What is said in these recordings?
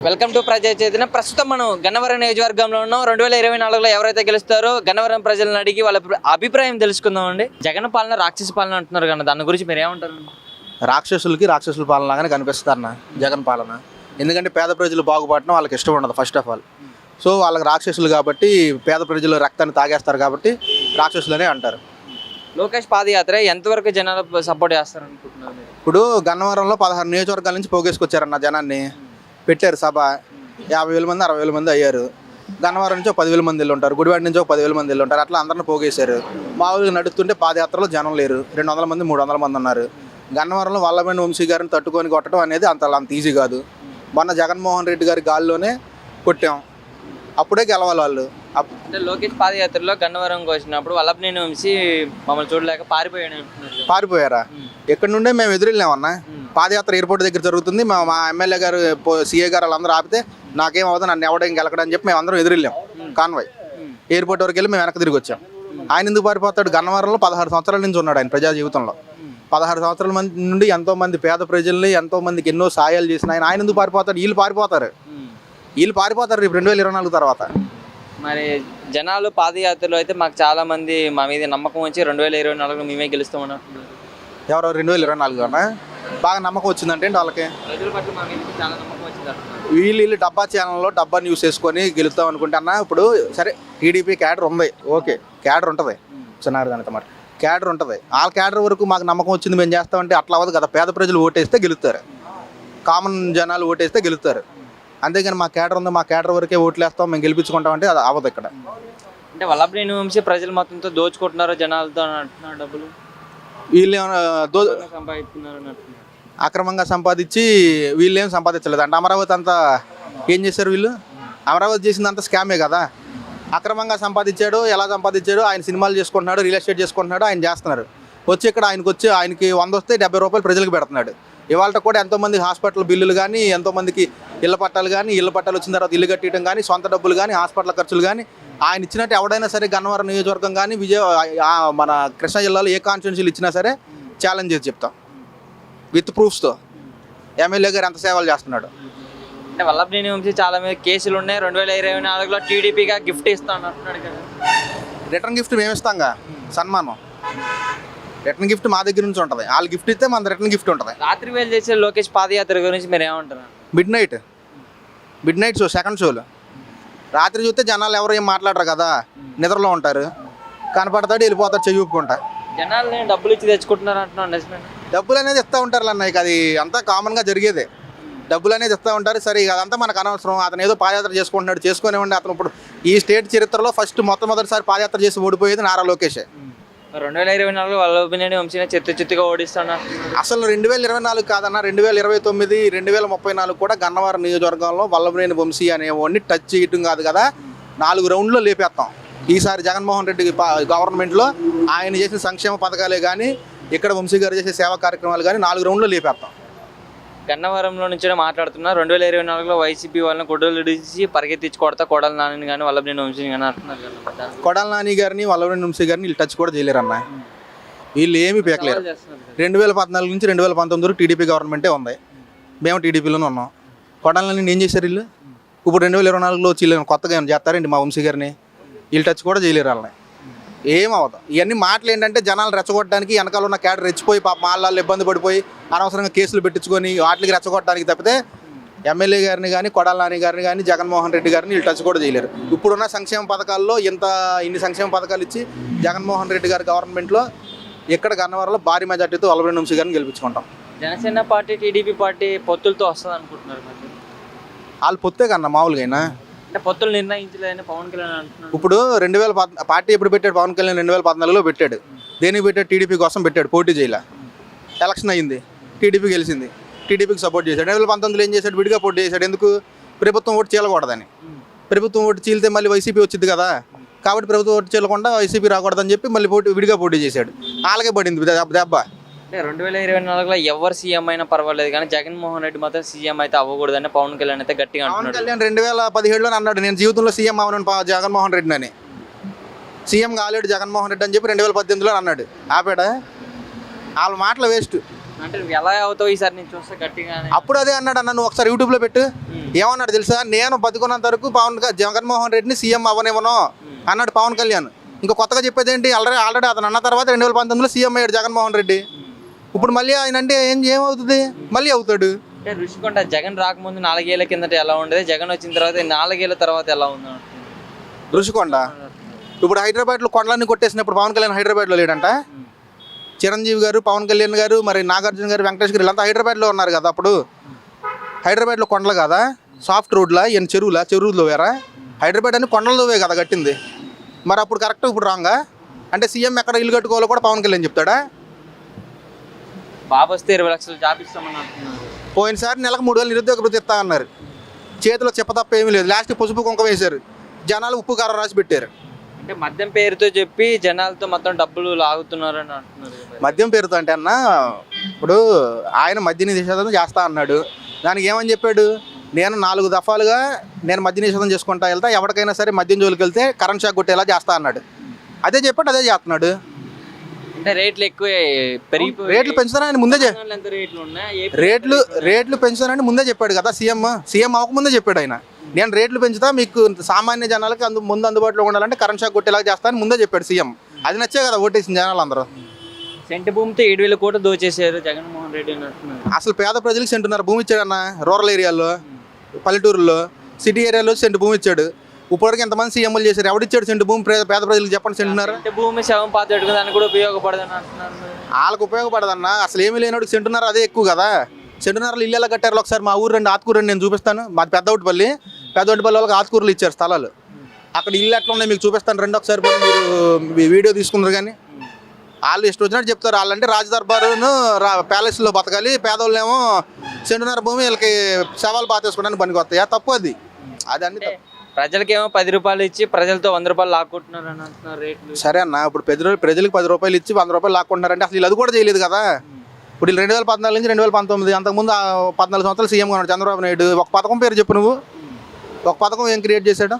Welcome to ప్రజా చైతన్య. ప్రస్తుతం మనం గన్నవరం నియోజకవర్గంలో ఉన్నాం. 2024లో ఎవరైతే గెలుస్తారో గన్నవరం ప్రజలను అడిగి వాళ్ళ అభిప్రాయం తెలుసుకుందామండి. జగన్ పాలన రాక్షస పాలన అంటున్నారు కదా, దాని గురించి మీరు ఏమంటారు? రాక్షసుల పాలన లాగానే కనిపిస్తుంది అన్న జగన్ పాలన. ఎందుకంటే పేద ప్రజలు బాగుపడడం వాళ్ళకి ఇష్టం ఉండదు ఫస్ట్ ఆఫ్ ఆల్. సో వాళ్ళకి రాక్షసులు కాబట్టి పేద ప్రజలు రక్తాన్ని తాగేస్తారు కాబట్టి రాక్షసులనే అంటారు. లోకేష్ పాదయాత్ర ఎంతవరకు జనాలు సపోర్ట్ చేస్తారు అనుకుంటున్నారు? ఇప్పుడు గన్నవరంలో 16 నియోజకవర్గాల నుంచి పోగేసుకొచ్చారన్న జనాన్ని పెట్టారు సభ. 50,000 మంది 60,000 మంది అయ్యారు. గన్నవరం నుంచి 10,000 మంది ఇల్లు ఉంటారు, గుడివాడ నుంచి 10,000 మంది ఇల్లు ఉంటారు. అట్లా అందరిని పోగేశారు. మామూలుగా నడుస్తుంటే పాదయాత్రలో జనం లేరు, 200 మంది 300 మంది ఉన్నారు. గన్నవరంలో వల్లభనేని వంశీ గారిని తట్టుకొని కొట్టడం అనేది అంత ఈజీ కాదు. మొన్న జగన్మోహన్ రెడ్డి గారి గాల్లోనే కొట్టాం, అప్పుడే గెలవాలి వాళ్ళు. అంటే లోకేష్ పాదయాత్రలో గన్నవరంకి వచ్చినప్పుడు వల్లభనేని వంశీ మమ్మల్ని చూడలేక పారిపోయారా? ఎక్కడి నుండే మేము ఎదురెళ్ళామన్నా. పాదయాత్ర ఎయిర్పోర్ట్ దగ్గర జరుగుతుంది. మా ఎమ్మెల్యే గారు సీఏ గారు వాళ్ళందరూ ఆపితే నాకేం అవుతుంది, నన్ను ఎవడేం గెలకడని చెప్పి మేము అందరం ఎదురెళ్ళాం. కాన్వాయ్ ఎయిర్పోర్ట్ వరకు వెళ్ళి మేము వెనక్కి తిరిగి వచ్చాం. ఆయన ఎందుకు పారిపోతాడు? గన్నవరంలో 16 సంవత్సరాల నుంచి ఉన్నాడు ఆయన ప్రజా జీవితంలో. 16 సంవత్సరాల మంది నుండి ఎంతోమంది పేద ప్రజల్ని ఎంతోమందికి ఎన్నో సాయాలు చేసిన ఆయన ఎందుకు పారిపోతాడు? వీళ్ళు పారిపోతారు రేపు 2024 తర్వాత. మరి జనాలు పాదయాత్రలో అయితే మాకు చాలా మంది మా మీద నమ్మకం వచ్చి 2024 మేమే గెలుస్తామని ఎవరో 2024 అన్నా బాగా నమ్మకం వచ్చిందంటే వాళ్ళకి ప్రజల పట్ల మా మీద చాలా నమ్మకం వచ్చింది. వీళ్ళు డబ్బా ఛానల్లో డబ్బాని యూస్ చేసుకొని గెలుస్తాం అనుకుంటే అన్న. ఇప్పుడు సరే టీడీపీ క్యాడర్ ఉంది, ఓకే క్యాడర్ ఉంటుంది, చిన్నారు దానితో మాట క్యాడర్ ఉంటుంది. వాళ్ళ క్యాడర్ వరకు మాకు నమ్మకం వచ్చింది మేము చేస్తామంటే అట్లా అవ్వదు కదా. పేద ప్రజలు ఓటేస్తే గెలుస్తారు, కామన్ జనాలు ఓటేస్తే గెలుస్తారు. అంతేగాని మా క్యాడర్ ఉంది, మా క్యాడర్ వరకే ఓట్లు వేస్తాం మేము గెలిపించుకుంటామంటే అది అవ్వదు ఇక్కడ. అంటే వల్లభనేని వంశీ ప్రజలు మొత్తంతో దోచుకుంటున్నారు జనాలతో అంటున్నారు. డబ్బులు వీళ్ళు సంపాదిస్తున్నారు, అక్రమంగా సంపాదించి వీళ్ళేం సంపాదించలేదు అంటే. అమరావతి అంతా ఏం చేశారు వీళ్ళు? అమరావతి చేసిందంతా స్కామే కదా. అక్రమంగా సంపాదించాడు, ఎలా సంపాదించాడు? ఆయన సినిమాలు చేసుకుంటున్నాడు, రియల్ ఎస్టేట్ చేసుకుంటున్నాడు, ఆయన చేస్తున్నారు. వచ్చి ఇక్కడ ఆయనకి 100 వస్తే 70 రూపాయలు ప్రజలకు పెడుతున్నాడు. ఇవాళ కూడా ఎంతోమంది హాస్పిటల్ బిల్లులు కానీ, ఎంతోమందికి ఇళ్ల పట్టాలు కానీ, ఇళ్ల పట్టాలు వచ్చిన తర్వాత ఇల్లు కట్టడం కానీ, సొంత డబ్బులు కానీ, హాస్పిటల్ ఖర్చులు కానీ ఆయన ఇచ్చినట్టు ఎవడైనా సరే గన్నవరం నియోజకవర్గం కానీ మన కృష్ణా జిల్లాలో ఏ కాన్స్టిట్యున్సీలు ఇచ్చినా సరే ఛాలెంజ్ చేసి చెప్తాం విత్ ప్రూఫ్స్తో. ఎమ్మెల్యే గారు ఎంత సేవలు చేస్తున్నాడు. అంటే వల్లభనేని వంశీ చాలా మీద కేసులు ఉన్నాయి. 2024లో టీడీపీగా గిఫ్ట్ ఇస్తాను అంటున్నాడు కదా. రిటర్న్ గిఫ్ట్ మేము ఇస్తాంగా, సన్మానం. రిటర్న్ గిఫ్ట్ మా దగ్గర నుంచి ఉంటుంది. వాళ్ళు గిఫ్ట్ ఇస్తే మన రిటర్న్ గిఫ్ట్ ఉంటుంది. రాత్రి వేళ చేసే లోకేష్ పాదయాత్ర గురించి మీరు ఏమంటారు? మిడ్ నైట్ షో, సెకండ్ షోలు రాత్రి చూస్తే జనాలు ఎవరు ఏం మాట్లాడరు కదా, నిద్రలో ఉంటారు. కనపడతాడు, వెళ్ళిపోతాడు చెయ్యి ఊపుకుంటా. జనాలు డబ్బులు ఇచ్చి తెచ్చుకుంటున్నారు అంటున్నాను. డబ్బులు అనేది ఇస్తూ ఉంటారు అన్నయ్య, అది అంతా కామన్గా జరిగేదే. డబ్బులు అనేది ఇస్తూ ఉంటారు. సరే అదంతా మనకు అనవసరం. అతను ఏదో పాదయాత్ర చేసుకుంటున్నాడు, చేసుకునేవ్వండి. అతను ఇప్పుడు ఈ స్టేట్ చరిత్రలో మొట్టమొదటిసారి పాదయాత్ర చేసి ఓడిపోయేది నారా లోకేషే. 2024 వల్లభనేని వంశీని చిత్తుగా ఓడిస్తాను. అసలు 2024 కాదన్న, 2029, 2034 కూడా గన్నవరం నియోజకవర్గంలో వల్లభనేని వంశీ అనేవాడిని టచ్ చేయటం కాదు కదా, 4 రౌండ్లో లేపేస్తాం. ఈసారి జగన్మోహన్ రెడ్డి గవర్నమెంట్లో ఆయన చేసిన సంక్షేమ పథకాలే కానీ, ఇక్కడ వంశీ గారు చేసే సేవా కార్యక్రమాలు కానీ 4 రౌండ్లో లేపేస్తాం. గన్నవరంలో నుంచి మాట్లాడుతున్నారు. 2024లో వైసీపీ వాళ్ళని గొడ్డలు ఇడిచి పరిగెత్తించి కొడతా కొడాల నాని కానీ వల్లభనేని వంశీ కానీ అంటున్నారు. కొడాల నాని గారిని వల్లభనేని వంశీ గారిని వీళ్ళు టచ్ కూడా చేయలేరు అన్న. వీళ్ళు ఏమీ పీకలేరు. 2014 నుంచి 2019 వరకు టీడీపీ గవర్నమెంటే ఉంది, మేము టీడీపీలోనే ఉన్నాం. కొడాల నాని ఏం చేశారు వీళ్ళు? ఇప్పుడు 2024లో వచ్చి వీళ్ళు కొత్తగా ఏమైనా చేస్తారండి మా వంశీ గారిని? వీళ్ళు టచ్ కూడా చేయలేరు వాళ్ళని. ఏమవుతాం ఇవన్నీ మాటలు ఏంటంటే జనాలు రెచ్చగొట్టడానికి, వెనకాల ఉన్న క్యాడర్ రెచ్చిపోయి పాప మాళ్ళల్లో ఇబ్బంది పడిపోయి అనవసరంగా కేసులు పెట్టించుకొని వాటికి రెచ్చగొట్టడానికి తప్పితే ఎమ్మెల్యే గారిని కానీ, కొడాల నాని గారిని కానీ, జగన్మోహన్ రెడ్డి గారిని వీళ్ళు టచ్ కూడా చేయలేరు. ఇప్పుడున్న సంక్షేమ పథకాల్లో ఇన్ని సంక్షేమ పథకాలు ఇచ్చి జగన్మోహన్ రెడ్డి గారి గవర్నమెంట్లో ఇక్కడ గన్నవరంలో భారీ మెజార్టీతో వల్లభనేని వంశీ గారిని గెలిపించుకుంటాం. జనసేన పార్టీ టీడీపీ పార్టీ పొత్తులతో వస్తుంది అనుకుంటున్నారు. వాళ్ళు పొత్తే కన్నా మామూలుగా పొత్తులు నిర్ణయించలేదని పవన్ కళ్యాణ్ అంటున్నాడు. ఇప్పుడు 2014 పార్టీ ఎప్పుడు పెట్టాడు పవన్ కళ్యాణ్? 2014లో పెట్టాడు. దేనికి పెట్టాడు? టీడీపీ కోసం పెట్టాడు. పోటీ చేయాల, ఎలక్షన్ అయ్యింది, టీడీపీ గెలిచింది, టీడీపీకి సపోర్ట్ చేశాడు. 2019లో ఏం చేశాడు? విడిగా పోటీ చేశాడు. ఎందుకు? ప్రభుత్వం ఓటు చీలకూడదని. ప్రభుత్వం ఓటు చీలితే మళ్ళీ వైసీపీ వచ్చింది కదా, కాబట్టి ప్రభుత్వం ఓటు చీలకుండా వైసీపీ రాకూడదని చెప్పి మళ్ళీ విడిగా పోటీ చేశాడు. అలాగే పడింది దెబ్బ. అంటే 2024లో ఎవరు సీఎం అయినా పర్వాలేదు కానీ జగన్మోహన్ రెడ్డి మాత్రం సీఎం అయితే అవ్వకూడదని పవన్ కళ్యాణ్ అయితే గట్టిగా అంటున్నాడు. పవన్ కళ్యాణ్ 2017లో అన్నాడు, నేను జీవితంలో సీఎం అవ్వను జగన్మోహన్ రెడ్డి అని. సీఎం కాలేడు జగన్మోహన్ రెడ్డి అని చెప్పి 2018లో అన్నాడు. ఆపాడా? వాళ్ళ మాటలు వేస్ట్. అంటే నువ్వు ఎలా అవుతావు ఈసారి నేను చూస్తే గట్టిగానే. అప్పుడు అదే అన్నాడు అన్న, నువ్వు ఒకసారి యూట్యూబ్లో పెట్టు. ఏమన్నాడు తెలుసా, నేను బతుకున్నంత వరకు జగన్మోహన్ రెడ్డిని సీఎం అవ్వనివ్వను అన్నాడు పవన్ కళ్యాణ్. ఇంకా కొత్తగా చెప్పేది ఏంటి, ఆల్రెడీ అతను అన్న తర్వాత 2019లో సీఎం అయ్యాడు జగన్మోహన్ రెడ్డి. ఇప్పుడు మళ్ళీ ఆయన అంటే ఏమవుతుంది, మళ్ళీ అవుతాడు. అంటే రుషికొండ జగన్ రాకముందు 4 ఏళ్ల కిందట ఎలా ఉండేది, జగన్ వచ్చిన తర్వాత 4 ఏళ్ల తర్వాత ఎలా ఉంది రుషికొండ? ఇప్పుడు హైదరాబాద్లో కొండలన్నీ కొట్టేసినప్పుడు పవన్ కళ్యాణ్ హైదరాబాద్లో లేడంట. చిరంజీవి గారు, పవన్ కళ్యాణ్ గారు, మరి నాగార్జున గారు, వెంకటేష్ గారు వీళ్ళంతా హైదరాబాద్లో ఉన్నారు కదా. అప్పుడు హైదరాబాద్లో కొండలు కదా, సాఫ్ట్ రోడ్లా, ఈయన చెరువులో వేరా. హైదరాబాద్ అని కొండలలోవే కదా కట్టింది. మరి అప్పుడు కరెక్ట్, ఇప్పుడు రాంగా? అంటే సీఎం ఎక్కడ ఇల్లు కట్టుకోవాలో కూడా పవన్ కళ్యాణ్ చెప్తాడా? బాబు వస్తే 20 లక్షలు జాబ్ ఇస్తామని అంటున్నారు. పోయినసారి నెలకు 3,000 నిరుద్యోగ భృతి ఇస్తా అన్నారు. చేతిలో చెప్ప తప్ప ఏమీ లేదు. లాస్ట్ పసుపు కుంకం వేశారు, జనాలు ఉప్పు కారం రాసి పెట్టారు. అంటే మద్యం పేరుతో చెప్పి జనాలతో మొత్తం డబ్బులు లాగుతున్నారు అని అంటున్నారు. మద్యం పేరుతో అంటే అన్న, ఇప్పుడు ఆయన మద్య నిషేధం చేస్తా అన్నాడు. దానికి ఏమని చెప్పాడు, నేను 4 దఫాలుగా నేను మద్య నిషేధం చేసుకుంటా వెళ్తా, ఎవరికైనా సరే మద్యం జోలికి వెళ్తే కరెంట్ షాక్ కొట్టేలా చేస్తా అన్నాడు. అదే చెప్పాడు, అదే చేస్తున్నాడు. అంటే రేట్లు ఎక్కువ పెరిగిపోయి, రేట్లు పెంచుతానని ముందే ఎంత రేట్లు ఉన్నాయి, రేట్లు పెంచుతానని ముందే చెప్పాడు కదా సీఎం అవ్వకముందే చెప్పాడు ఆయన. నేను రేట్లు పెంచుతా, మీకు సామాన్య జనాలకి ముందు అందుబాటులో ఉండాలంటే కరెంట్ షాక్ కొట్టేలా చేస్తానని ముందే చెప్పాడు సీఎం. అది నచ్చే కదా ఓటేసిన జనాలు అందరూ. సెంటు భూమితో 7,000 కోట్లు దోచేశారు జగన్మోహన్ రెడ్డి అని అంటున్నారు. అసలు పేద ప్రజలకు సెంటున్నర భూమి ఇచ్చాడన్న. రూరల్ ఏరియాలో, పల్లెటూరులో, సిటీ ఏరియాలో సెంటు భూమి ఇచ్చాడు. ఇప్పటివరకు ఎంతమంది సీఎంలు చేశారు, ఎవడిచ్చాడు సెంటు భూమి పేద ప్రజలకు చెప్పండి. సెంటున్నర భూమి శవం పాత పెట్టుకుని కూడా ఉపయోగపడదని అంటున్నారు. వాళ్ళకు ఉపయోగపడదన్న. అసలు ఏమీ లేనోడికి సెంటున్నర అదే ఎక్కువ కదా. సెంటున్నరలు ఇల్లు ఎలా కట్టారు ఒకసారి మా ఊరు రండి, ఆత్కూరు రండి, నేను చూపిస్తాను. మాది పెద్దోటిపల్లి వాళ్ళకి ఆత్కూరులు ఇచ్చారు స్థలాలు. అక్కడ ఇల్లు ఎట్లా ఉన్నాయి మీకు చూపిస్తాను రండి ఒకసారి. మీరు వీడియో తీసుకున్నారు కానీ వాళ్ళు ఇష్టం వచ్చినట్టు చెప్తారు. వాళ్ళంటే రాజదర్బారును ప్యాలెస్లో బతకాలి, పేదోళ్ళేమో సెంటున్నర భూమి వీళ్ళకి శవాలు పాతేసుకోవడానికి పనికి వస్తాయి. తప్పు అది అన్ని. ప్రజలకేమో 10 రూపాయలు ఇచ్చి ప్రజలతో 100 రూపాయలు లాక్కుంటున్నారు అని అంటున్నారు రేట్లు. సరే అన్న, ఇప్పుడు ప్రజలకు 10 రూపాయలు ఇచ్చి 100 రూపాయలు లాక్కుంటున్నారంటే అసలు అది కూడా చేయలేదు కదా. ఇప్పుడు 2014 నుంచి 2019, అంతకుముందు 14 సంవత్సరాలు సీఎం ఉన్నాడు చంద్రబాబు నాయుడు. ఒక పథకం పేరు చెప్పు నువ్వు, ఒక పథకం ఏం క్రియేట్ చేశాడు?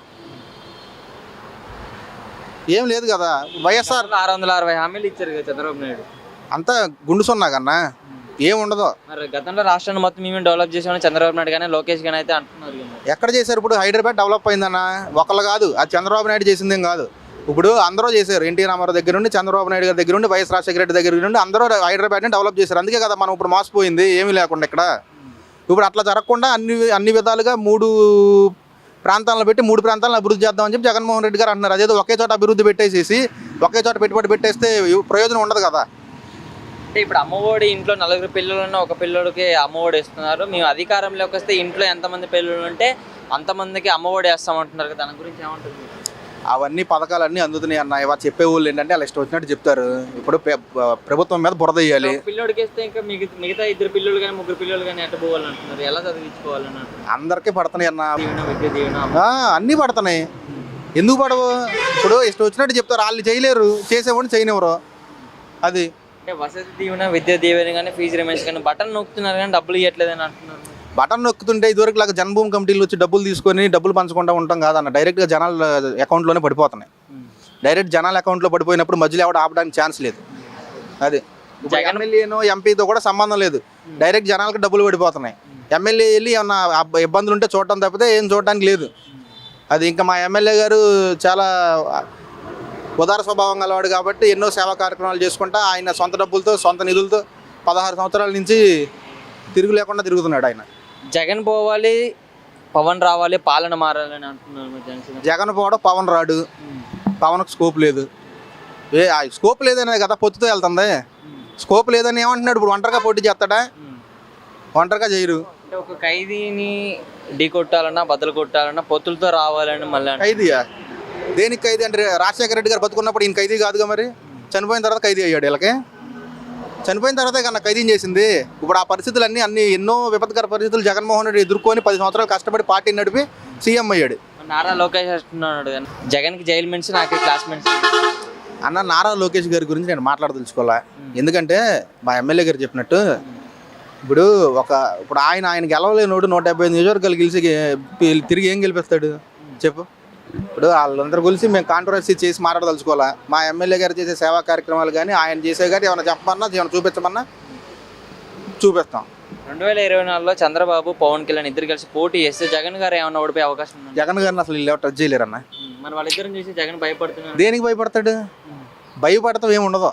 ఏం లేదు కదా. వైఎస్ఆర్ 660 హామీలు ఇచ్చారు కదా చంద్రబాబు నాయుడు. అంతా గుండు సున్నా కన్నా ఏం ఉండదు. మరి గతంలో రాష్ట్రాన్ని మొత్తం మేము డెవలప్ చేసామని చంద్రబాబు నాయుడు కానీ లోకేష్ కానీ అయితే అంటున్నారు. ఎక్కడ చేశారు? ఇప్పుడు హైదరాబాద్ డెవలప్ అయిందన్న. ఒకళ్ళు కాదు, అది చంద్రబాబు నాయుడు చేసిందేం కాదు. ఇప్పుడు అందరూ చేశారు. ఎన్టీ రామారావు దగ్గర నుండి, చంద్రబాబు నాయుడు గారి దగ్గర నుండి, వైఎస్ రాజశేఖర రెడ్డి దగ్గర నుండి అందరూ హైదరాబాద్ని డెవలప్ చేశారు. అందుకే కదా మనం ఇప్పుడు మోసపోయింది ఏమీ లేకుండా ఇక్కడ. ఇప్పుడు అట్లా జరగకుండా అన్ని విధాలుగా 3 ప్రాంతాలను పెట్టి 3 ప్రాంతాలను అభివృద్ధి చేద్దామని చెప్పి జగన్మోహన్ రెడ్డి గారు అంటున్నారు. అదేదో ఒకే చోట అభివృద్ధి పెట్టేసేసి ఒకే చోట పెట్టుబడి పెట్టేస్తే ప్రయోజనం ఉండదు కదా. అంటే ఇప్పుడు అమ్మఒడి ఇంట్లో 4 పిల్లలున్న ఒక పిల్లడికి అమ్మఒడి ఇస్తున్నారు. మేము అధికారంలోకి వస్తే ఇంట్లో ఎంతమంది పిల్లలు ఉంటే అంతమందికి అమ్మఒడి వేస్తామంటున్నారు కదా, దాని గురించి ఏమంటుంది? అవన్నీ పథకాలన్నీ అందుతున్నాయి అన్న. ఇవాళ చెప్పే వాళ్ళు ఏంటంటే అలా ఇష్టం వచ్చినట్టు చెప్తారు. ఇప్పుడు ప్రభుత్వం మీద బురద వేయాలి. పిల్లోడికి ఇస్తే ఇంకా మిగతా 2 పిల్లలు కానీ 3 పిల్లలు కానీ ఎట్ట పోవాలంటున్నారు, ఎలా చదివించుకోవాలని అంటున్నారు. అందరికీ పడుతున్నాయి అన్న, విద్య దీవెన అన్నీ పడుతున్నాయి. ఎందుకు పడవు? ఇప్పుడు ఇష్టం వచ్చినట్టు చెప్తారు. వాళ్ళు చేయలేరు, చేసేవాడిని చేయనివ్వరు. అది అంటే వసతి దీవెన, విద్య దీవెన కానీ, ఫీజు రిమెంట్స్ కానీ బటన్ నొక్కుతున్నారు కానీ డబ్బులు ఇవ్వట్లేదని అంటున్నారు. బటన్ నొక్కుతుంటే ఇదివరకు లాగా జన్మభూమి కమిటీలు వచ్చి డబ్బులు తీసుకొని డబ్బులు పంచకుండా ఉంటాం కాదన్న. డైరెక్ట్గా జనాల అకౌంట్లోనే పడిపోతున్నాయి. డైరెక్ట్ జనాల అకౌంట్లో పడిపోయినప్పుడు మధ్యలో ఎవడ ఆపడానికి ఛాన్స్ లేదు. అది ఎమ్మెల్యేనో ఎంపీతో కూడా సంబంధం లేదు. డైరెక్ట్ జనాలకు డబ్బులు పడిపోతున్నాయి. ఎమ్మెల్యే వెళ్ళి ఏమన్నా ఇబ్బందులు ఉంటే చూడటం తప్పితే ఏం చూడటానికి లేదు. అది ఇంకా మా ఎమ్మెల్యే గారు చాలా ఉదార స్వభావం గలవాడు కాబట్టి ఎన్నో సేవా కార్యక్రమాలు చేసుకుంటా ఆయన సొంత డబ్బులతో, సొంత నిధులతో 16 సంవత్సరాల నుంచి తిరుగు లేకుండా తిరుగుతున్నాడు ఆయన. జగన్ పోవాలి, పవన్ రావాలి, పాలన మారాలని అంటున్నారు. జగన్ పోవడం, పవన్ రాడు. పవన్కి స్కోప్ లేదు. స్కోప్ లేదనే కదా పొత్తుతో వెళ్తుంది. స్కోప్ లేదని ఏమంటున్నాడు? ఇప్పుడు ఒంటరిగా పోటీ చేస్తాడా? ఒంటరిగా చేయరు. అంటే ఒక ఖైదీని ఢీ కొట్టాలన్నా, బద్దలు కొట్టాలన్నా పొత్తులతో రావాలని. మళ్ళీ ఖైదీయా? దేనికి ఖైదీ అంటే రాజశేఖర రెడ్డి గారు బతుకున్నప్పుడు ఈయన ఖైదీ కాదుగా. మరి చనిపోయిన తర్వాత ఖైదీ అయ్యాడు. వీళ్ళకి చనిపోయిన తర్వాతే కన్నా ఖైదీని చేసింది. ఇప్పుడు ఆ పరిస్థితులన్నీ ఎన్నో విపత్కర పరిస్థితులు జగన్మోహన్ రెడ్డి ఎదుర్కొని 10 సంవత్సరాలు కష్టపడి పార్టీ నడిపి సీఎం అయ్యాడు. నారా లోకేష్ అంటున్నాడు జగన్కి జైలు మెన్స్, నాకు క్లాస్మేట్స్ అన్న. నారా లోకేష్ గారి గురించి నేను మాట్లాడదలుచుకోవాలా. ఎందుకంటే మా ఎమ్మెల్యే గారు చెప్పినట్టు ఇప్పుడు ఆయన గెలవలేనోడు 175 నియోజకవర్గాలు గెలిచి తిరిగి ఏం గెలిపిస్తాడు చెప్పు? ఇప్పుడు వాళ్ళందరూ కలిసి మేము కాంట్రవర్సీ చేసి మాట్లాడదలుచుకోవాలా. మా ఎమ్మెల్యే గారు చేసే సేవా కార్యక్రమాలు కానీ, ఆయన చేసే కానీ ఏమైనా చెప్పమన్నా, ఏమైనా చూపించమన్నా చూపిస్తాం. 2024లో చంద్రబాబు పవన్ కళ్యాణ్ ఇద్దరు కలిసి పోటీ చేస్తే జగన్ గారు ఏమన్నా ఓడిపోయే అవకాశం ఉందా? జగన్ గారిని అసలు వీళ్ళు ఎవరు టచ్ చేయలేరన్న. మరి వాళ్ళిద్దరం చూసి జగన్ భయపడుతున్నారు. దేనికి భయపడతాడు? భయపడతాం ఏమి ఉండదు.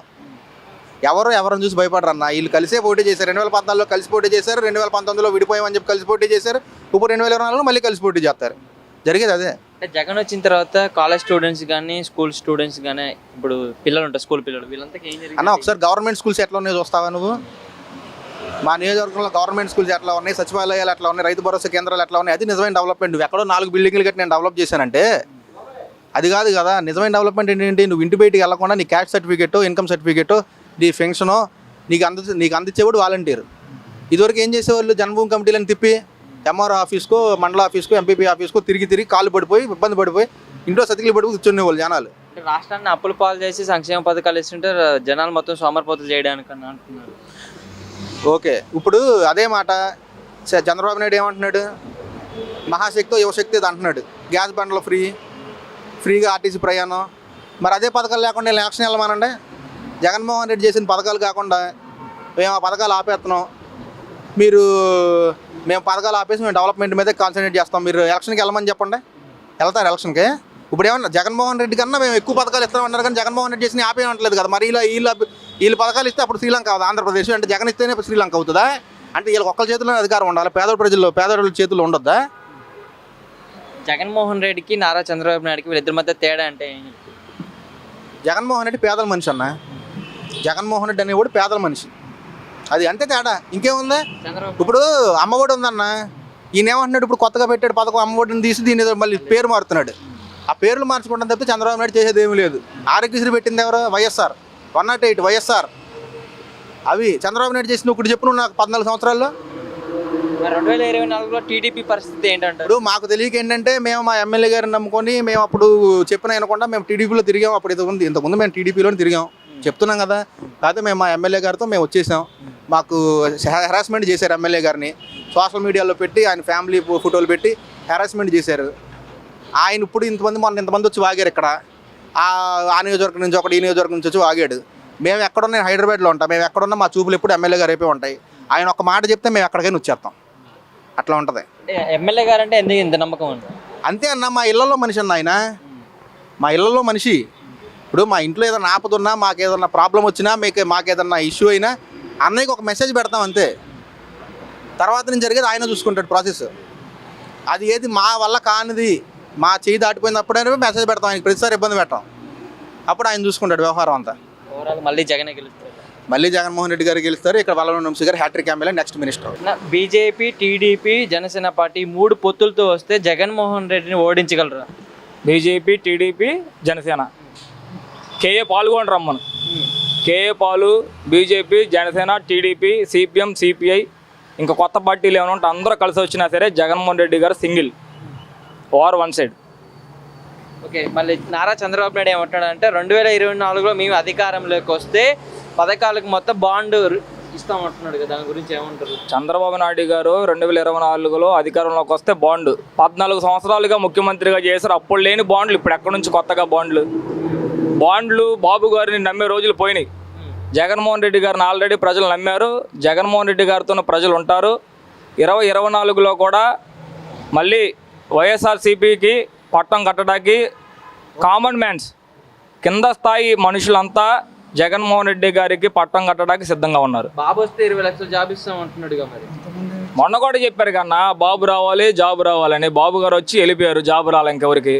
ఎవరిని చూసి భయపడరన్న. వీళ్ళు కలిసే పోటీ చేశారు. 2014లో కలిసి పోటీ చేశారు, 2019లో విడిపోయామని చెప్పి కలిసి పోటీ చేశారు, ఇప్పుడు 2024లో మళ్ళీ కలిసి పోటీ చేస్తారు. జరిగేది అదే. అంటే జగన్ వచ్చిన తర్వాత కాలేజ్ స్టూడెంట్స్ కానీ స్కూల్ స్టూడెంట్స్ కానీ ఇప్పుడు పిల్లలు ఉంటారు, స్కూల్ పిల్లలు, వీళ్ళంతా ఏం జరిగింది అన్న ఒకసారి గవర్నమెంట్ స్కూల్స్ ఎట్లా ఉన్నాయో చూస్తావా నువ్వు? మా నియోజకవర్గంలో గవర్నమెంట్ స్కూల్స్ ఎట్లా ఉన్నాయి, సచివాలయాలు ఎట్లా ఉన్నాయి, రైతు భరోసా కేంద్రాలు ఎట్లా ఉన్నాయి, అది నిజమైన డెవలప్మెంట్. నువ్వు ఎక్కడో 4 బిల్డింగ్లు కట్టి నేను డెవలప్ చేశానంటే అది కాదు కదా. నిజమైన డెవలప్మెంట్ ఏంటి? నువ్వు ఇంటి బయటికి వెళ్ళకుండా నీ క్యాస్ట్ సర్టిఫికేట్, ఇన్కమ్ సర్టిఫికేట్, నీ పెన్షను నీకు అందించేవాడు వాలంటీర్. ఇదివరకు ఏం చేసేవాళ్ళు? జన్మభూమి కమిటీలను తిప్పి ఎంఆర్ఓ ఆఫీస్కో, మండల ఆఫీస్కో, ఎంపీపీ ఆఫీస్కో తిరిగి కాళ్ళు పడిపోయి ఇబ్బంది పడిపోయి ఇంట్లో సతికిలు పడిపోయి కూర్చునేవాళ్ళు జనాలు. అంటే రాష్ట్రాన్ని అప్పుల పాలు చేసి సంక్షేమ పథకాలు ఇస్తుంటే జనాలు మొత్తం సోమరిపోతులు చేయడానికి అంటున్నారు. ఓకే, ఇప్పుడు అదే మాట చంద్రబాబు నాయుడు ఏమంటున్నాడు? మహాశక్తితో యువశక్తి ఇది అంటున్నాడు. గ్యాస్ బండ్లు ఫ్రీగా ఆర్టీసీ ప్రయాణం. మరి అదే పథకాలు లేకుండా ఎలక్షన్ వెళ్ళమానండి. జగన్మోహన్ రెడ్డి చేసిన పథకాలు కాకుండా మేము ఆ పథకాలు ఆపేస్తున్నాం, మేము పథకాలు ఆపేసి మేము డెవలప్మెంట్ మీదే కాన్సన్ట్రేట్ చేస్తాం, మీరు ఎలక్షన్కి వెళ్ళమని చెప్పండి. వెళ్తారు ఎలక్షన్కి? ఇప్పుడు ఏమన్నా జగన్మోహన్ రెడ్డి కన్నా మేము ఎక్కువ పథకాలు ఇస్తామన్నారు కానీ జగన్మోహన్ రెడ్డి చేసిన ఆపేయట్లేదు కదా. మరి వీళ్ళు పథకాలు ఇస్తే అప్పుడు శ్రీలంక అవుతుంది ఆంధ్రప్రదేశ్. అంటే జగన్ ఇస్తేనే శ్రీలంక అవుతుందా? అంటే వీళ్ళకి ఒక్కరి చేతిలో అధికారం ఉండాలి, పేదవాళ్ళ చేతుల్లో ఉండొద్దా? జగన్మోహన్ రెడ్డికి నారా చంద్రబాబు నాయుడుకి వీళ్ళిద్దరి మధ్య తేడా అంటే జగన్మోహన్ రెడ్డి పేదల మనిషి అన్న. జగన్మోహన్ రెడ్డి అనేవాడు పేదల మనిషి, అది అంతే తేడా, ఇంకేముంది? ఇప్పుడు అమ్మఒడి ఉందన్న, ఈయన ఏమంటున్నాడు? ఇప్పుడు కొత్తగా పెట్టాడు పథకం, అమ్మఒడిని తీసి దీని మళ్ళీ పేరు మారుతున్నాడు. ఆ పేర్లు మార్చుకుంటాం తప్పితే చంద్రబాబు నాయుడు చేసేది ఏమీ లేదు. ఆరోగ్యశ్రీ పెట్టింది ఎవరు? వైఎస్ఆర్. 108 వైఎస్ఆర్. అవి చంద్రబాబు నాయుడు చేసిన ఒకటి చెప్పు నాకు 14 సంవత్సరాల్లో. 2024లో టీడీపీ పరిస్థితి ఏంటంటే ఇప్పుడు మాకు తెలియక ఏంటంటే మేము మా ఎమ్మెల్యే గారిని నమ్ముకొని మేము అప్పుడు చెప్పిన వినకుండా మేము టీడీపీలో తిరిగాం. అప్పుడు ఇంతకుముందు మేము టీడీపీలో తిరిగాం చెప్తున్నాం కదా. కాకపోతే మేము మా ఎమ్మెల్యే గారితో మేము వచ్చేసాం. మాకు హెరాస్మెంట్ చేశారు ఎమ్మెల్యే గారిని, సోషల్ మీడియాలో పెట్టి ఆయన ఫ్యామిలీ ఫోటోలు పెట్టి హెరాస్మెంట్ చేశారు. ఆయన ఇప్పుడు ఇంతమంది వచ్చి వాగారు ఇక్కడ. ఆ నియోజకవర్గం నుంచి ఒకటి, ఈ నియోజకవర్గం నుంచి వచ్చి వాగాడు. మేము ఎక్కడున్నా, హైదరాబాద్లో ఉంటాం, మేము ఎక్కడున్నా మా చూపులు ఎప్పుడు ఎమ్మెల్యే గారు అయిపోయి ఉంటాయి. ఆయన ఒక మాట చెప్తే మేము ఎక్కడికైనా వచ్చేస్తాం. అట్లా ఉంటుంది. ఎమ్మెల్యే గారు అంటే ఎందుకు ఇంత నమ్మకం ఉంది? అంతే అన్న, మా ఇళ్లలో మనిషి అన్న ఆయన. మా ఇళ్లలో మనిషి. ఇప్పుడు మా ఇంట్లో ఏదైనా ఆపదున్నా, మాకు ఏదన్నా ప్రాబ్లం వచ్చినా, మాకేదన్నా ఇష్యూ అయినా అన్నయ్యకి ఒక మెసేజ్ పెడతాం అంతే. తర్వాత నుంచి జరిగేది ఆయన చూసుకుంటాడు ప్రాసెస్. అది ఏది మా వల్ల కానిది, మా చేయి దాటిపోయినప్పుడైనా మెసేజ్ పెడతాం ఆయనకి, ప్రతిసారి ఇబ్బంది పెట్టాం. అప్పుడు ఆయన చూసుకుంటాడు వ్యవహారం అంతా. మళ్ళీ జగనే గెలుస్తారు. మళ్ళీ జగన్మోహన్ రెడ్డి గారు గెలుస్తారు. ఇక్కడ వల్లభనేని వంశీ గారు hattrick MLA, next minister. BJP, TDP, Janasena party 3 పొత్తులతో వస్తే జగన్మోహన్ రెడ్డిని ఓడించగలరా? BJP, TDP, Janasena. కేఏ పాల్గొని రమ్మను. KA Paul, BJP, Janasena, TDP, CPM, CPI, ఇంకా కొత్త పార్టీలు ఏమైనా ఉంటే అందరూ కలిసి వచ్చినా సరే జగన్మోహన్ రెడ్డి గారు single over one side. Okay, మళ్ళీ నారా చంద్రబాబు నాయుడు ఏమంటాడంటే 2024లో మేము అధికారంలోకి వస్తే పథకాలకు మొత్తం బాండ్ ఇస్తామంటున్నాడు కదా, దాని గురించి ఏమంటారు? చంద్రబాబు నాయుడు గారు 2024లో అధికారంలోకి వస్తే బాండ్ 14 సంవత్సరాలుగా ముఖ్యమంత్రిగా చేశారు. అప్పుడు లేని బాండ్లు ఇప్పుడు ఎక్కడి నుంచి కొత్తగా బాండ్లు బాబు గారిని నమ్మే రోజులు పోయినాయి. జగన్మోహన్ రెడ్డి గారిని ఆల్రెడీ ప్రజలు నమ్మారు. జగన్మోహన్ రెడ్డి గారితో ప్రజలు ఉంటారు. 2024లో కూడా మళ్ళీ వైఎస్ఆర్సీపీకి పట్టం కట్టడానికి కామన్ మ్యాన్స్, కింద స్థాయి మనుషులంతా జగన్మోహన్ రెడ్డి గారికి పట్టం కట్టడానికి సిద్ధంగా ఉన్నారు. బాబు వస్తే 20 లక్షలు జాబ్ ఇస్తాం అంటున్నాడుగా. మరి మొన్న కూడా చెప్పారు కన్నా బాబు రావాలి, జాబ్ రావాలని. బాబు గారు వచ్చి వెళ్ళిపోయారు, జాబ్ రాలి ఇంకెవరికి.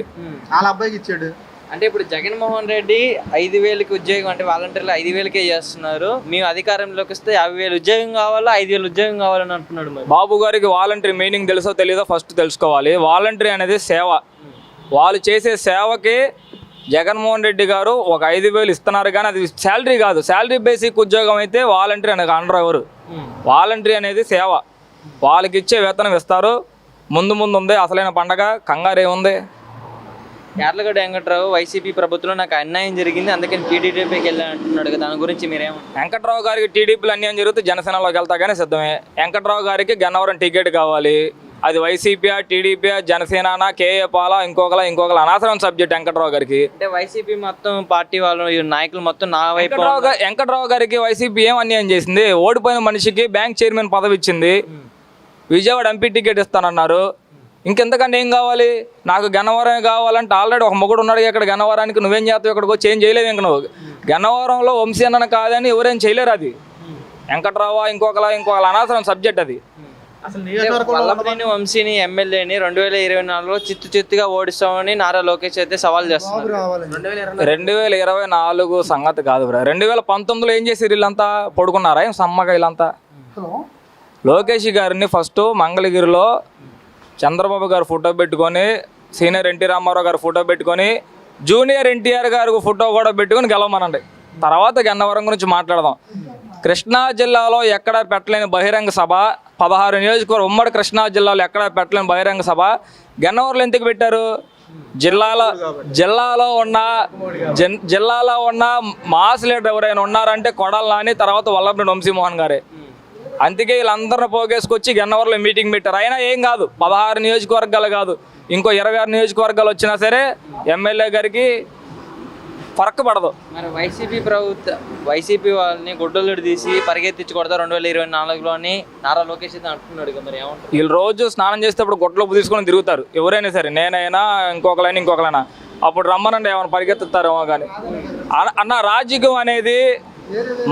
వాళ్ళ అబ్బాయికి ఇచ్చాడు. అంటే ఇప్పుడు జగన్మోహన్ రెడ్డి 5,000కి ఉద్యోగం, అంటే వాలంటీర్లు 5,000కే చేస్తున్నారు. మేము అధికారంలోకి వస్తే 50,000 ఉద్యోగం కావాలా, 5,000 ఉద్యోగం కావాలని అంటున్నాడు. మరి బాబు గారికి వాలంటరీ మీనింగ్ తెలుసో తెలీదో ఫస్ట్ తెలుసుకోవాలి. వాలంటరీ అనేది సేవ. వాళ్ళు చేసే సేవకి జగన్మోహన్ రెడ్డి గారు ఒక 5,000 ఇస్తున్నారు కానీ అది శాలరీ కాదు. శాలరీ బేసిక్ ఉద్యోగం అయితే వాలంటరీ అనేది అండర్ ఎవరు. వాలంటరీ అనేది సేవ. వాళ్ళకి ఇచ్చే వేతనం ఇస్తారు. ముందు ఉంది అసలైన పండగ, కంగారు ఏముంది. యార్లగడ్డ వెంకట్రావు వైసీపీ ప్రభుత్వంలో నాకు అన్యాయం జరిగింది అందుకని టీడీపీకి వెళ్ళాను అంటున్నాడు కదా, దాని గురించి మీరేమంటారు? వెంకట్రావు గారికి టీడీపీలో అన్యాయం జరిగితే జనసేనలోకి వెళ్తా కానీ సిద్ధమే. వెంకట్రావు గారికి గన్నవరం టికెట్ కావాలి. అది వైసీపీయా, టీడీపీయా, జనసేన, కేఏ పాల, ఇంకొకలా అనవసరం సబ్జెక్ట్ వెంకట్రావు గారికి. అంటే వైసీపీ మొత్తం పార్టీ వాళ్ళు ఈ నాయకులు మొత్తం నా వైపు వెంకట్రావు గారికి వైసీపీ ఏం అన్యాయం చేసింది? ఓడిపోయిన మనిషికి బ్యాంక్ చైర్మన్ పదవి ఇచ్చింది, విజయవాడ ఎంపీ టికెట్ ఇస్తానన్నారు. ఇంకెంతకంటే ఏం కావాలి? నాకు గన్నవరం కావాలంటే ఆల్రెడీ ఒక మొగుడు ఉన్నాడు ఇక్కడ గన్నవరానికి. నువ్వేం చేస్తావు? ఇక్కడికి వచ్చి ఏం చేయలేవు. ఇంక నువ్వు గన్నవరంలో వంశీ అన్న కాదని ఎవరేం చేయలేరు. అది వెంకట్రావా ఇంకొకలా అనవసరం సబ్జెక్ట్ అది. వల్లభనేని వంశీని ఎమ్మెల్యేని 2024లో చిత్తుగా ఓడిస్తామని నారా లోకేష్ అయితే సవాల్ చేస్తున్నారు. 2024 సంగతి కాదు బ్రా. 2019లో ఏం చేసి వీళ్ళంతా పడుకున్నారా ఏం సమ్మగా? వీళ్ళంతా లోకేష్ గారిని ఫస్ట్ మంగళగిరిలో చంద్రబాబు గారు ఫోటో పెట్టుకొని, సీనియర్ ఎన్టీ రామారావు గారు ఫోటో పెట్టుకొని, జూనియర్ ఎన్టీఆర్ గారు ఫోటో కూడా పెట్టుకొని గెలవమనండి. తర్వాత గన్నవరం గురించి మాట్లాడదాం. కృష్ణా జిల్లాలో ఎక్కడ పెట్టలేని బహిరంగ సభ, 16 నియోజకవర్గం ఉమ్మడి కృష్ణా జిల్లాలో ఎక్కడ పెట్టలేని బహిరంగ సభ గన్నవరంలో ఎందుకు పెట్టారు? జిల్లాలో ఉన్న మాస్ లీడర్ ఎవరైనా ఉన్నారంటే కొడాలి నాని, తర్వాత వల్లభనేని వంశీమోహన్ గారే. అందుకే వీళ్ళందరిని పోగేసుకొచ్చి గన్నవరంలో మీటింగ్ పెట్టారు. అయినా ఏం కాదు, 16 నియోజకవర్గాలు కాదు, ఇంకో 26 నియోజకవర్గాలు వచ్చినా సరే ఎమ్మెల్యే గారికి ఫరక్ పడదు. మరి వైసీపీ వాళ్ళని గుడ్డలుడి తీసి పరిగెత్తించి కొడతారు 2024లోని నారా లోకేష్ అయితే అంటున్నాడు. మరి ఏమంటారు? వీళ్ళు రోజు స్నానం చేసేటప్పుడు గొడ్డలు తీసుకొని తిరుగుతారు. ఎవరైనా సరే, నేనైనా ఇంకొకలైనా అప్పుడు రమ్మనండి ఏమైనా పరిగెత్తుతారేమో. కానీ అన్న రాజకీయం అనేది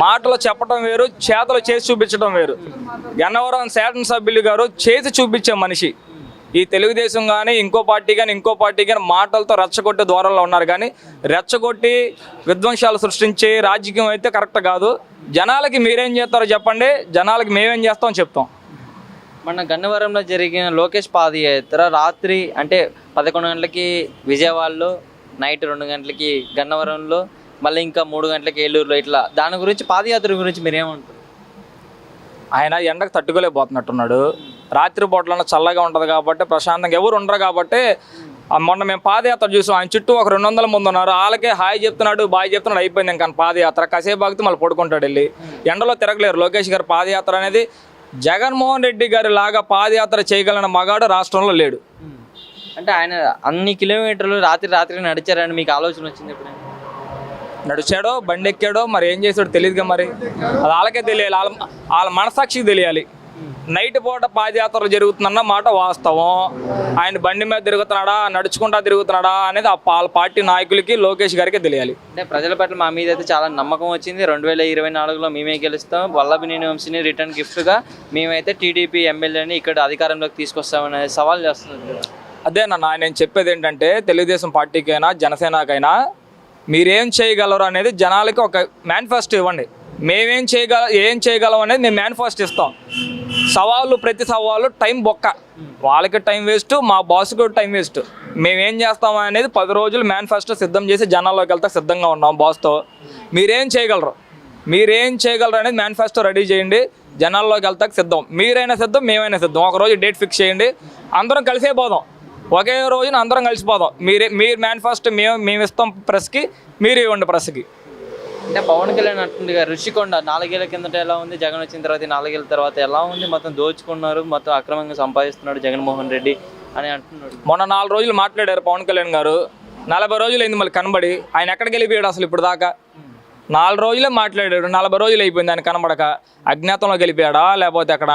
మాటలు చెప్పడం వేరు, చేతలు చేసి చూపించడం వేరు. గన్నవరం శాసనసభ్యులు గారు చేసి చూపించే మనిషి. ఈ తెలుగుదేశం కానీ ఇంకో పార్టీ కానీ మాటలతో రెచ్చగొట్టే దూరంలో ఉన్నారు. కానీ రెచ్చగొట్టి విధ్వంసాలు సృష్టించే రాజకీయం అయితే కరెక్ట్ కాదు. జనాలకి మీరేం చేస్తారో చెప్పండి, జనాలకి మేమేం చేస్తామో చెప్తాం. మన గన్నవరంలో జరిగిన లోకేష్ పాదయాత్ర రాత్రి అంటే 11 గంటలకి విజయవాడలో, నైట్ 2 గంటలకి గన్నవరంలో, మళ్ళీ ఇంకా 3 గంటలకి ఏలూరులో, ఇట్లా దాని గురించి పాదయాత్ర గురించి మీరేమంటారు? ఆయన ఎండకు తట్టుకోలేకపోతున్నట్టున్నాడు. రాత్రి పూటలో చల్లగా ఉంటుంది కాబట్టి ప్రశాంతంగా ఎవరు ఉండరు కాబట్టి. మొన్న మేము పాదయాత్ర చూసాం, ఆయన చుట్టూ ఒక 200 మంది ఉన్నారు. వాళ్ళకే హాయ్ చెప్తున్నాడు, బాయ్ చెప్తున్నాడు, అయిపోయింది. ఇంకా పాదయాత్ర కాసేపు ఆగితే మళ్ళీ పడుకుంటాడు వెళ్ళి. ఎండలో తిరగలేరు. లోకేష్ గారి పాదయాత్ర అనేది జగన్మోహన్ రెడ్డి గారి లాగా పాదయాత్ర చేయగలిగిన మగాడు రాష్ట్రంలో లేడు. అంటే ఆయన అన్ని కిలోమీటర్లు రాత్రి నడిచారని మీకు ఆలోచన వచ్చింది ఎప్పుడైనా? నడిచాడో బండి ఎక్కాడో మరి ఏం చేసాడో తెలియదుగా. మరి అది వాళ్ళకే తెలియాలి, వాళ్ళ మనసాక్షికి తెలియాలి. నైట్ పూట పాదయాత్రలు జరుగుతుందన్న మాట వాస్తవం. ఆయన బండి మీద తిరుగుతున్నాడా, నడుచుకుంటా తిరుగుతున్నాడా అనేది వాళ్ళ పార్టీ నాయకులకి, లోకేష్ గారికి తెలియాలి. అంటే ప్రజల పట్ల మా మీద అయితే చాలా నమ్మకం వచ్చింది. 2024లో మేమే గెలుస్తాం, వల్లభనేని వంశీని రిటర్న్ గిఫ్ట్గా మేమైతే టీడీపీ ఎమ్మెల్యేని ఇక్కడ అధికారంలోకి తీసుకొస్తామనే సవాల్ చేస్తున్నారు. అదేనన్నా నేను చెప్పేది ఏంటంటే, తెలుగుదేశం పార్టీకైనా జనసేనకైనా మీరేం చేయగలరు అనేది జనాలకి ఒక మేనిఫెస్టో ఇవ్వండి. మేమేం చేయగలం అనేది మేము మేనిఫెస్టో ఇస్తాం. ప్రతి సవాళ్ళు టైం బొక్క. వాళ్ళకి టైం వేస్ట్, మా బాస్కి టైం వేస్ట్. మేమేం చేస్తాం అనేది 10 రోజులు మేనిఫెస్టో సిద్ధం చేసి జనాల్లోకి వెళ్తా సిద్ధంగా ఉన్నాం బాస్తో. మీరేం చేయగలరు అనేది మేనిఫెస్టో రెడీ చేయండి, జనాల్లోకి వెళ్తాక సిద్ధం. మీరైనా సిద్ధం, మేమైనా సిద్ధం. ఒక రోజు డేట్ ఫిక్స్ చేయండి, అందరం కలిసే పోదాం. ఒకే రోజున అందరం కలిసిపోదాం. మీరు మేనిఫెస్టో మేము ఇస్తాం ప్రెస్కి, మీరు ఇవ్వండి ప్రెస్కి. అంటే పవన్ కళ్యాణ్ అంటుంది రుషికొండ 4 ఏళ్ల కిందట ఎలా ఉంది, జగన్ వచ్చిన తర్వాత 4 ఏళ్ల తర్వాత ఎలా ఉంది, మొత్తం దోచుకున్నారు, మొత్తం అక్రమంగా సంపాదిస్తున్నాడు జగన్మోహన్ రెడ్డి అని అంటున్నాడు. మొన్న 4 రోజులు మాట్లాడారు పవన్ కళ్యాణ్ గారు. 40 రోజులు అయింది మళ్ళీ కనబడి. ఆయన ఎక్కడికి వెళ్ళిపోయాడు అసలు ఇప్పుడు దాకా? 4 రోజులే మాట్లాడాడు, 40 రోజులు అయిపోయింది ఆయన కనబడక. అజ్ఞాతంలో గెలిపాడా, లేకపోతే ఎక్కడ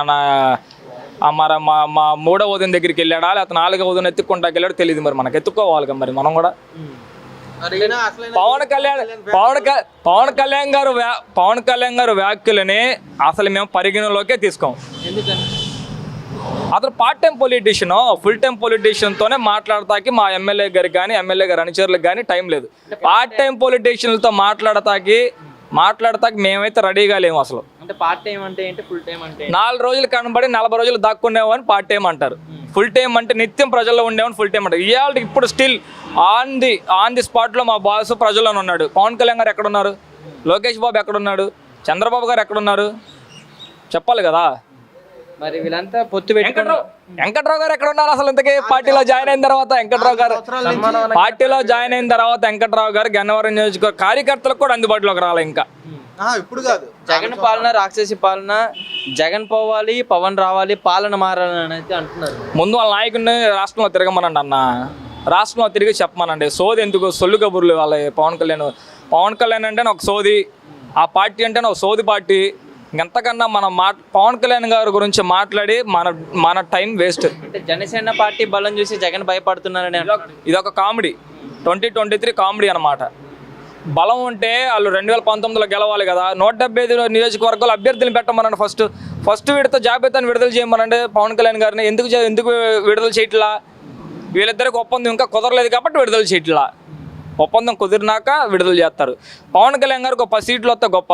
మరి మా 3వ వదిన దగ్గరికి వెళ్ళాడా, లేకపోతే 4వ వదిన ఎత్తుక్కుంటాకి వెళ్ళాడో తెలియదు. మరి మనకు ఎత్తుక్కోవాలి కదా మరి మనం కూడా. పవన్ కళ్యాణ్ గారు వ్యాఖ్యలని అసలు మేము పరిగణలోకే తీసుకోం. అతను part time politician, full time పొలిటీషియన్తోనే మాట్లాడతాకి మా ఎమ్మెల్యే గారికి కానీ ఎమ్మెల్యే గారి అనుచరులకు కానీ టైం లేదు. పార్ట్ టైం పొలిటీషియన్లతో మాట్లాడతాకి మేమైతే రెడీగా లేము అసలు. అంటే పార్ట్ టైం అంటే ఏంటి, ఫుల్ టైం అంటే 4 రోజులు కనబడి 40 రోజులు దాక్కునేవని పార్ట్ టైం అంటారు. ఫుల్ టైం అంటే నిత్యం ప్రజల్లో ఉండేవని ఫుల్ టైం అంటారు. ఇవాళ ఇప్పుడు స్టిల్ ఆన్ ది స్పాట్లో మా బాస్ ప్రజల్లోనే ఉన్నాడు. పవన్ కళ్యాణ్ గారు ఎక్కడున్నారు, లోకేష్ బాబు ఎక్కడున్నాడు, చంద్రబాబు గారు ఎక్కడున్నారు చెప్పాలి కదా. మరి వీళ్ళంతా పొత్తు పెట్టుకున్నారు. వెంకట్రావు గారు ఎక్కడ ఉన్నారు అసలు? ఇంతకీ పార్టీలో జాయిన్ అయిన తర్వాత వెంకట్రావు గారు గన్నవరం నియోజకవర్గ కార్యకర్తలకు కూడా అందుబాటులోకి రాలే. ఇంకా ఇప్పుడు కాదు. జగన్ పాలన రాక్షసి పాలన, జగన్ పోవాలి పవన్ రావాలి పాలన మారాలని అయితే అంటున్నారు. ముందు వాళ్ళ నాయకుడిని రాష్ట్రంలో తిరగమనండి అన్న, రాష్ట్రంలో తిరిగి చెప్పమనండి. సోది ఎందుకు, సొల్లు కబుర్లు వాళ్ళ పవన్ కళ్యాణ్ అంటే ఒక సోది, ఆ పార్టీ అంటే ఒక సోది పార్టీ. ఎంతకన్నా మనం పవన్ కళ్యాణ్ గారి గురించి మాట్లాడి మన టైం వేస్ట్. అంటే జనసేన పార్టీ బలం చూసి జగన్ భయపడుతున్నారని ఇదొక కామెడీ, 2023 కామెడీ అనమాట. బలం ఉంటే వాళ్ళు 2019లో గెలవాలి కదా. 175 నియోజకవర్గాలు అభ్యర్థులను పెట్టమనండి. ఫస్ట్ విడత జాబితాను విడుదల చేయమనండి పవన్ కళ్యాణ్ గారిని. ఎందుకు విడుదల చేయట్లా? వీళ్ళిద్దరికి ఒప్పందం ఇంకా కుదరలేదు కాబట్టి విడుదల చేయట్లా. ఒప్పందం కుదిరినాక విడుదల చేస్తారు. పవన్ కళ్యాణ్ గారికి 10 సీట్లు వస్తే గొప్ప,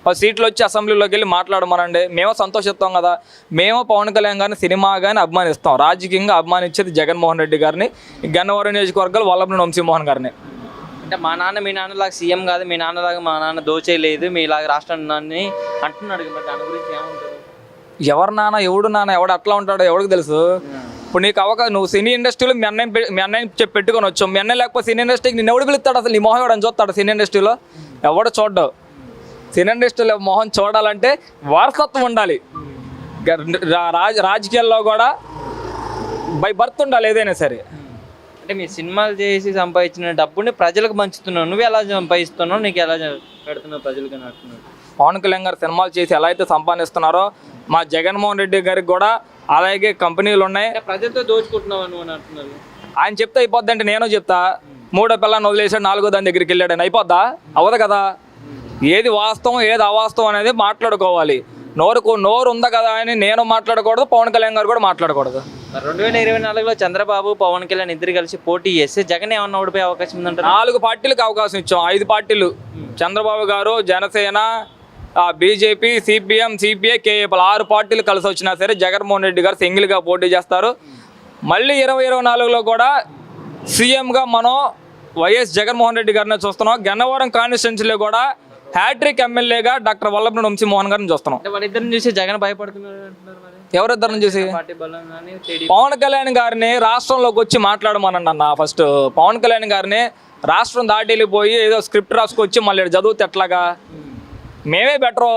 10 సీట్లు వచ్చి అసెంబ్లీలోకి వెళ్ళి మాట్లాడమనండి. మేము సంతోషిస్తాం కదా. మేము పవన్ కళ్యాణ్ గారిని సినిమా కానీ అభిమానిస్తాం. రాజకీయంగా అభిమానించేది జగన్మోహన్ రెడ్డి గారిని, గన్నవరం నియోజకవర్గాలు వల్లభనేని వంశీమోహన్ గారిని. అంటే మా నాన్న మీ నాన్నలాగా సీఎం కాదు, మీ నాన్నలాగా మా నాన్న దోచేయలేదు, మీలాగా రాష్ట్రాన్ని అంటున్నాడు. మరి దాని గురించి ఏమంటారు? ఎవరు నాన్న, ఎవడు నాన్న, ఎవడు అట్లా ఉంటాడో ఎవరికి తెలుసు. ఇప్పుడు నీకు నువ్వు సినీ ఇండస్ట్రీలో మీ అన్నయ్య చెప్పి పెట్టుకొని వచ్చావు. మీ అన్నయ్య లేకపోతే సినీ ఇండస్ట్రీకి నేను ఎవడు పిలుస్తాడు? అసలు నీ మొహం ఎవడని చూస్తాడు సినీ ఇండస్ట్రీలో? ఎవడు చూడ్డావు. సినీ ఇండస్ట్రీలో మొహం చూడాలంటే వారసత్వం ఉండాలి. రాజకీయాల్లో కూడా బై బర్త్ ఉండాలి ఏదైనా సరే. అంటే మీ సినిమాలు చేసి సంపాదించిన డబ్బుని ప్రజలకు పంచుతున్నావు, నువ్వు ఎలా సంపాదిస్తున్నావు, నీకు ఎలా పెడుతున్నావు ప్రజలకు అని అంటున్నావు. పవన్ కళ్యాణ్ గారు సినిమాలు చేసి ఎలా అయితే సంపాదిస్తున్నారో మా జగన్మోహన్ రెడ్డి గారికి కూడా అలాగే కంపెనీలు ఉన్నాయి. ప్రజలతో దోచుకుంటున్నావు అని అంటున్నారు. ఆయన చెప్తే అయిపోద్ది అంటే నేను చెప్తా. 3వ పిల్లని వదిలేసాడు, 4వ దాని దగ్గరికి వెళ్ళాడని అయిపోద్దా? అవ్వదు కదా. ఏది వాస్తవం ఏది అవాస్తవం అనేది మాట్లాడుకోవాలి. నోరు ఉందా కదా అని నేను మాట్లాడకూడదు, పవన్ కళ్యాణ్ గారు కూడా మాట్లాడకూడదు. 2024లో చంద్రబాబు పవన్ కళ్యాణ్ ఇద్దరు కలిసి పోటీ చేస్తే జగన్ ఏమన్నా ఓడిపోయే అవకాశం ఉందంటారు? 4 పార్టీలకు అవకాశం ఇచ్చాం, 5 పార్టీలు. చంద్రబాబు గారు, జనసేన, బీజేపీ, సిపిఎం, సిపిఐ, కేఏపీ 6 పార్టీలు కలిసి వచ్చినా సరే జగన్మోహన్ రెడ్డి గారు సింగిల్గా పోటీ చేస్తారు. మళ్ళీ 2024లో కూడా సీఎంగా మనం వైఎస్ జగన్మోహన్ రెడ్డి గారిని చూస్తున్నాం. గన్నవరం కాన్స్టిట్యున్సీలో కూడా హ్యాట్రిక్ ఎమ్మెల్యేగా డాక్టర్ వల్లభనేని వంశీమోహన్ గారిని చూస్తున్నాం. వాళ్ళిద్దరిని చూసి జగన్ భయపడుతున్నారు అంటున్నారు. ఎవరిద్దరిని చూసి? పవన్ కళ్యాణ్ గారిని రాష్ట్రంలోకి వచ్చి మాట్లాడమనండి అన్న. ఫస్ట్ పవన్ కళ్యాణ్ గారిని రాష్ట్రం దాటి వెళ్ళిపోయి ఏదో స్క్రిప్ట్ రాసుకొచ్చి మళ్ళీ చదివితే ఎట్లాగా? మేమే బెటరు.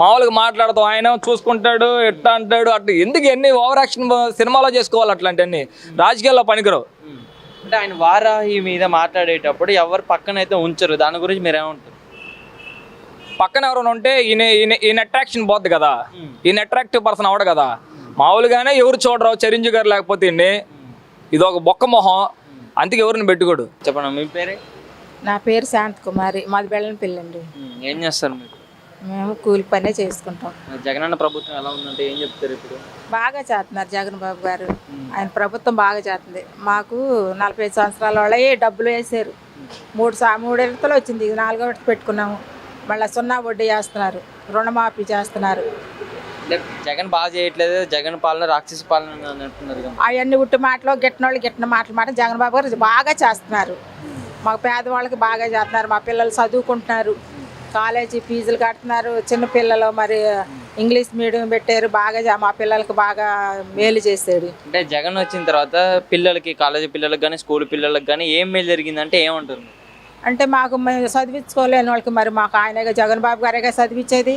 మామూలుగా మాట్లాడతాం, ఆయన చూసుకుంటాడు, ఎట్లా అంటాడు, అట్లా ఎందుకు ఎన్ని ఓవర్ యాక్షన్ సినిమాలో చేసుకోవాలి? అట్లాంటివన్నీ రాజకీయాల్లో పనికిరావు. అంటే ఆయన వారాహి మీద మాట్లాడేటప్పుడు ఎవరు పక్కన అయితే ఉంచరు, దాని గురించి మీరేమంటారు? పక్కన ఎవరైనా ఉంటే ఈయన అట్రాక్షన్ పోద్ది కదా, ఈయన అట్రాక్టివ్ పర్సన్ అవడు కదా. మామూలుగానే ఎవరు చూడరు, చిరంజీవి గారు లేకపోతే ఇది ఒక బొక్క మొహం, అందుకే ఎవరిని పెట్టుకోడు. చెప్పండి మీ పేరే? నా పేరు శాంత్ కుమారి, మాది బెల్లంపల్లి అండి. ఏం చేస్తారు మీరు? మేము కూలి పనే చేసుకుంటాం. జగనన్న ప్రభుత్వం ఎలా ఉందంటే ఏం చెప్తారు? ఇప్పుడు బాగా చేస్తున్నారు జగన్ బాబు గారు, ఆయన ప్రభుత్వం బాగా చేస్తుంది. మాకు 45 సంవత్సరాల వాళ్ళే డబ్బులు వేసారు. 3 విడతలు వచ్చింది, ఇది 4వ విడత పెట్టుకున్నాము. మళ్ళీ 0 వడ్డీ చేస్తున్నారు, రుణమాఫీ చేస్తున్నారు. జగన్ బాగా చేయట్లేదు, జగన్ పాలన రాక్షసి పాలన అని అంటున్నారు. అవన్నీ ఉట్టి మాటలు, గిట్టినోళ్ళు గిట్టిన మాటలు జగన్ బాబు గారు బాగా చేస్తున్నారు. మాకు పేదవాళ్ళకి బాగా చేస్తున్నారు. మా పిల్లలు చదువుకుంటున్నారు, కాలేజీ ఫీజులు కడుతున్నారు. చిన్నపిల్లలు మరి ఇంగ్లీష్ మీడియం పెట్టారు, బాగా మా పిల్లలకి బాగా మేలు చేశాడు. అంటే జగన్ వచ్చిన తర్వాత పిల్లలకి, కాలేజీ పిల్లలకి కానీ స్కూల్ పిల్లలకి కానీ ఏం మేలు జరిగిందంటే ఏమంటారు? అంటే మాకు మేము చదివించుకోలేని వాళ్ళకి మరి మాకు ఆయనగా జగన్ బాబు గారేగా చదివించేది.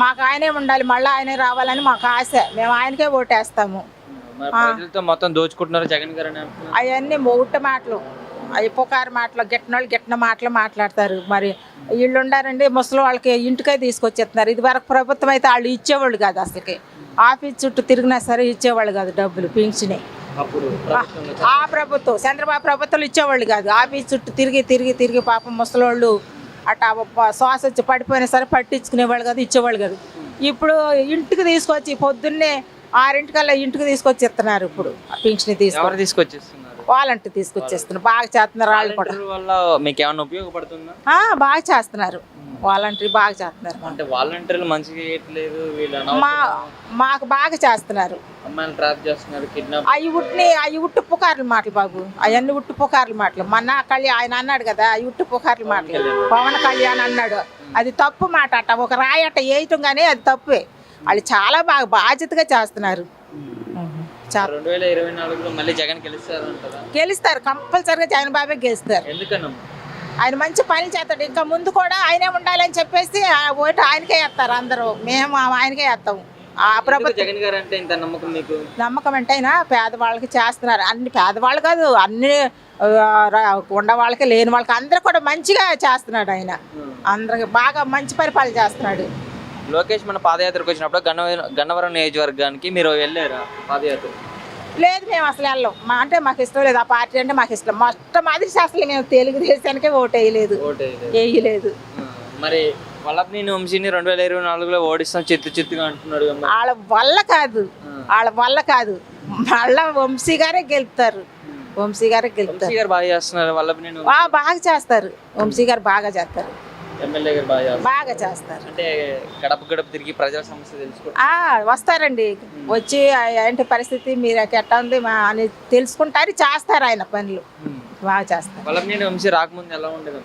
మాకు ఆయనే ఉండాలి, మళ్ళీ ఆయనే రావాలని మాకు ఆశ. మేము ఆయనకే ఓటేస్తాము. ప్రజలతో మొత్తం దోచుకుంటున్నారు జగన్ గారు. అవన్నీ మొగుట్ట మాటలు, అవి పుకారు మాటలు, గిట్టినోళ్ళు గిట్టిన మాటలు మాట్లాడతారు. మరి వీళ్ళు ఉండారండి ముసలి వాళ్ళకి ఇంటికే తీసుకొచ్చేస్తున్నారు. ఇది వరకు ప్రభుత్వం అయితే వాళ్ళు ఇచ్చేవాళ్ళు కాదు, అసలుకి ఆఫీస్ చుట్టూ తిరిగినా సరే ఇచ్చేవాళ్ళు కాదు డబ్బులు, పింఛనే. ఆ ప్రభుత్వం చంద్రబాబు ప్రభుత్వం ఇచ్చేవాళ్ళు కాదు. ఆఫీస్ చుట్టూ తిరిగి పాపం ముసలోళ్ళు అట్టా శ్వాస వచ్చి పడిపోయినా సరే పట్టించుకునేవాళ్ళు కాదు, ఇచ్చేవాళ్ళు కాదు. ఇప్పుడు ఇంటికి తీసుకొచ్చి పొద్దున్నే 6 ఇంటికి తీసుకొచ్చి ఇస్తున్నారు. ఇప్పుడు పింఛన్ తీసుకొచ్చేస్తున్నారు, వాలంటీర్ తీసుకొచ్చేస్తున్నారు. బాగా చేస్తున్నారు వాళ్ళు కూడా. వల్ల మీకు ఏమైనా ఉపయోగపడుతుందా? బాగా చేస్తున్నారు, వాలంటీర్ బాగా చేస్తున్నారు. అంటే వాలంటీర్లు మంచిగా చేయట్లేదు, మాకు బాగా చేస్తున్నారు. అమ్మాయిలు ట్రాప్ చేస్తున్నారు, కిడ్నాప్. అవి ఉట్టు పుకార్లు మాటలు బాబు, అవన్నీ ఉట్టు పుకార్లు మాటలు. మొన్న ఆయన అన్నాడు కదా, అవి ఉట్టు పుకార్లు మాటలు. పవన్ కళ్యాణ్ అన్నాడు, అది తప్పు మాట. అట్ట ఒక రాయట వేయటం కానీ అది తప్పే. వాళ్ళు చాలా బాగా బాధ్యతగా చేస్తున్నారు. 2024లో మళ్ళీ జగన్ గెలుస్తారు, కంపల్సరిగా జగన్ బాబే గెలుస్తారు. ఎందుకన్నా? ఆయన మంచి పని చేస్తాడు. ఇంకా ముందు కూడా ఆయనే ఉండాలని చెప్పేసి ఆ ఓటు ఆయనకే వేస్తారు అందరూ. మేము ఆయనకే వేస్తాము. ఆ ప్రభుత్వం జగన్ గారు అంటే ఇంత నమ్మకం మీకు? నమ్మకం అంటే అయినా పేదవాళ్ళకి చేస్తున్నారు. అన్ని పేదవాళ్ళు కాదు, అన్ని ఉన్న వాళ్ళకి లేని వాళ్ళకి అందరూ కూడా మంచిగా చేస్తున్నాడు ఆయన. అందరికి బాగా మంచి పరిపాలన చేస్తున్నాడు. లోకేష్ మన పాదయాత్రకు వచ్చినప్పుడు గన్నవరం నియోజకవర్గానికి మీరు వెళ్ళారా పాదయాత్ర? లేదు, మేము అసలు వెళ్ళాం. అంటే మాకు ఇష్టం లేదు. ఆ పార్టీ అంటే మాకు ఇష్టం. మొట్టమొదటి అసలు మేము తెలుగుదేశానికే ఓటు వేయలేదు. మరి వల్లభనేని వంశీని 2024లో ఓడిస్తాం చిత్తుగా అంటున్నాడు. వాళ్ళ వల్ల కాదు, మళ్ళా వంశీ గారే గెలుపుతారు. వంశీ గారు బాగా చేస్తున్నారు. వల్లభనేని బాగా చేస్తారు. వంశీ గారు బాగా చేస్తారు. ఎమ్మెల్యే గారు బాగా చేస్తారు. అంటే గడప తిరిగి ప్రజల సమస్య తెలుసుకో వస్తారండి. వచ్చి ఏంటి పరిస్థితి, మీరు ఎట్టా ఉంది అని తెలుసుకుంటారు, చేస్తారు. ఆయన పనులు బాగా చేస్తారు. వల్లభనేని వంశీ రాకముందు ఎలా ఉండేది?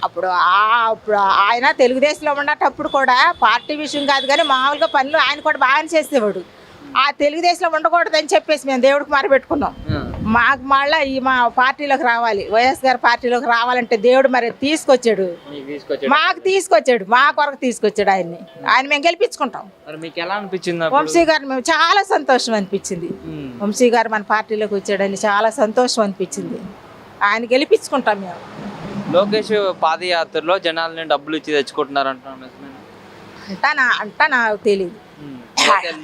అప్పుడు ఆయన తెలుగుదేశంలో ఉన్నప్పుడు కూడా పార్టీ విషయం కాదు కానీ మామూలుగా పనులు ఆయన కూడా బాగానే చేసేవాడు. ఆ తెలుగుదేశంలో ఉండకూడదని చెప్పేసి మేము దేవుడికి మారబెట్టుకున్నాం. మాకు మళ్ళీ మా పార్టీలోకి రావాలి, వైఎస్ గారి పార్టీలోకి రావాలంటే దేవుడు మరి తీసుకొచ్చాడు. మా కొరకు తీసుకొచ్చాడు ఆయన్ని. ఆయన మేము గెలిపించుకుంటాం. వంశీ గారు మేము చాలా సంతోషం అనిపించింది. వంశీ గారు మన పార్టీలోకి వచ్చాడని చాలా సంతోషం అనిపించింది. ఆయన గెలిపించుకుంటాం మేము. లోకేష్ పాదయాత్రలో జనాలని డబ్బులు ఇచ్చి తెచ్చుకుంటున్నారు అంటా నాకు తెలియదు.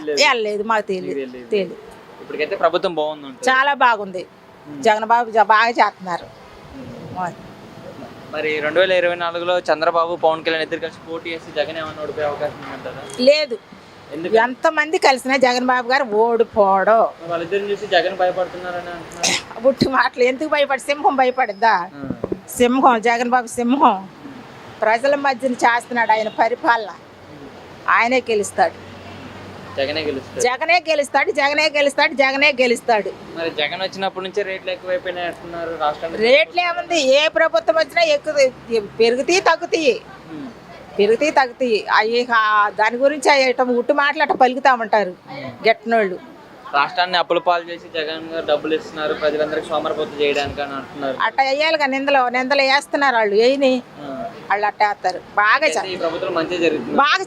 వెళ్ళలేదు, మాకు తెలియదు. ఇప్పటికైతే ప్రభుత్వం బాగుంది, చాలా బాగుంది. జగన్ బాబు బాగా చేస్తున్నారు. మరి 2024లో చంద్రబాబు పవన్ కళ్యాణ్ ఇద్దరు కలిసి పోటీ చేసి జగన్ ఏమన్నా ఓడిపోయే అవకాశం ఉందంటారా? లేదు, ఎంతమంది కలిసినా జగన్ బాబు గారు ఓడిపోవడం. వాళ్ళిద్దరిని చూసి జగన్ భయపడుతున్నారని అంటున్నారు. బుట్టి మాటలు ఎందుకు భయపడి? సింహం భయపడిద్దా? సింహం, జగన్ బాబు సింహం. ప్రజల మధ్యన చేస్తున్నాడు ఆయన పరిపాలన. ఆయనే గెలుస్తాడు. జగనే గెలుస్తాడు. మరి జగన్ వచ్చినప్పటి నుంచి రేట్లు ఎక్కువైపోయినాయి అంటున్నారు రాష్ట్రంలో. రేట్లు ఏముంది, ఏ ప్రభుత్వం వచ్చినా ఎక్కువ పెరుగుతాయి తగ్గుతాయి. అవి దాని గురించి ఉట్టు మాటలు అట్ట పలుకుతామంటారు గెట్టనోళ్ళు. రాష్ట్రాన్ని అప్పుల పాలు చేసి జగన్ గారు డబ్బులు ఇస్తున్నారు ప్రజలందరికీ సోమరపోతు చేయడానికి అని అంటున్నారు. అట్ట వేయాలిగా, నిందలు వేస్తున్నారు వాళ్ళు. వాళ్ళు అట్ట వేస్తారు. బాగా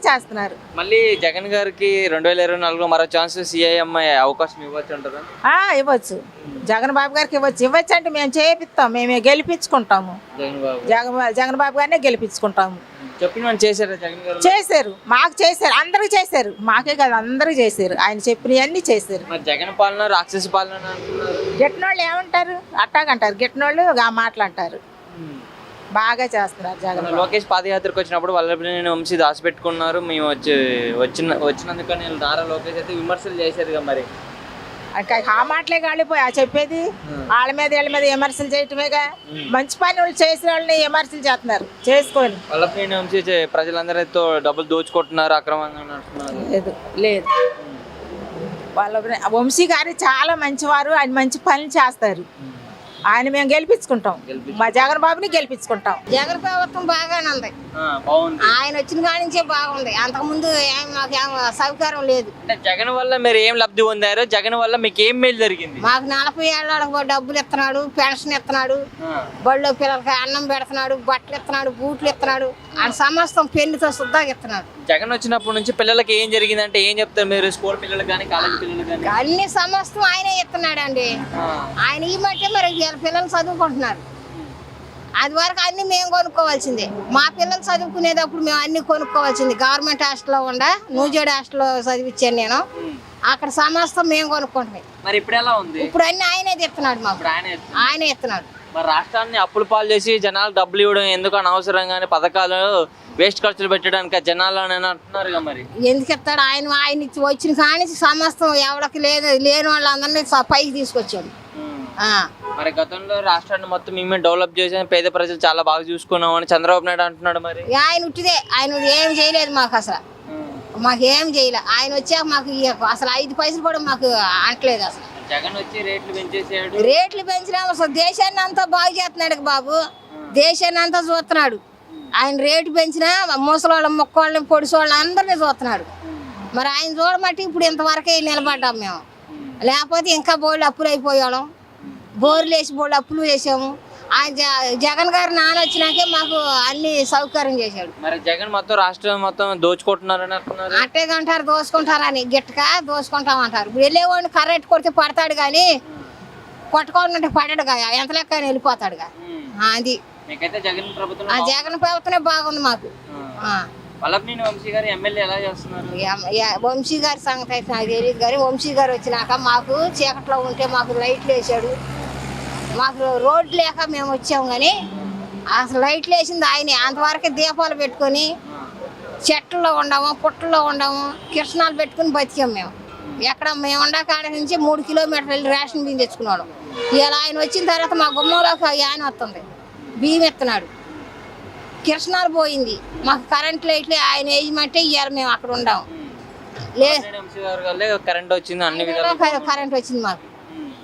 చేస్తున్నారు. మళ్ళీ జగన్ గారికి 2024లో మరో ఛాన్స్ CIM అవకాశం ఇవ్వచ్చు అంటారా? ఇవ్వచ్చు. జగన్ బాబు గారికి ఇవ్వచ్చు అంటే మేము చేపిస్తాం, మేమే గెలిపించుకుంటాము. జగన్ బాబు గారినే గెలిపించుకుంటాము. చేశారు, మాకు చేశారు, అందరికి చేశారు. మాకే కాదు, అందరికి చేశారు. ఆయన చెప్పినవన్నీ చేశారు. జగన్ పాలన రాక్షస పాలన గిట్టినోళ్ళు ఏమంటారు? అట్టాగంటారు. గిట్టినోళ్ళు మాటలు అంటారు. బాగా చేస్తున్నారు జగన్. లోకేష్ పాదయాత్రకు వచ్చినప్పుడు వల్లభనేని వంశీ దాచిపెట్టుకున్నారు. మేము వచ్చినందుకు నారా లోకేష్ అయితే విమర్శలు చేశారు కదా. మరి ఆ మాటలే కాలిపోయి చెప్పేది. వాళ్ళ మీద వీళ్ళ మీద విమర్శలు చేయటమేగా. మంచి పని వాళ్ళు చేసిన వాళ్ళని విమర్శలు చేస్తున్నారు. చేసుకొని వల్లభనేని వంశీ ప్రజలందరితో డబ్బులు దోచుకుంటున్నారు అక్రమంగా అంటున్నారు. లేదు వాళ్ళ వంశీ గారు చాలా మంచివారు. ఆయన మంచి పనులు చేస్తారు. ఆయన మేము గెలిపించుకుంటాం. మా జగన్ బాబుని గెలిపించుకుంటాం. జగన్ ప్రభుత్వం బాగానే ఉంది. ఆయన వచ్చిన కాడి నుంచే బాగుంది. అంతకుముందు మాకు సౌకర్యం లేదు. జగన్ వల్ల మీరు ఏం లబ్ధి పొందారు? జగన్ వల్ల మీకు ఏం మేలు జరిగింది? మాకు 40 ఏళ్ళ డబ్బులు ఇస్తున్నాడు, పెన్షన్ ఇస్తున్నాడు, బడిలో పిల్లలకి అన్నం పెడుతున్నాడు, బట్టలు ఇస్తున్నాడు, బూట్లు ఇస్తున్నాడు. ఆయన సమస్తం పెళ్లితో శుద్ధాగా ఇస్తున్నాడు. జగన్ వచ్చినప్పటి నుంచి పిల్లలకి ఏం జరిగిందంటే ఏం చెప్తారు మీరు? స్కూల్ పిల్లలు కానీ కాలేజ్ పిల్లలు కానీ అన్ని సమస్తం ఆయనే ఇస్తున్నాడు అండి. ఆయన ఈ మట్టే మరి పిల్లలు చదువుకుంటున్నారు. అది వరకు అన్ని మేము కొనుక్కోవాల్సిందే. మా పిల్లలు చదువుకునేటప్పుడు మేము అన్ని కొనుక్కోవాల్సింది. గవర్నమెంట్ హాస్టల్లో నూజేడు హాస్టల్లో చదివించాను నేను. అక్కడ సమస్తం మేము కొనుక్కుంటున్నాం. మరి ఇప్పుడు ఎలా ఉంది? ఇప్పుడు అన్ని ఆయనే తెస్తున్నాడు. మాకు ఆయనే ఇస్తున్నాడు. మరి రాష్ట్రాన్ని అప్పుల పాలు చేసి జనాలు డబ్బులు ఇవ్వడం ఎందుకు అనవసరంగానే పథకాలు వేస్ట్ ఖర్చులు పెట్టడానికి జనాలు అంటున్నారు. మరి ఎందుకు ఇస్తాడు? ఆయన వచ్చిన కానీ సమస్తం ఎవరికి లేని వాళ్ళందరినీ పైకి తీసుకొచ్చాడు. మరి గతంలో రాష్ట్రాన్ని మొత్తం మేమే డెవలప్ చేసాం, పేద ప్రజలు చాలా బాగా చూసుకున్నాం అని చంద్రబాబు నాయుడు అంటున్నాడు. మరి ఆయన ఉట్టిదే, ఆయన ఏం చేయలేదు మాకు. అసలు మాకేం చేయలేదు. ఆయన వచ్చాక మాకు అసలు 5 పైసలు కూడా మాకు అంటలేదు. అసలు జగన్ వచ్చి రేట్లు పెంచేసాడు. రేట్లు పెంచినా అసలు దేశాన్ని అంతా బాగు చేస్తున్నాడు బాబు. దేశాన్ని అంతా చూస్తున్నాడు. ఆయన రేటు పెంచినా ముసలోళ్ళ మొక్కోళ్ళని పొడిసోళ్ళని అందరినీ చూస్తున్నాడు. మరి ఆయన చూడమట్టి ఇప్పుడు ఇంతవరకే నిలబడ్డాం మేము. లేకపోతే ఇంకా బోర్డు అప్పులు అయిపోయాం. బోర్లు వేసి బోర్డు అప్పులు వేసాము. ఆ జగన్ గారు నాన్న వచ్చినాకే మాకు అన్ని సౌకర్యం చేశాడు. మరి జగన్ మొత్తం రాష్ట్రం మొత్తం దోచుకుంటున్నారని అంటున్నారు. అట్టేగంటారు దోసుకుంటారని, గిట్టక దోసుకుంటామంటారు. ఇప్పుడు వెళ్ళేవాడిని కర్రెట్టు కొడితే పడతాడు కానీ కొట్టుకోవాలంటే పడడుగా, ఎంత లెక్క ఆయన వెళ్ళిపోతాడుగా. అది మీకైతే జగన్ ప్రభుత్వం ఆ జగన్ ప్రభుత్వమే బాగుంది మాకు. వల్లభనేని వంశీ గారు ఎమ్మెల్యే ఎలా చేస్తున్నారు? వంశీ గారి సంగతి అయితే నాకు తెలియదు కానీ వంశీ గారు వచ్చినాక మాకు చీకట్లో ఉంటే మాకు లైట్లు వేసాడు. మాకు రోడ్లు లేక మేము వచ్చాము కానీ అసలు లైట్లు వేసింది ఆయనే. అంతవరకు దీపాలు పెట్టుకొని చెట్లలో ఉండము, పుట్టల్లో ఉండము, కిరసనాలు పెట్టుకుని బతికాము మేము. ఎక్కడ మేము ఉండకాడ నుంచి 3 కిలోమీటర్లు వెళ్ళి రేషన్ బియ్యం తెచ్చుకున్నాడు. ఇలా ఆయన వచ్చిన తర్వాత మా గుమ్మంలోకి ఆయన వస్తుంది, బియ్యం ఎత్తున్నాడు. కిరసనాలు పోయింది, మాకు కరెంట్ లైట్లు ఆయన వేయమంటే ఇవాళ మేము అక్కడ ఉండాము. కరెంట్ వచ్చింది, అన్ని విధాలు కరెంట్ వచ్చింది, మాకు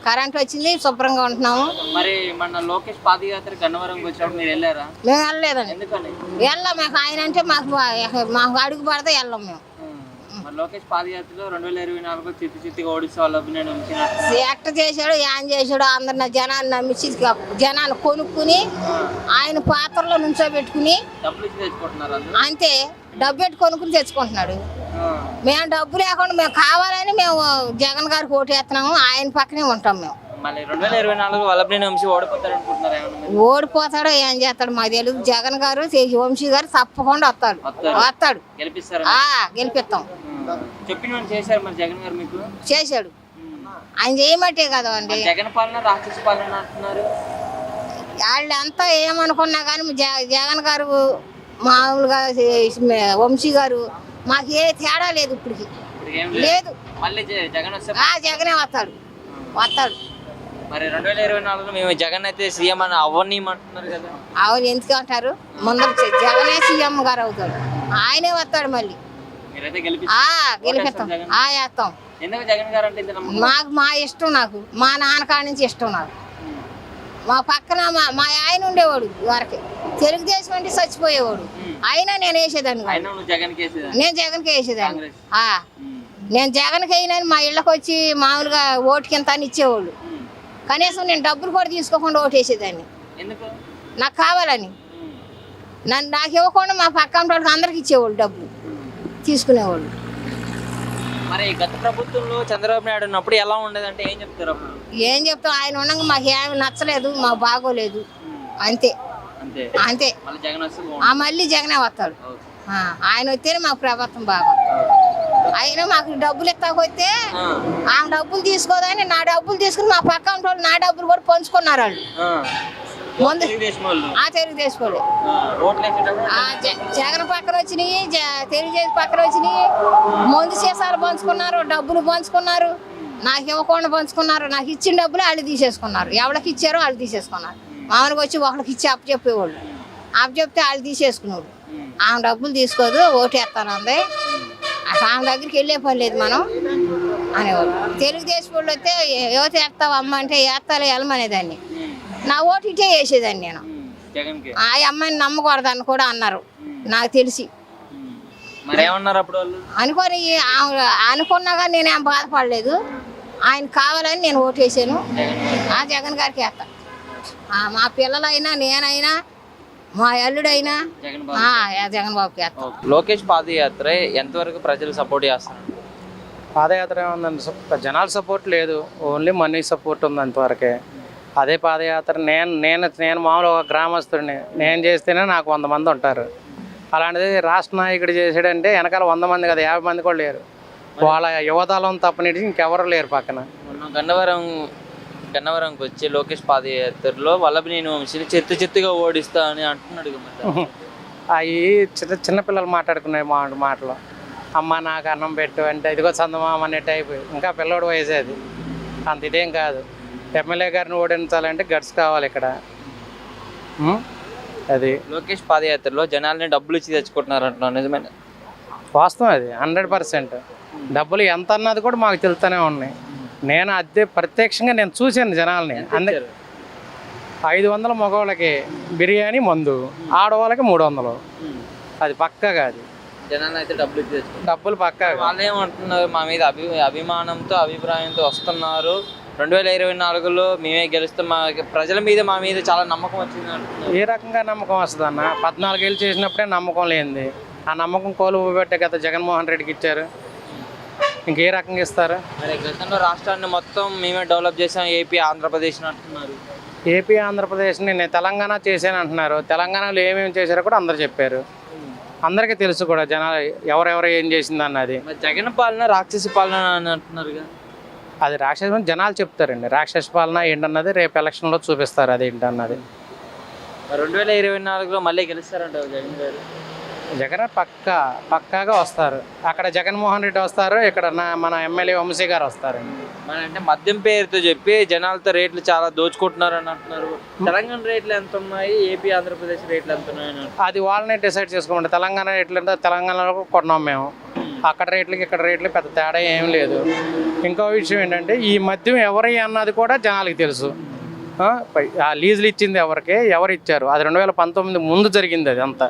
కరెంట్ వచ్చింది, శుభ్రంగా ఉంటున్నాము. మరి మన లోకేష్ పాదయాత్ర గన్నవరంకి వచ్చినప్పుడు మీరు వెళ్ళారా? మేము వెళ్ళలేదండి. ఎందుకని వెళ్ళాం, మాకు ఆయన అంటే మాకు అడుగు పడితే వెళ్ళాం మేము. మరి లోకేష్ పాదయాత్రలో 2024 చిత్తిగా ఓడిస్తే వల్లభనేని వంశీ యాక్ట్ చేశాడు, ఏం చేశాడు, అందరిని జనాన్ని నమ్మించి జనాన్ని కొనుక్కుని ఆయన పాత్రలో నుంచోబెట్టుకుని డబ్బులు ఇచ్చి తెచ్చుకుంటున్నారు. అంతే, డబ్బు పెట్టి కొనుక్కుని తెచ్చుకుంటున్నాడు. మేము డబ్బు లేకుండా మేము కావాలని మేము జగన్ గారికి ఓటు వేస్తున్నాము, ఆయన పక్కనే ఉంటాం మేము. మళ్ళీ 2024 వల్లభనేని వంశీ ఓడిపోతారు అనుకుంటున్నారు? ఓడిపోతాడో ఏం చేస్తాడు మాకు తెలియదు. జగన్ గారు వంశీ గారు తప్పకుండా వస్తాడు, గెలిపిస్తారు. గెలిపిస్తాం. చెప్పిన చేశారు మరి జగన్ గారు మీకు? చేశాడు, ఆయన చేయమంటే కదా అండి. జగన్ పాలన రాక్షస పాలన అంటున్నారు. వాళ్ళు అంతా ఏమనుకున్నా కానీ జగన్ గారు మామూలుగా వంశీ గారు మాకు ఏ తేడా లేదు ఇప్పటికి లేదు. మళ్ళీ జగన్ వస్తే జగనే వస్తాడు. మరి 2024 మేము జగన్ అయితే సీఎం అని అవ్వనిమంటున్నారు కదా. అవును, ఎందుకు అంటారు? ముందు జగనే సీఎం గారు అవుతాడు, ఆయనే వస్తాడు. మళ్ళీ మీరైతే గెలిపిస్తాం, వేస్తాం. ఎందుకు జగన్ గారు అంటే మాకు మా ఇష్టం, నాకు మా నాన్నకాడ నుంచి ఇష్టం. నాకు మా పక్కన మా ఆయన ఉండేవాడు వరకే, తెలుగుదేశం అంటే చచ్చిపోయేవాడు. అయినా నేను వేసేదాన్ని, నేను జగన్కి వేసేదాన్ని. నేను జగన్కి అయినా మా ఇళ్ళకి వచ్చి మామూలుగా ఓటుకి ఎంత అని ఇచ్చేవాళ్ళు. కనీసం నేను డబ్బులు కూడా తీసుకోకుండా ఓటు వేసేదాన్ని, నాకు కావాలని. నాకు ఇవ్వకుండా మా పక్కన వాళ్ళకి అందరికి ఇచ్చేవాళ్ళు, డబ్బులు తీసుకునేవాళ్ళు. మరి గత ప్రభుత్వంలో చంద్రబాబు నాయుడు ఉన్నప్పుడు ఎలా ఉండేదంటే ఏం చెప్తారు? ఏం చెప్తాం, ఆయన ఉండగా మాకు ఏమి నచ్చలేదు, మాకు బాగోలేదు, అంతే. మళ్ళీ జగనే వస్తాడు. ఆయన వస్తేనే మాకు ప్రభుత్వం బాగా. అయినా మాకు డబ్బులు ఇస్తాకపోతే ఆమె డబ్బులు తీసుకోదని నా డబ్బులు తీసుకుని మా పక్కన వాళ్ళు నా డబ్బులు కూడా పంచుకున్నారు వాళ్ళు. ముందు తెలుగుదేశం వాళ్ళు జగన్ పక్కన వచ్చినాయి, తెలుగుదేశం పక్కన వచ్చినాయి. ముందు సీసాలు పంచుకున్నారు, డబ్బులు పంచుకున్నారు, నాకు ఇవ్వకుండా పంచుకున్నారు. నాకు ఇచ్చిన డబ్బులు వాళ్ళు తీసేసుకున్నారు, ఎవరికి ఇచ్చారో వాళ్ళు తీసేసుకున్నారు. మామూలుగా వచ్చి ఒకరికి ఇచ్చి అప్పచెప్పేవాళ్ళు, అప్పచెప్తే వాళ్ళు తీసేసుకున్నారు. ఆమె డబ్బులు తీసుకోదు, ఓటు వేస్తానంది, ఆమె దగ్గరికి వెళ్ళే పని లేదు మనం అనేవాళ్ళు. తెలుగుదేశం వాళ్ళు వస్తే యువత వేస్తావు అమ్మ అంటే వేస్తాలే వెళ్ళమనేదాన్ని, నా ఓటు ఇటే వేసేదాన్ని నేను. ఆ అమ్మాయిని నమ్మకూడదని కూడా అన్నారు నాకు తెలిసి. అనుకొని అనుకున్నాగా నేనేం బాధపడలేదు. ఆయన కావాలని నేను ఓటు వేసాను, ఆ జగన్ గారికి వేస్తా. మా పిల్లలైనా నేనైనా మా అల్లుడైనా జగన్ బాబుకి వేస్తాం. లోకేష్ పాదయాత్ర ఎంతవరకు ప్రజలు సపోర్ట్ చేస్తారు? పాదయాత్ర ఏముందండి, జనాల సపోర్ట్ లేదు, ఓన్లీ మనీ సపోర్ట్ ఉంది అంతవరకే. అదే పాదయాత్ర నేను మామూలు ఒక గ్రామస్తుడిని, నేను చేస్తేనే నాకు 100 మంది ఉంటారు. అలాంటిది రాష్ట్ర నాయకుడు చేసాడంటే వెనకాల 100 మంది కదా, 50 మంది కూడా లేరు. వాళ్ళ యువతలం తప్పనిటి ఇంకెవరు లేరు పక్కన. గన్నవరంకి వచ్చి లోకేష్ పాదయాత్రలో వల్లభనేని వంశీని చెత్తుగా ఓడిస్తా అని అంటున్నాడు. అవి చిన్నపిల్లలు మాట్లాడుకునే మాటలు, అమ్మ నాకు అన్నం పెట్టు అంటే ఇదిగో చందమామ అనే టైపు. ఇంకా పిల్లోడు వయసేది, అంత ఇదేం కాదు. ఎమ్మెల్యే గారిని ఓడించాలంటే గట్స్ కావాలి ఇక్కడ. అది లోకేష్ పాదయాత్రలో జనాల్ని డబ్బులు ఇచ్చి తెచ్చుకుంటున్నారు అంటున్నాను, నిజమేనా? వాస్తవం అది 100%. డబ్బులు ఎంత అన్నది కూడా మాకు తెలుస్తూనే ఉన్నాయి. నేను అదే ప్రత్యక్షంగా నేను చూశాను జనాల్ని. 500 మగవాళ్ళకి బిర్యానీ మందు, ఆడవాళ్ళకి 300. అది పక్కాగా అది జనాలు అయితే డబ్బులు పక్కాగా. వాళ్ళు ఏమంటున్నారు, మా మీద అభిమానంతో అభిప్రాయంతో వస్తున్నారు, 2024లో మేమే గెలుస్తాం, మా ప్రజల మీద మా మీద చాలా నమ్మకం వచ్చింది అంటున్నారు. ఏ రకంగా నమ్మకం వస్తుంది అన్న? 14 ఏళ్ళు చేసినప్పుడే నమ్మకం లేనిది. ఆ నమ్మకం కోల్పోబట్టే కదా జగన్మోహన్ రెడ్డికి ఇచ్చారు. ఇంకే రకంగా ఇస్తారు? మరి గతంలో రాష్ట్రాన్ని మొత్తం మేమే డెవలప్ చేసాం, ఏపీ ఆంధ్రప్రదేశ్ అంటున్నారు. ఏపీ ఆంధ్రప్రదేశ్ని నేను తెలంగాణ చేశాను అంటున్నారు. తెలంగాణలో ఏమేమి చేశారో కూడా అందరు చెప్పారు. అందరికీ తెలుసు కూడా జనాలు ఎవరెవరు ఏం చేసింది అన్నది. మరి జగన్ పాలన రాక్షసి పాలన అని అంటున్నారుగా. అది రాక్షస జనాలు చెప్తారండి. రాక్షస పాలన ఏంటన్నది రేపు ఎలక్షన్లో చూపిస్తారు అది ఏంటన్నది. 2024లో మళ్ళీ గెలుస్తారంటారు జగన్ గారు? జగన్ పక్కాగా వస్తారు. అక్కడ జగన్మోహన్ రెడ్డి వస్తారు, ఇక్కడ మన ఎమ్మెల్యే వంశీ గారు వస్తారండి. మన అంటే మద్యం పేరుతో చెప్పి జనాలతో రేట్లు చాలా దోచుకుంటున్నారు అని అంటున్నారు. తెలంగాణ రేట్లు ఎంత ఉన్నాయి, ఏపీ ఆంధ్రప్రదేశ్ రేట్లు ఎంత ఉన్నాయి అని అంటున్నారు. అది వాళ్ళనే డిసైడ్ చేసుకోమండి. తెలంగాణ రేట్లు అంటే తెలంగాణలో కొన్నాం మేము. అక్కడ రేట్లకి ఇక్కడ రేట్లు పెద్ద తేడా ఏం లేదు. ఇంకో విషయం ఏంటంటే ఈ మద్యం ఎవరి అన్నది కూడా జనాలకి తెలుసు. ఆ లీజులు ఇచ్చింది ఎవరు ఇచ్చారు? అది 2019 ముందు జరిగింది. అది అంతా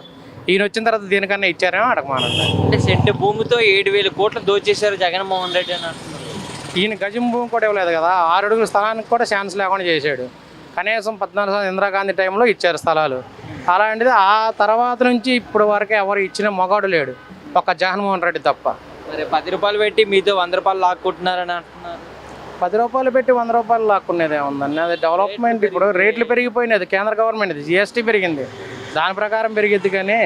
ఈయన వచ్చిన తర్వాత దీనికన్నా ఇచ్చారేమో అడగమానండి. అంటే సెంటు భూమితో 7,000 కోట్లు దోచేశారు జగన్మోహన్ రెడ్డి అని అంటున్నారు. ఈయన గజం భూమి కూడా ఇవ్వలేదు కదా. 6 అడుగుల స్థలానికి కూడా ఛాన్స్ లేకుండా చేశాడు. కనీసం 14 ఇందిరాగాంధీ టైంలో ఇచ్చారు స్థలాలు. అలాంటిది ఆ తర్వాత నుంచి ఇప్పుడు వరకు ఎవరు ఇచ్చిన మొగాడు లేడు, ఒక్క జగన్మోహన్ రెడ్డి తప్ప. మరి 10 రూపాయలు పెట్టి మీతో 100 రూపాయలు లాక్కుంటున్నారని అంటున్నారు. 10 రూపాయలు పెట్టి 100 రూపాయలు లాక్కునేది ఏముందని? అది డెవలప్మెంట్. ఇప్పుడు రేట్లు పెరిగిపోయినది, కేంద్ర గవర్నమెంట్ జిఎస్టీ పెరిగింది, దాని ప్రకారం పెరిగిద్ది. కానీ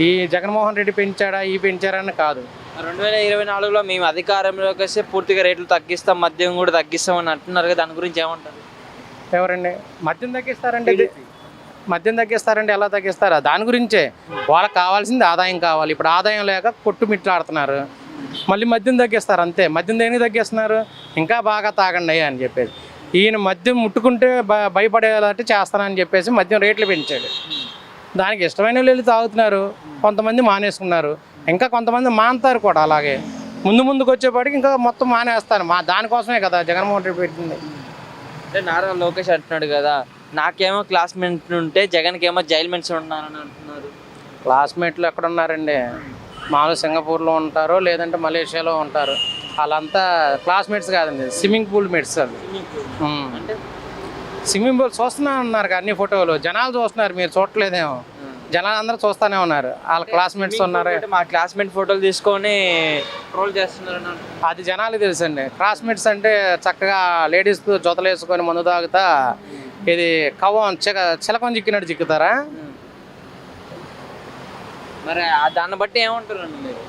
ఈ జగన్మోహన్ రెడ్డి పెంచాడా పెంచారని కాదు. 2024లో మేము అధికారంలోకి వస్తే పూర్తిగా రేట్లు తగ్గిస్తాం, మద్యం కూడా తగ్గిస్తాం అని అంటున్నారు కదా, దాని గురించి ఏమంటారు? ఎవరండి మద్యం తగ్గిస్తారంటే? మద్యం తగ్గిస్తారంటే ఎలా తగ్గిస్తారా? దాని గురించే వాళ్ళకి కావాల్సింది ఆదాయం కావాలి. ఇప్పుడు ఆదాయం లేక కొట్టుమిట్లాడుతున్నారు. మళ్ళీ మద్యం తగ్గిస్తారు అంతే. మద్యం దేనికి తగ్గిస్తున్నారు? ఇంకా బాగా తాగండి అని చెప్పేసి. ఈయన మద్యం ముట్టుకుంటే భయపడేలాంటి చేస్తానని చెప్పేసి మద్యం రేట్లు పెంచాడు. దానికి ఇష్టమైన వాళ్ళు తాగుతున్నారు, కొంతమంది మానేసుకున్నారు, ఇంకా కొంతమంది మానుతారు కూడా. అలాగే ముందుకు వచ్చేపాటికి ఇంకా మొత్తం మానేస్తారు. దానికోసమే కదా జగన్మోహన్ రెడ్డి పెట్టింది. అంటే నారా లోకేష్ అంటున్నాడు కదా, నాకేమో క్లాస్మేట్ ఉంటే జగన్కి ఏమో జైల్మెంట్స్ ఉన్నారని అంటున్నారు. క్లాస్మేట్లు ఎక్కడ ఉన్నారండి? మామూలు సింగపూర్లో ఉంటారు, లేదంటే మలేషియాలో ఉంటారు. వాళ్ళంతా క్లాస్మేట్స్ కాదండి, స్విమ్మింగ్ పూల్ మేట్స్. అది అంటే స్విమ్మింగ్ పూల్ చూస్తూనే ఉన్నారు అన్ని ఫోటోలు, జనాలు చూస్తున్నారు, మీరు చూడట్లేదేమో. జనాలు అందరూ చూస్తూనే ఉన్నారు. వాళ్ళ క్లాస్మేట్స్ ఉన్నారు. మా క్లాస్మేట్ ఫోటోలు తీసుకొని ట్రోల్ చేస్తున్నారు. అది జనాలకు తెలుసండి. క్లాస్మేట్స్ అంటే చక్కగా లేడీస్తో జొతలు వేసుకొని మందు తాగుతా ఇది కవ్వం చిలకం చిక్కినట్టు చిక్కుతారా? మరి దాన్ని బట్టి ఏమంటారండి మీరు?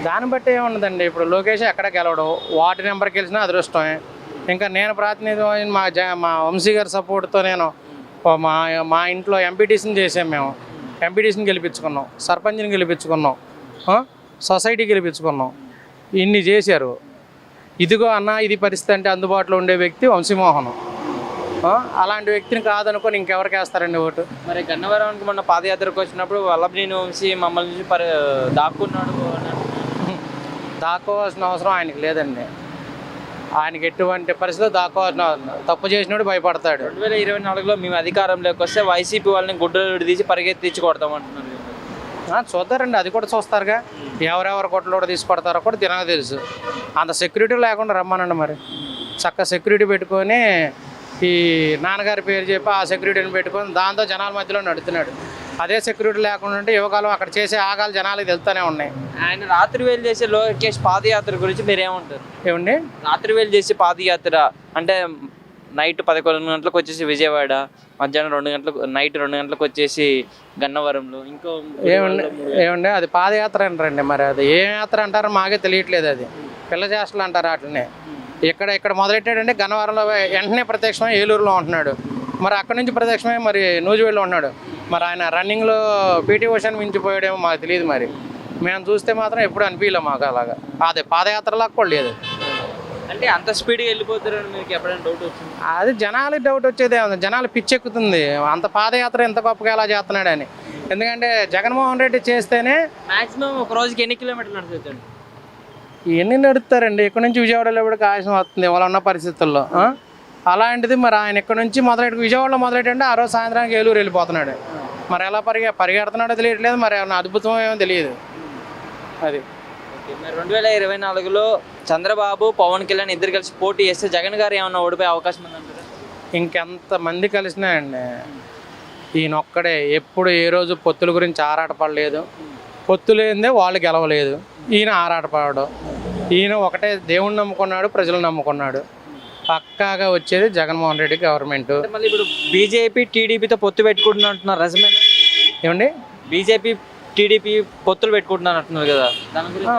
దాన్ని బట్టి ఏముండదండి. ఇప్పుడు లోకేష్ ఎక్కడ గెలవడు, వార్డు నెంబర్కి గెలిచినా అదృష్టమే. ఇంకా నేను ప్రాతినిధ్యం మా వంశీ గారి సపోర్ట్తో నేను మా ఇంట్లో ఎంపీటీసీని చేసాం. మేము ఎంపీటీసీని గెలిపించుకున్నాం, సర్పంచ్ని గెలిపించుకున్నాం, సొసైటీ గెలిపించుకున్నాం. ఇన్ని చేశారు. ఇదిగో అన్న ఇది పరిస్థితి అంటే అందుబాటులో ఉండే వ్యక్తి వంశీమోహన్. అలాంటి వ్యక్తిని కాదనుకొని ఇంకెవరికి వేస్తారండి ఓటు? మరి గన్నవరానికి మొన్న పాదయాత్రకు వచ్చినప్పుడు వల్లభనేని వంశీ మమ్మల్ని నుంచి దాక్కున్నాడు. దాక్కోవాల్సిన అవసరం ఆయనకి లేదండి. ఆయనకి ఎటువంటి పరిస్థితిలో దాక్కోవాల్సిన అవసరం. తప్పు చేసినప్పుడు భయపడతాడు. 2024లో మేము అధికారంలోకి వస్తే వైసీపీ వాళ్ళని గుడ్డలు తీసి పరిగెత్తించి కొడతామంటున్నారు. చూద్దారండి, అది కూడా చూస్తారుగా. ఎవరెవరు కొట్టలో తీసి కొడతారో కూడా తినగా తెలుసు. అంత సెక్యూరిటీ లేకుండా రమ్మనండి. మరి చక్కగా సెక్యూరిటీ పెట్టుకొని ఈ నాన్నగారి పేరు చెప్పి ఆ సెక్యూరిటీని పెట్టుకొని దాంతో జనాల మధ్యలో నడుతున్నాడు. అదే సెక్యూరిటీ లేకుండా ఉంటే యువకాలం అక్కడ చేసే ఆగాలు జనాలకు తెలుస్తూనే ఉన్నాయి. ఆయన రాత్రి వేలు చేసే లోకేష్ పాదయాత్ర గురించి మీరు ఏమంటారు? ఏమండి రాత్రి వేలు చేసే పాదయాత్ర అంటే నైట్ 11 గంటలకు వచ్చేసి విజయవాడ, మధ్యాహ్నం 2 గంటలకు, నైట్ 2 గంటలకు వచ్చేసి గన్నవరంలో, ఇంకో ఏమండి అది పాదయాత్ర అంటారండి. మరి అది ఏ యాత్ర అంటారో మాకే తెలియట్లేదు. అది పిల్ల చేష్టలు అంటారు వాటిని. ఇక్కడ మొదలెట్టాడంటే గన్నవరంలో, వెంటనే ప్రత్యక్షమై ఏలూరులో ఉంటున్నాడు. మరి అక్కడి నుంచి ప్రత్యక్షమై మరి నూజివేడులో ఉన్నాడు. మరి ఆయన రన్నింగ్లో పీటీ ఉషాని మించిపోయాడేమో మాకు తెలియదు. మరి మేము చూస్తే మాత్రం ఎప్పుడు అనిపించలేము మాకు అలాగా. అదే పాదయాత్రలాగా కూడా లేదు. అంటే అంత స్పీడ్గా వెళ్ళిపోతారని మీకు ఎప్పుడైనా డౌట్ వచ్చింది? అది జనాలకి డౌట్ వచ్చేదే ఉంది. జనాలు పిచ్చెక్కుతుంది అంత పాదయాత్ర ఎంత గొప్పగా ఎలా చేస్తున్నాడని. ఎందుకంటే జగన్మోహన్ రెడ్డి చేస్తేనే మాక్సిమం ఒక రోజుకి ఎన్ని కిలోమీటర్లు నడుస్తుంది? ఎన్ని నడుపుతారండి? ఇక్కడ నుంచి విజయవాడలో కూడా ఆయాసం వస్తుంది ఇవాళ ఉన్న పరిస్థితుల్లో. అలాంటిది మరి ఆయన ఇక్కడ నుంచి విజయవాడలో మొదలెట్టండి ఆ రోజు సాయంత్రానికి ఏలూరు వెళ్ళిపోతున్నాడు. మరి ఎలా పరిగెడుతున్నాడో తెలియట్లేదు. మరి ఏమన్నా అద్భుతం ఏమో తెలియదు. అది మరి 2024లో చంద్రబాబు పవన్ కళ్యాణ్ ఇద్దరు కలిసి పోటీ చేస్తే జగన్ గారు ఏమన్నా ఓడిపోయే అవకాశం ఉందంటారా? ఇంకెంతమంది కలిసినా అండి, ఈయన ఒక్కడే ఎప్పుడు ఏ రోజు పొత్తుల గురించి ఆరాటపడలేదు. పొత్తు లేనిదే వాళ్ళు గెలవలేదు, ఈయన ఆరాటపడడం. ఈయన ఒకటే దేవుణ్ణి నమ్ముకున్నాడు, ప్రజలు నమ్ముకున్నాడు. పక్కాగా వచ్చేది జగన్మోహన్ రెడ్డి గవర్నమెంట్. అంటే మళ్ళీ ఇప్పుడు బీజేపీ టీడీపీతో పొత్తు పెట్టుకుంటున్నా అంటున్నారు, నిజమేనా? ఏమండి, బీజేపీ టీడీపీ పొత్తులు పెట్టుకుంటున్నారు అంటున్నారు కదా, దాని గురించి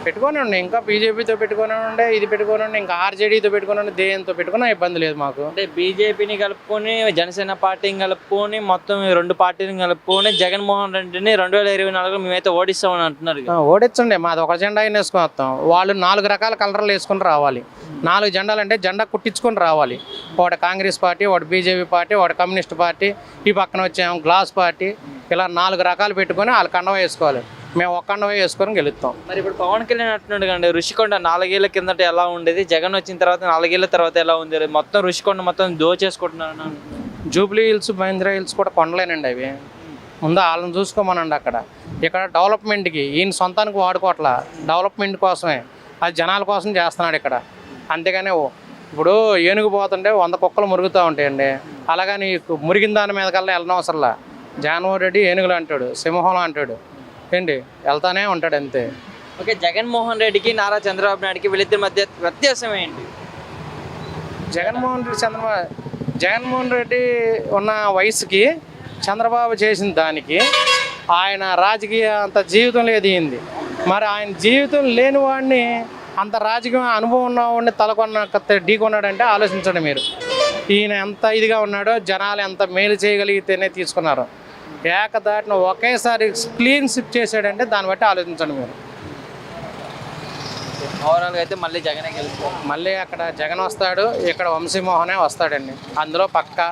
పెట్టుకొని ఉండే, ఇంకా బీజేపీతో పెట్టుకొని ఉండే, ఇది పెట్టుకొని ఉండే, ఇంకా ఆర్జేడీతో పెట్టుకొని ఉండే, దేంతో పెట్టుకున్నా ఇబ్బంది లేదు మాకు. అంటే బీజేపీని కలుపుకొని జనసేన పార్టీని కలుపుకొని మొత్తం ఈ రెండు పార్టీని కలుపుకొని జగన్మోహన్ రెడ్డిని 2024 మేమైతే ఓడిస్తామని అంటున్నారు కదా. ఓడించండి, మాది ఒక జెండా అయినా వేసుకొని వస్తాం. వాళ్ళు 4 రకాల కలర్లు వేసుకొని రావాలి. 4 జెండాలు అంటే జెండా కుట్టించుకొని రావాలి. ఒకటి కాంగ్రెస్ పార్టీ, ఒకటి బీజేపీ పార్టీ, ఒకటి కమ్యూనిస్ట్ పార్టీ, ఈ పక్కన వచ్చాము గ్లాస్ పార్టీ. ఇలా 4 రకాలు పెట్టుకొని వాళ్ళు కండవ వేసుకోవాలి. మేము ఒక కండవ వేసుకొని గెలుస్తాం. మరి ఇప్పుడు పవన్ కళ్యాణ్ అంటున్నాడు కండి, ఋషికొండ 4 ఏళ్ల కిందట ఎలా ఉండేది, జగన్ వచ్చిన తర్వాత 4 ఏళ్ల తర్వాత ఎలా ఉంది, మొత్తం ఋషికొండ మొత్తం దోచేసుకుంటున్నాను. జూబ్లీ హిల్స్, మహేంద్ర హిల్స్ కూడా కొండలేనండి అవి. ముందు వాళ్ళని చూసుకోమనండి. అక్కడ ఇక్కడ డెవలప్మెంట్కి ఈయన సొంతానికి వాడుకోవట్లా, డెవలప్మెంట్ కోసమే, అది జనాల కోసం చేస్తున్నాడు ఇక్కడ. అంతేగాని ఇప్పుడు ఏనుగు పోతుంటే 100 కుక్కలు మురుగుతూ ఉంటాయండి, అలాగని మురిగిన దాని మీద కల్లా వెళ్ళనవసరంలా. జగన్మోహన్ రెడ్డి ఏనుగులు అంటాడు, సింహంలో అంటాడు ఏంటి, వెళ్తానే ఉంటాడు అంతే. ఓకే, జగన్మోహన్ రెడ్డికి నారా చంద్రబాబు నాయుడుకి వీళ్ళిద్దరి మధ్య వ్యత్యాసం ఏంటి? జగన్మోహన్ రెడ్డి ఉన్న వయసుకి చంద్రబాబు చేసిన దానికి ఆయన రాజకీయ అంత జీవితంలో ఎదిగింది. మరి ఆయన జీవితం లేని వాడిని, అంత రాజకీయ అనుభవం ఉన్నవాడిని ఢీకొన్నాడంటే ఆలోచించండి మీరు. ఈయన ఎంత ఇదిగా ఉన్నాడో, జనాలు ఎంత మేలు చేయగలిగితేనే తీసుకున్నారు. ఏకదాటిన ఒకేసారి క్లీన్ స్విప్ చేశాడంటే దాన్ని బట్టి ఆలోచించండి మీరు. ఓవరాల్గా అయితే మళ్ళీ జగనే గెలుస్తారు. మళ్ళీ అక్కడ జగన్ వస్తాడు, ఇక్కడ వంశీమోహనే వస్తాడండి, అందులో పక్కా.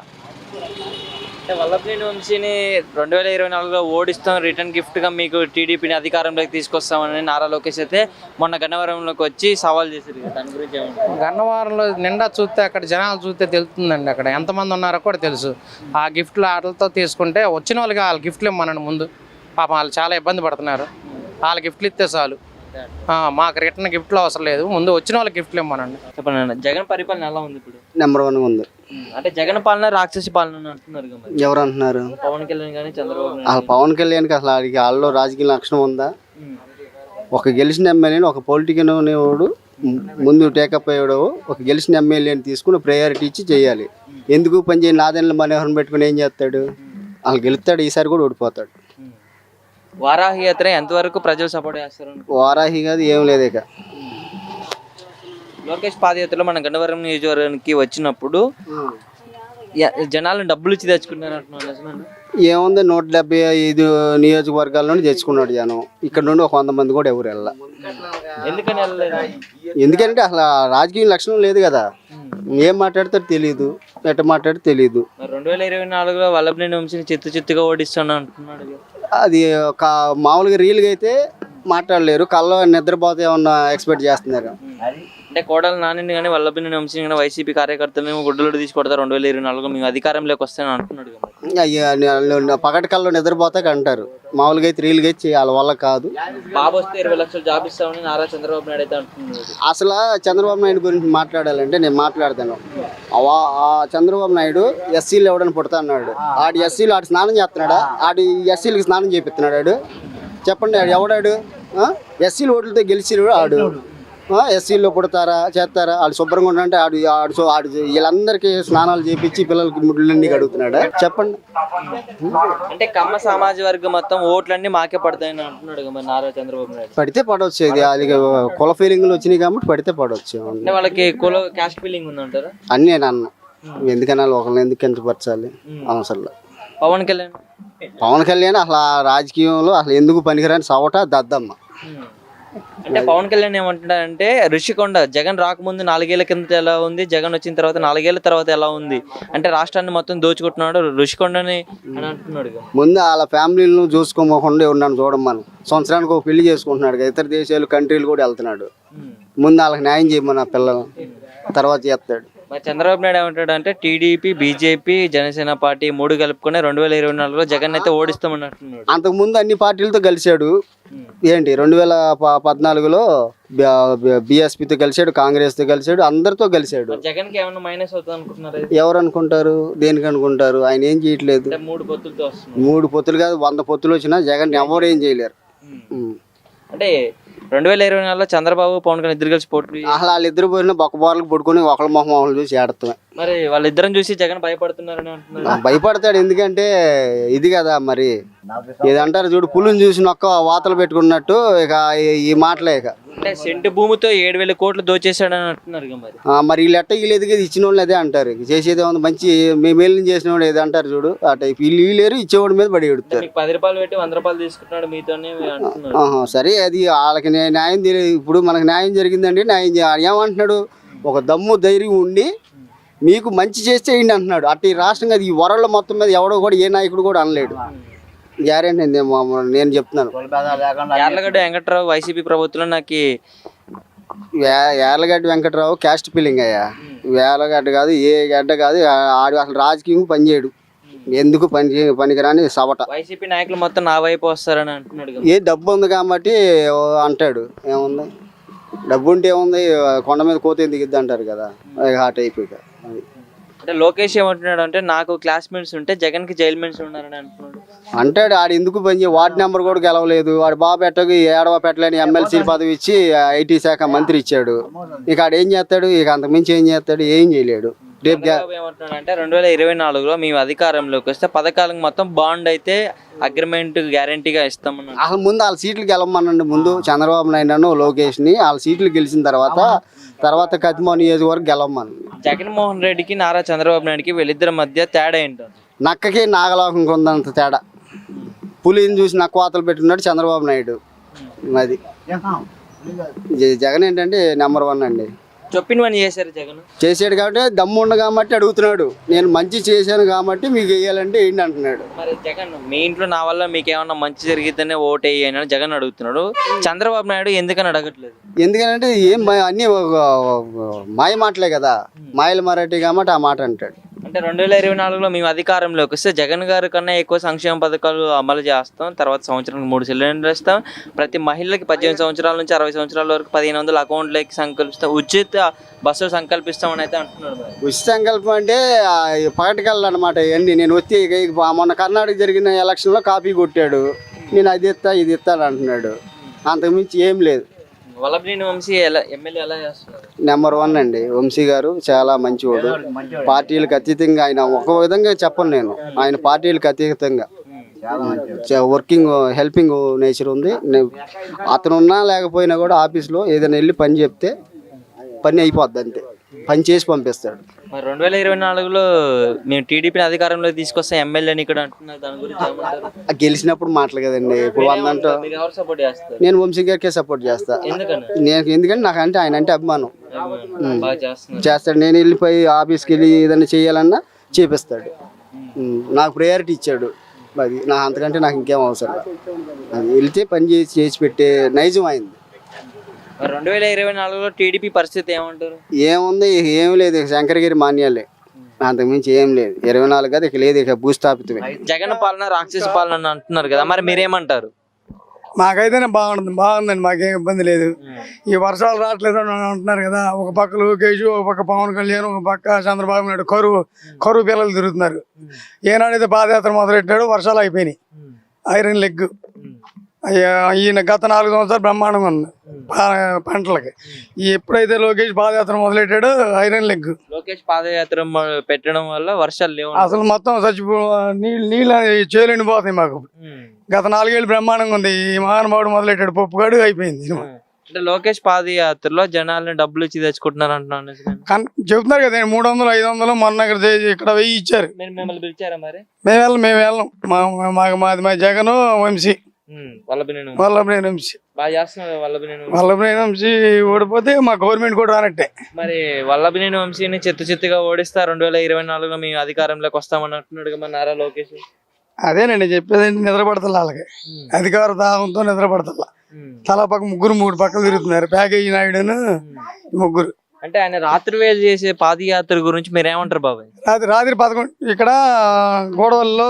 అంటే వల్లభనేని వంశీని 2024లో ఓడిస్తాం, రిటర్న్ గిఫ్ట్గా మీకు టీడీపీని అధికారంలోకి తీసుకొస్తామని నారా లోకేష్ అయితే మొన్న గన్నవరంలోకి వచ్చి సవాల్ చేశారు కదా, దాని గురించి ఏమంటారు? గన్నవరంలో నిండా చూస్తే, అక్కడ జనాలు చూస్తే తెలుస్తుందండి అక్కడ ఎంతమంది ఉన్నారో కూడా తెలుసు. ఆ గిఫ్ట్లు ఆటలతో తీసుకుంటే వచ్చిన వాళ్ళకి వాళ్ళ గిఫ్ట్లు ఇవ్వమనండి ముందు. పాపం వాళ్ళు చాలా ఇబ్బంది పడుతున్నారు, వాళ్ళ గిఫ్ట్లు ఇస్తే చాలు. మాకు రిటర్న్ గిఫ్ట్లు అవసరం లేదు, ముందు వచ్చిన వాళ్ళకి గిఫ్ట్లు ఇవ్వమనండి. చెప్పండి, జగన్ పరిపాలన ఎలా ఉంది ఇప్పుడు? నెంబర్ 1 ఉంది. అంటే జగన్ పాలన రాక్షసి పాలన అంటున్నారు కదా, ఎవరు అంటున్నారు? పవన్ కళ్యాణ్ కానీ చంద్రబాబు ఆ నాయుడు. పవన్ కళ్యాణ్కి అసలు వాళ్ళలో రాజకీయ లక్షణం ఉందా? ఒక గెలిచిన ఎమ్మెల్యేని, ఒక పొలిటికల్ వాడు ముందు టేకప్ అయ్యాడు, ఒక గెలిచిన ఎమ్మెల్యేని తీసుకుని ప్రయారిటీ ఇచ్చి చేయాలి. ఎందుకు పని చేయని నాదెండ్ల మనోహరం పెట్టుకుని ఏం చేస్తాడు? వాళ్ళు గెలుస్తాడు, ఈసారి కూడా ఓడిపోతాడు. వారాహి యాత్ర ఎంతవరకు ప్రజలు సపోర్ట్ చేస్తారు? వారాహి కాదు, ఏం లేదు. ఇక లోకేష్ పాదయాత్రలో మన గన్నవరం నియోజకవర్గానికి వచ్చినప్పుడు జనాలను డబ్బులు ఇచ్చి తెచ్చుకున్నారు అంటున్నారు. ఏముంది, 175 నియోజకవర్గాల నుండి తెచ్చుకున్నాడు జనం. ఇక్కడ నుండి ఒక 100 మంది కూడా ఎవరు వెళ్ళా. ఎందుకని వెళ్ళలేదు? ఎందుకంటే అసలు రాజకీయ లక్షణం లేదు కదా. ఏం మాట్లాడతాడు తెలియదు, ఎట్ట మాట్లాడితే తెలియదు. 2024లో వల్లభనేని వంశీని చిత్తుగా ఓడిస్తాను అంటున్నాడు. అది ఒక మామూలుగా రీల్గా అయితే మాట్లాడలేరు, కల్లో నిద్రపోతే ఏమన్నా ఎక్స్పెక్ట్ చేస్తున్నారు. అంటే కోడలు నానిని కానీ వల్లభనేని వంశీని కానీ వైసీపీ కార్యకర్తలు గుడ్డలు తీసుకొడతారు 2024లో మేము అధికారంలోకి వస్తాను అంటున్నాడు. పగటి కల్లో నిద్రపోతే అంటారు, మామూలుగా అయితే రీల్గా అయితే వాళ్ళ వల్ల కాదు. బాబు వస్తే 20 లక్షలు జాబ్ ఇస్తామని నారా చంద్రబాబు నాయుడు అయితే అంటున్నాడు. అసలు చంద్రబాబు నాయుడు గురించి మాట్లాడాలంటే నేను మాట్లాడతాను. ఆ చంద్రబాబు నాయుడు ఎస్సీలు ఎవడని పుడతా అన్నాడు. ఆడు ఎస్సీలు ఆడు స్నానం చేస్తున్నాడా? ఆడు ఎస్సీలకి స్నానం చేపిస్తున్నాడు. ఆడు చెప్పండి, ఆడు ఎవడాడు? ఎస్సీలు ఓట్లతో గెలిచిరు ఆడు. ఎస్సీల్లో పుడతారా, చేస్తారా? వాళ్ళు శుభ్రంగా ఉండాలంటే ఆడు వీళ్ళందరికీ స్నానాలు చేపించి పిల్లలకి ముడ్లన్నీ కడుగుతున్నాడా? చెప్పండి. అంటే కమ్మ సమాజ వర్గం మొత్తం ఓట్లన్నీ మాకే పడతాయని అంటున్నాడు మరి నారా చంద్రబాబు నాయుడు. పడితే పడవచ్చు, ఇది అది కుల ఫీలింగ్లు వచ్చినాయి కాబట్టి పడితే పడవచ్చు. అంటే వాళ్ళకి కుల క్యాస్ట్ ఫీలింగ్ ఉందంటారా? అన్నీ నేను అన్నా, ఎందుకన్నా ఒకరిని ఎందుకు కించపరచాలి? అవసరం. పవన్ కళ్యాణ్ అసలు ఆ రాజకీయంలో అసలు ఎందుకు పనికిరాని సవట దద్దమ్మ. అంటే పవన్ కళ్యాణ్ ఏమంటున్నారంటే ఋషికొండ జగన్ రాకముందు 4 ఏళ్ల కింద ఎలా ఉంది, జగన్ వచ్చిన తర్వాత 4 ఏళ్ల తర్వాత ఎలా ఉంది, అంటే రాష్ట్రాన్ని మొత్తం దోచుకుంటున్నాడు ఋషికొండని అని అంటున్నాడు. ముందు వాళ్ళ ఫ్యామిలీలను చూసుకోకుండా ఉన్నాను చూడమని. సంవత్సరానికి ఒక పెళ్లి చేసుకుంటున్నాడు, ఇతర దేశాలు కంట్రీలు కూడా వెళ్తున్నాడు. ముందు వాళ్ళకి న్యాయం చేయమని ఆ పిల్లలు తర్వాత చేస్తాడు. మరి చంద్రబాబు నాయుడు ఏమంటాడు అంటే టీడీపీ, బీజేపీ, జనసేన పార్టీ 3 కలుపుకొని 2024లో జగన్ అయితే ఓడిస్తామన్నట్టున్నాడు. అంతకుముందు అన్ని పార్టీలతో కలిశాడు. ఏంటి 2014లో బీఎస్పీతో కలిశాడు, కాంగ్రెస్తో కలిశాడు, అందరితో కలిశాడు. జగన్కి ఏమన్నా మైనస్ అవుతుంది అనుకుంటున్నారు? ఎవరు అనుకుంటారు? దేనికి అనుకుంటారు? ఆయన ఏం చేయట్లేదు. 3 పొత్తులతో వస్తున్నారు. 3 పొత్తులు కాదు, 100 పొత్తులు వచ్చినా జగన్ ఎవరు ఏం చేయలేరు. అంటే 2024లో చంద్రబాబు, పవన్ కళ్యాణ్ ఇద్దరు కలిసి పోటీ. అసలు వాళ్ళిద్దరు పోయినా బొక్క బోర్లకు పడుకొని ఒకళ్ళ మొహం ఒకళ్ళు చూసి ఏడతామే. మరి వాళ్ళిద్దరం చూసి జగన్ భయపడుతున్నారని అంటున్నారు. భయపడతాడు, ఎందుకంటే ఇది కదా మరి ఏదంటారు చూడు, పులుని చూసి నొక్క వాతలు పెట్టుకున్నట్టు ఇక ఈ మాటలే. ఇక అంటే సెంటు భూమితో 7,000 కోట్లు దోచేశాడని అంటున్నారు. మరి వీళ్ళు ఎట్ట వీళ్ళు ఇచ్చిన వాళ్ళు అదే అంటారు. చేసేది ఏమన్నా మంచి మేలు చేసిన వాడు ఏదో అంటారు చూడు, ఆ టైప్ వీళ్ళు లేరు, ఇచ్చేవాడి మీద పడి ఎడుతారు. 10 రూపాయలు పెట్టి 100 రూపాయలు తీసుకుంటున్నాడు మీతోనే అంటున్నారు. సరే, అది వాళ్ళకి న్యాయం ఇప్పుడు మనకు న్యాయం జరిగిందండి, న్యాయం ఏమంటున్నాడు, ఒక దమ్ము ధైర్యం ఉండి మీకు మంచి చేస్తే ఏంటి అంటున్నాడు. అటు ఈ రాష్ట్రం కాదు, ఈ వరల్డ్ మొత్తం మీద ఎవడో కూడా ఏ నాయకుడు కూడా అనలేడు. గ్యారెంటీ నేను చెప్తున్నాను. యార్లగడ్డ వెంకట్రావు వైసీపీ ప్రభుత్వంలో నాకు యార్లగడ్డ వెంకట్రావు క్యాస్ట్ ఫీలింగ్ అయ్యా. యార్లగడ్డ కాదు, ఏ గడ్డ కాదు, ఆడు అసలు రాజకీయం పనిచేయడు. ఎందుకు పనికిరాని సవట. వైసీపీ నాయకులు మొత్తం నా వైపు వస్తారని అంటున్నాడు. ఏ డబ్బు ఉంది కాబట్టి అంటాడు. ఏముంది, డబ్బు ఉంటే ఏముంది, కొండ మీద కోత దిగిద్ది అంటారు కదా, ఆ టైప్. ఇక అంటే లోకేష్ ఏమంటున్నాడు అంటే నాకు క్లాస్మేట్స్ ఉంటే జగన్ కి జైల్ మేట్స్ ఉన్నారని అంటున్నాడు. అంటాడు. ఆడు ఎందుకు పని వార్డు నెంబర్ కూడా గెలవలేదు. వాడు బాబు పెట్టకు ఏడవ పెట్టలేని ఎమ్మెల్సీ పదవి ఇచ్చి ఐటీ శాఖ మంత్రి ఇచ్చాడు. ఇక ఆడు ఏం చేస్తాడు? ఇక అంతకుమించి ఏం చేస్తాడు? ఏం చేయలేడు. రేపు ఏమంటున్నాడు అంటే 2024లో మేము అధికారంలోకి వస్తే పథకాలకు మొత్తం బాండ్ అయితే అగ్రిమెంట్ గ్యారంటీగా ఇస్తామన్నాడు. అసలు ముందు వాళ్ళ సీట్లు గెలవమనండి. ముందు చంద్రబాబు నాయుడు లోకేష్ని వాళ్ళ సీట్లు గెలిచిన తర్వాత కతిమో నియోజకవర్గం గెలవమని. జగన్మోహన్ రెడ్డికి నారా చంద్రబాబు నాయుడుకి వీళ్ళిద్దరి మధ్య తేడా ఏంటో? నక్కకి నాగలోకంకి ఉందంత తేడా. పులిని చూసి నక్క వాతలు పెట్టుకున్నాడు చంద్రబాబు నాయుడు. అది జగన్ ఏంటంటే నెంబర్ 1 అండి. చెప్పినవన్నీ చేశారు జగన్. చేసాడు కాబట్టి దమ్ము ఉండ కాబట్టి అడుగుతున్నాడు. నేను మంచి చేశాను కాబట్టి మీకు వేయాలంటే ఏంటి అంటున్నాడు. మరి జగన్ మీ ఇంట్లో నా వల్ల మీకు ఏమన్నా మంచి జరిగితేనే ఓటు వేయని జగన్ అడుగుతున్నాడు. చంద్రబాబు నాయుడు ఎందుకని అడగట్లేదు? ఎందుకంటే ఏం అన్ని మాయ మాటలే కదా, మాయల మరాఠీ కాబట్టి ఆ మాట అంటాడు. అంటే 2024లో మేము అధికారంలోకి వస్తే జగన్ గారి కన్నా ఎక్కువ సంక్షేమ పథకాలు అమలు చేస్తాం. తర్వాత సంవత్సరానికి 3 సిలిండర్లు ఇస్తాం. ప్రతి మహిళకి 18 సంవత్సరాల నుంచి 60 సంవత్సరాల వరకు 1500 అకౌంట్లకి సంకల్పిస్తాం. ఉచిత బస్సులు సంకల్పిస్తామని అయితే అంటున్నాడు. ఉచిత సంకల్పం అంటే పగటికల్లా అనమాట. ఇవన్నీ నేను వచ్చి మొన్న కర్ణాటక జరిగిన ఎలక్షన్లో కాపీ కొట్టాడు. నేను అది ఇస్తా ఇది ఇస్తాను అంటున్నాడు. అంతకుమించి ఏం లేదు. వల్లభనేని వంశీ ఎమ్మెల్యే ఎలా చేస్తున్నారు? నెంబర్ 1 అండి. వంశీ గారు చాలా మంచివాడు. పార్టీలకు అతీతంగా ఆయన ఒక విధంగా చెప్పను నేను, ఆయన పార్టీలకు అతీతంగా వర్కింగ్ హెల్పింగ్ నేచర్ ఉంది. అతను ఉన్నా లేకపోయినా కూడా ఆఫీస్లో ఏదైనా వెళ్ళి పని చెప్తే పని అయిపోద్ది, అంతే. పని చేసి పంపిస్తాడు. మరి 2024లో మేము టీడీపీని అధికారంలో తీసుకొస్తాం ఎమ్మెల్యేని ఇక్కడ అంటున్నారు. దాని గురించి గెలిచినప్పుడు మాటలు కదండి. ఇప్పుడు వందంటూ సపోర్ట్ చేస్తారు. నేను వంశీ గారికే సపోర్ట్ చేస్తా. ఎందుకంటే నాకు అంటే ఆయన అంటే అభిమానం. చేస్తాడు. నేను వెళ్ళిపోయి ఆఫీస్కి వెళ్ళి ఏదైనా చేయాలన్నా చేపిస్తాడు. నాకు ప్రయారిటీ ఇచ్చాడు. అది నా అంతకంటే నాకు ఇంకేం అవసరం. అది వెళ్తే పని చేసి పెట్టే నైజం అయింది. 2024లో టీడీపీ పరిస్థితి ఏమంటారు? ఏముంది, ఏం లేదు. శంకరగిరి మాన్యాలే, అంతకుమించి ఏం లేదు. 24 కదా, ఇక లేదు, ఇక భూస్థాపితమే. జగన్ పాలన రాక్షస పాలన అంటున్నారు కదా, మరి మీరేమంటారు? మాకైతేనే బాగుందండి. మాకేం ఇబ్బంది లేదు. ఈ వర్షాలు రావట్లేదు అని అంటున్నారు కదా, ఒక పక్క లోకేష్, ఒక పక్క పవన్ కళ్యాణ్, ఒక పక్క చంద్రబాబు నాయుడు కరువు పిల్లలు తిరుగుతున్నారు. ఏనాడైతే పాదయాత్ర మొదలెట్టాడు వర్షాలు అయిపోయినాయి. ఐరన్ లెగ్ ఈయన గత 4 సంవత్సరాలు బ్రహ్మాండంగా ఉంది పంటలకి. ఎప్పుడైతే లోకేష్ పాదయాత్ర మొదలెట్టాడో ఐరన్ లెగ్. లోకేష్ పాదయాత్ర పెట్టడం వల్ల వర్షాలు లేవు. అసలు మొత్తం నీళ్ళు చేలండి పోతాయి మాకు. గత 4 ఏళ్ళు బ్రహ్మాండంగా ఉంది. ఈ మహానుభావుడు మొదలెట్టాడు, పప్పుగాడు అయిపోయింది. అంటే లోకేష్ పాదయాత్రలో జనాలని డబ్బులు ఇచ్చి తెచ్చుకుంటున్నారు అంటున్నాను. చెబుతున్నారు కదా 300, 500 మొన్న ఇక్కడ 1000 ఇచ్చారు. మిమ్మల్ని పిలిచారా? మరి మేము వెళ్ళం. మా జగన్ వంశీ వల్లభనేని వంశీ బాగా చేస్తున్నారు. వల్లభనేని వంశీ ఓడిపోతే మా గవర్నమెంట్ కూడా రానట్టే. మరి వల్లభనేని వంశీని చిత్తుగా ఓడిస్తా 2024లో మేము అధికారంలోకి వస్తామని అంటున్నాడు మరి నారా లోకేష్. అదేనండి చెప్పేది. నిద్రపడతల్లా వాళ్ళకి అధికార దాహంతో నిద్రపడతల్లా. తలా పక్క 3 పక్కలు తిరుగుతున్నారు. ప్యాకేజీ నాయుడును 3. అంటే ఆయన రాత్రి వేళ చేసే పాదయాత్ర గురించి మీరేమంటారు బాబాయ్? రాత్రి 11 ఇక్కడ గోడవల్లో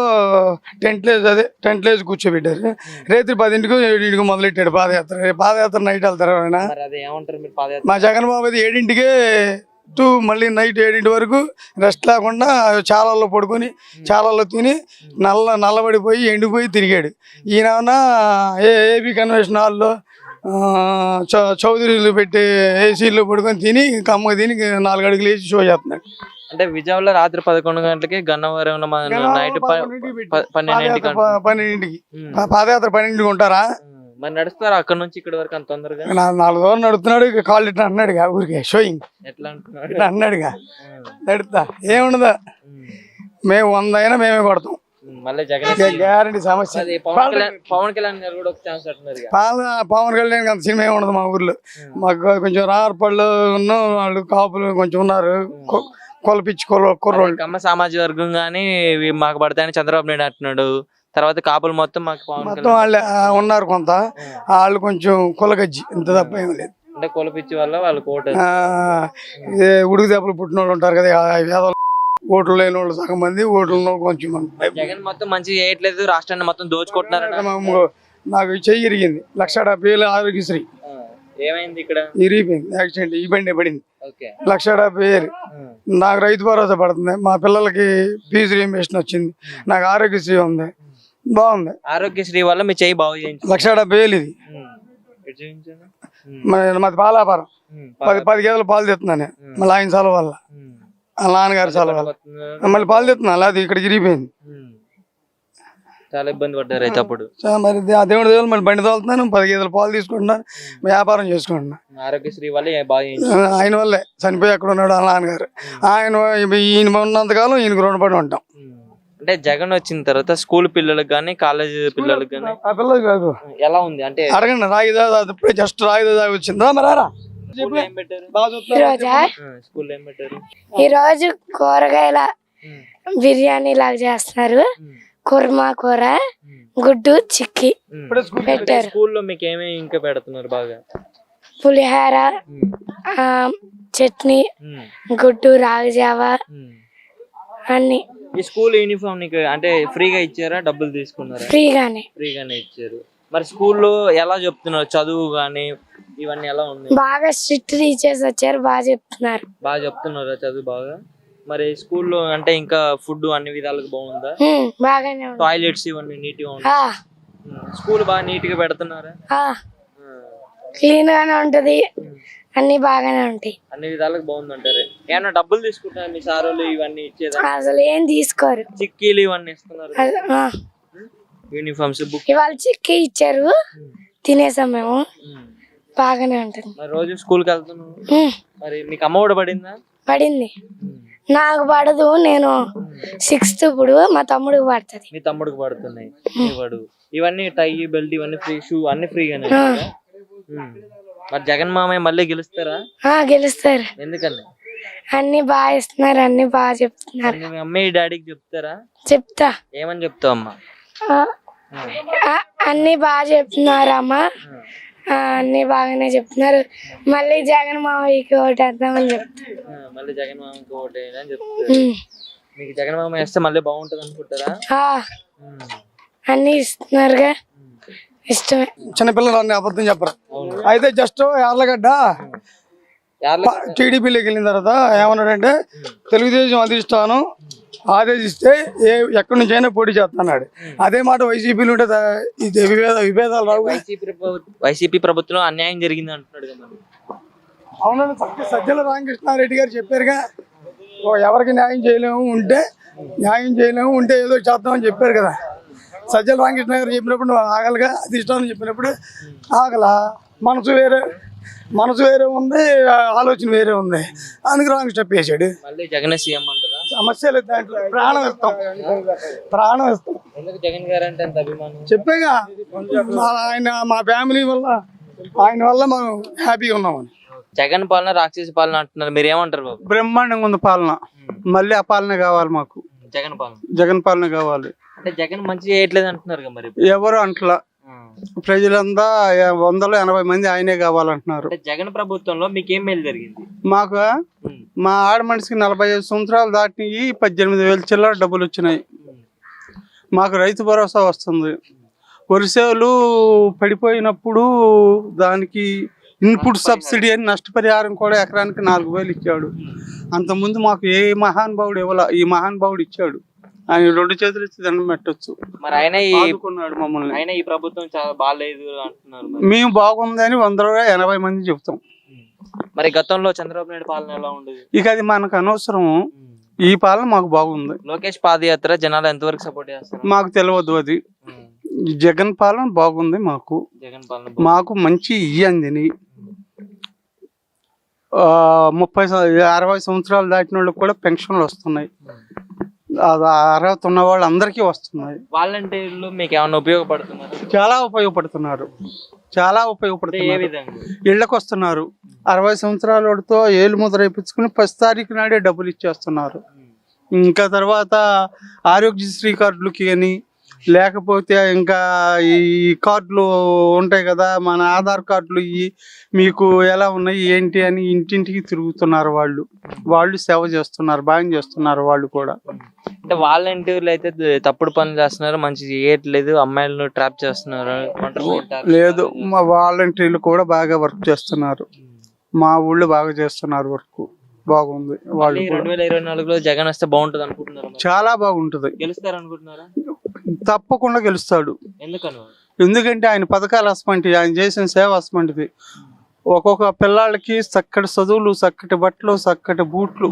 టెంట్లేసి కూర్చోబెట్టారు. రాత్రి 10కి 7కి మొదలెట్టాడు పాదయాత్ర నైట్ వెళ్తారు ఆయన. మరి అది ఏమంటారు మీరు పాదయాత్ర? మా జగన్ బాబు అయితే 7కే మళ్ళీ నైట్ 7 వరకు రెస్ట్ లేకుండా చాలాల్లో పడుకొని చాలాల్లో తిని నల్లబడిపోయి ఎండిపోయి తిరిగాడు. ఈయన ఏపీ కన్వెన్షన్ హాల్లో చౌదరీలు పెట్టి ఏసీలో పడుకొని తిని కమ్మ తిని 4 అడుగులు వేసి షో చేస్తున్నాడు. అంటే విజయవాడలో రాత్రి 11 గంటలకి, గన్నవరంలో నైట్ 12కి పాదయాత్ర 12కి ఉంటారా? మరి నడుస్తారా అక్కడ నుంచి ఇక్కడ వరకు అంత తొందరగా? 4 దూరం నడుస్తున్నాడు. కాళ్ళు ఇట్లా అన్నాడుగా ఊరికే షోయింగ్ ఎట్లా అంటున్నాడు? ఇట్లా అన్నాడుగా నడుస్తా ఏముండదా, మేము 100 అయినా మేమే కొడతాం. మళ్ళీ జగన్ గ్యారంటీ సమస్య. పవన్ కళ్యాణ్ గారు కూడా ఒక ఛాన్స్ అంటున్నారు. పవన్ కళ్యాణ్ అంత సినిమా ఉండదు మా ఊర్లో. మాకు కొంచెం రారపళ్ళు వాళ్ళు కాపులు కొంచెం ఉన్నారు, కొలపిచ్చి కుర్రోళ్ళు. కమ్మ సామాజిక వర్గం కానీ మాకు పడతాయని చంద్రబాబు నాయుడు అంటున్నాడు. తర్వాత కాపులు మొత్తం మాకు మొత్తం వాళ్ళే ఉన్నారు కొంత, వాళ్ళు కొంచెం కొలగజ్జి, ఇంత తప్ప ఏం లేదు. అంటే కొలపిచ్చి వల్ల వాళ్ళు కోట ఉడుకు దెబ్బలు పుట్టిన వాళ్ళు ఉంటారు కదా, ఓట్లు లేని వాళ్ళు సగం మంది, ఓట్లు కొంచెం మంది. జగన్ మొత్తం మంచిగా చేయట్లేదు, రాష్ట్రాన్ని మొత్తం దోచుకుంటున్నారు. నాకు చెయ్యి ఇరిగింది, 1,70,000 ఆరోగ్యశ్రీ. ఏమైంది ఇక్కడ? ఇరిగిపోయింది, యాక్సిడెంట్ ఈ బండి పడింది. 1,70,000 నాకు రైతు భరోసా పడుతుంది, మా పిల్లలకి ఫీజు రీయింబర్స్మెంట్ వచ్చింది, నాకు ఆరోగ్యశ్రీ ఉంది, బాగుంది. ఆరోగ్యశ్రీ వల్ల మీ చెయ్యి బాగు చేయించు. 1,70,000 ఇది. మాది పాలాపారం, 10 గేదెలు పాలు తెస్తున్నాను మళ్ళీ ఆయన సెలవు వల్ల, వాళ్ళ నాన్నగారి సెలవు వల్ల మళ్ళీ పాలు తెస్తున్నా, అది ఇక్కడ ఇరిగిపోయింది. చాలా ఇబ్బంది పడ్డారు అయితే అప్పుడు. మరి ఆ దేవుడి దేవుడు మళ్ళీ బండి తోలుతున్నాను, 10 గేదెలు పాలు తీసుకుంటున్నాను, వ్యాపారం చేసుకుంటున్నాను. ఆరోగ్యశ్రీ వల్ల బాగా ఆయన వల్లే చనిపోయి ఎక్కడ ఉన్నాడు వాళ్ళ నాన్నగారు. ఆయన ఈయన ఉన్నంతకాలం ఈయనకు రుణపడి ఉంటాం. అంటే జగన్ వచ్చిన తర్వాత స్కూల్ పిల్లలకు కానీ కాలేజ్ పిల్లలకు కానీ ఆ పిల్లలు కాదు ఎలా ఉంది అంటే అడగండి. రాయిదా ఇప్పుడే జస్ట్ రాయిదా వచ్చిందా మరారా స్కూల్ ఏం పెట్టారు? ఈ రోజు కూరగాయల బిర్యానీ లాగా చేస్తున్నారు, కుర్మా కూర, గుడ్డు చిక్కి పెట్టారు. స్కూల్లో మీకు ఏమేమి ఇంకా పెడుతున్నారు బాగా? పులిహోర, చట్నీ, గుడ్డు, రాగిజావా అన్ని. ఈ స్కూల్ యూనిఫామ్ నీకు అంటే ఫ్రీగా ఇచ్చారా, డబ్బులు తీసుకున్నారా? ఫ్రీగానే ఇచ్చారు. మరి స్కూల్లో ఎలా చెప్తున్నారు చదువు గానీ ఇవన్నీ ఎలా ఉన్నాయి? బాగా స్ట్రిక్ట్ టీచర్స్ వచ్చారు, బాగా చెప్తున్నారు. బాగా చెప్తున్నారా చదువు బాగా? మరి స్కూల్లో అంటే ఇంకా ఫుడ్ అన్ని విధాలుగా బాగుందా? బాగానే టాయిలెట్స్ ఇవన్నీ నీట్ గా ఉంటాయి? స్కూల్ బాగా నీట్ గా పెడుతున్నారా? క్లీన్ గానే ఉంటది, అన్ని బాగానే ఉంటాయి, అన్ని విధాలుగా బాగుందంటారు. ఏమన్నా డబ్బులు తీసుకుంటారు మీ సారోళ్ళు ఇవన్నీ ఇచ్చేదా? అసలు ఏం తీసుకోరు, చిక్కీలు ఇవన్నీ ఇస్తున్నారు. యూనిఫామ్స్, బుక్ ఇవాళ చిక్కీ ఇచ్చారు, తినేసాం మేము, బాగానే ఉంటుంది. మరి రోజు స్కూల్ కి వెళ్తున్నాం. మరి మీకు అమ్మ కూడా పడిందా? పడింది, నాకు పడదు, నేను 6th ఇప్పుడు, మా తమ్ముడికి పడుతుంది. మీ తమ్ముడికి పడుతున్నాయి. ఇవన్నీ టై బెల్ట్ ఇవన్నీ ఫ్రీ, షూ అన్ని ఫ్రీగానే. మరి జగన్ మామయ్య మళ్ళీ గెలుస్తారా? గెలుస్తారు. ఎందుకని? అన్ని బాగా ఇస్తున్నారు, అన్ని బాగా చెప్తున్నారు. మమ్మీ డాడీకి చెప్తారా? చెప్తా. ఏమని చెప్తావు అమ్మా? అన్ని బాగా చెప్తున్నారు అమ్మ, అన్ని బాగానే చెప్తున్నారు. మళ్ళీ జగన్ మామయ్యకి ఓటేద్దామని చెప్తారు. మళ్ళీ జగన్ మామయ్యకి ఓటేయని చెప్తారు. మీకు జగన్ మామయ్య వేస్తే మళ్ళీ బాగుంటది అనుకుంటారా? అన్ని ఇస్తున్నారుగా, ఇష్టమే. చిన్నపిల్లలు అన్ని అబద్ధం చెప్పరు. అయితే జస్ట్ యార్లగడ్డ టీడీపీలోకి వెళ్ళిన తర్వాత ఏమన్నాడంటే, తెలుగుదేశం అధిష్టానం ఆదేశిస్తే ఎక్కడి నుంచి అయినా పోటీ చేస్తున్నాడు. అదే మాట వైసీపీలు ఉంటే ఇది విభేదాలు రావు. వైసీపీ ప్రభుత్వం అన్యాయం జరిగింది అంటున్నాడు కదా. అవునండి, సజ్జల రామకృష్ణారెడ్డి గారు చెప్పారుగా, ఎవరికి న్యాయం చేయలేము ఉంటే ఏదో చేద్దామని చెప్పారు కదా. సజ్జల రామకృష్ణ గారు చెప్పినప్పుడు నువ్వు ఆగలగా, అధిష్టానం చెప్పినప్పుడు ఆగల. మనసు వేరే ఉంది, ఆలోచన వేరే ఉంది, అందుకు రాంగ్ స్టెప్ వేసాడు. జగన్ సీఎం అంటారా? సమస్య లేదు, దాంట్లో ప్రాణం ఇస్తాం. జగన్ గారు అంటే ఎంత అభిమానం చెప్పేగా, ఆయన మా ఫ్యామిలీ వల్ల, ఆయన వల్ల మనం హ్యాపీగా ఉన్నామని. జగన్ పాలన రాక్షస పాలన అంటున్నారు, మీరు ఏమంటారు బాబు? బ్రహ్మాండంగా ఉంది పాలన, మళ్ళీ ఆ పాలన కావాలి మాకు. జగన్ పాలన కావాలి. అంటే జగన్ మంచి చేయట్లేదు అంటున్నారు కదా, మరి ఎవరు అంటలా. ప్రజలంతా 180 మంది ఆయనే కావాలంటున్నారు. అంటే జగన్ ప్రభుత్వంలో మీకు ఏం మేలు జరిగింది? మాకు మా ఆడ మనిషికి 45 సంవత్సరాలు దాటినవి 18,000 చిల్లర డబ్బులు వచ్చినాయి. మాకు రైతు భరోసా వస్తుంది. వరిసేలు పడిపోయినప్పుడు దానికి ఇన్పుట్ సబ్సిడీ అని నష్టపరిహారం కూడా ఎకరానికి 4,000 ఇచ్చాడు. అంతకుముందు మాకు ఏ మహానుభావుడు ఇవ్వాల, ఈ మహానుభావుడు ఇచ్చాడు. ఆయన 2 చేతులు ఇచ్చి దండం పెట్టొచ్చు. మరి ఆయన ఆదుకున్నాడు మమ్మల్ని. ఆయన ఈ ప్రభుత్వం చాలా బాగాలేదు అంటున్నారు. మేము బాగుందని 180 మంది చెప్తాం. మరి గతంలో చంద్రబాబు నాయుడు పాలన ఎలా ఉండేది? ఇక అది మనకు అనవసరం. ఈ పాలన మాకు బాగుంది. లోకేష్ పాదయాత్ర జనాలు ఎంతవరకు సపోర్ట్ చేస్తారు? మాకు తెలియదు. అది జగన్ పాలన బాగుంది. మాకు జగన్ పాలన మాకు మంచి అందిని 60 సంవత్సరాలు దాటిన వాళ్ళకి కూడా పెన్షన్లు వస్తున్నాయి. అర్హత ఉన్న వాళ్ళు అందరికీ వస్తున్నాయి. వాలంటీర్లు మీకు ఏమైనా ఉపయోగపడుతున్నారు? చాలా ఉపయోగపడుతున్నారు. చాలా ఉపయోగపడుతున్నారు. ఇళ్లకు వస్తున్నారు. 60 సంవత్సరాల వాడితో ఏలు ముద్ర వేయించుకుని 10 తారీఖు నాడే డబ్బులు ఇచ్చేస్తున్నారు. ఇంకా తర్వాత ఆరోగ్యశ్రీ కార్డులకి అని, లేకపోతే ఇంకా ఈ కార్డులు ఉంటాయి కదా, మన ఆధార్ కార్డులు ఇవి మీకు ఎలా ఉన్నాయి ఏంటి అని ఇంటింటికి తిరుగుతున్నారు. వాళ్ళు సేవ చేస్తున్నారు, బాగా చేస్తున్నారు. వాళ్ళు కూడా అంటే వాలంటీర్లు అయితే తప్పుడు పనులు చేస్తున్నారు, మంచి చేయట్లేదు, అమ్మాయిలను ట్రాప్ చేస్తున్నారు. లేదు, మా వాలంటీర్లు కూడా బాగా వర్క్ చేస్తున్నారు. మా ఊళ్ళో బాగా చేస్తున్నారు. వర్క్ బాగుంది. వాళ్ళు 2024లో జగన్ వస్తే బాగుంటది అనుకుంటున్నారు? చాలా బాగుంటది. గెలుస్తారు అనుకుంటున్నారా? తప్పకుండా గెలుస్తాడు. ఎందుకంటే ఆయన పథకాలు అసమంటి, ఆయన చేసిన సేవ అసమంటిది. ఒక్కొక్క పిల్లలకి చక్కటి చదువులు, చక్కటి బట్టలు, చక్కటి బూట్లు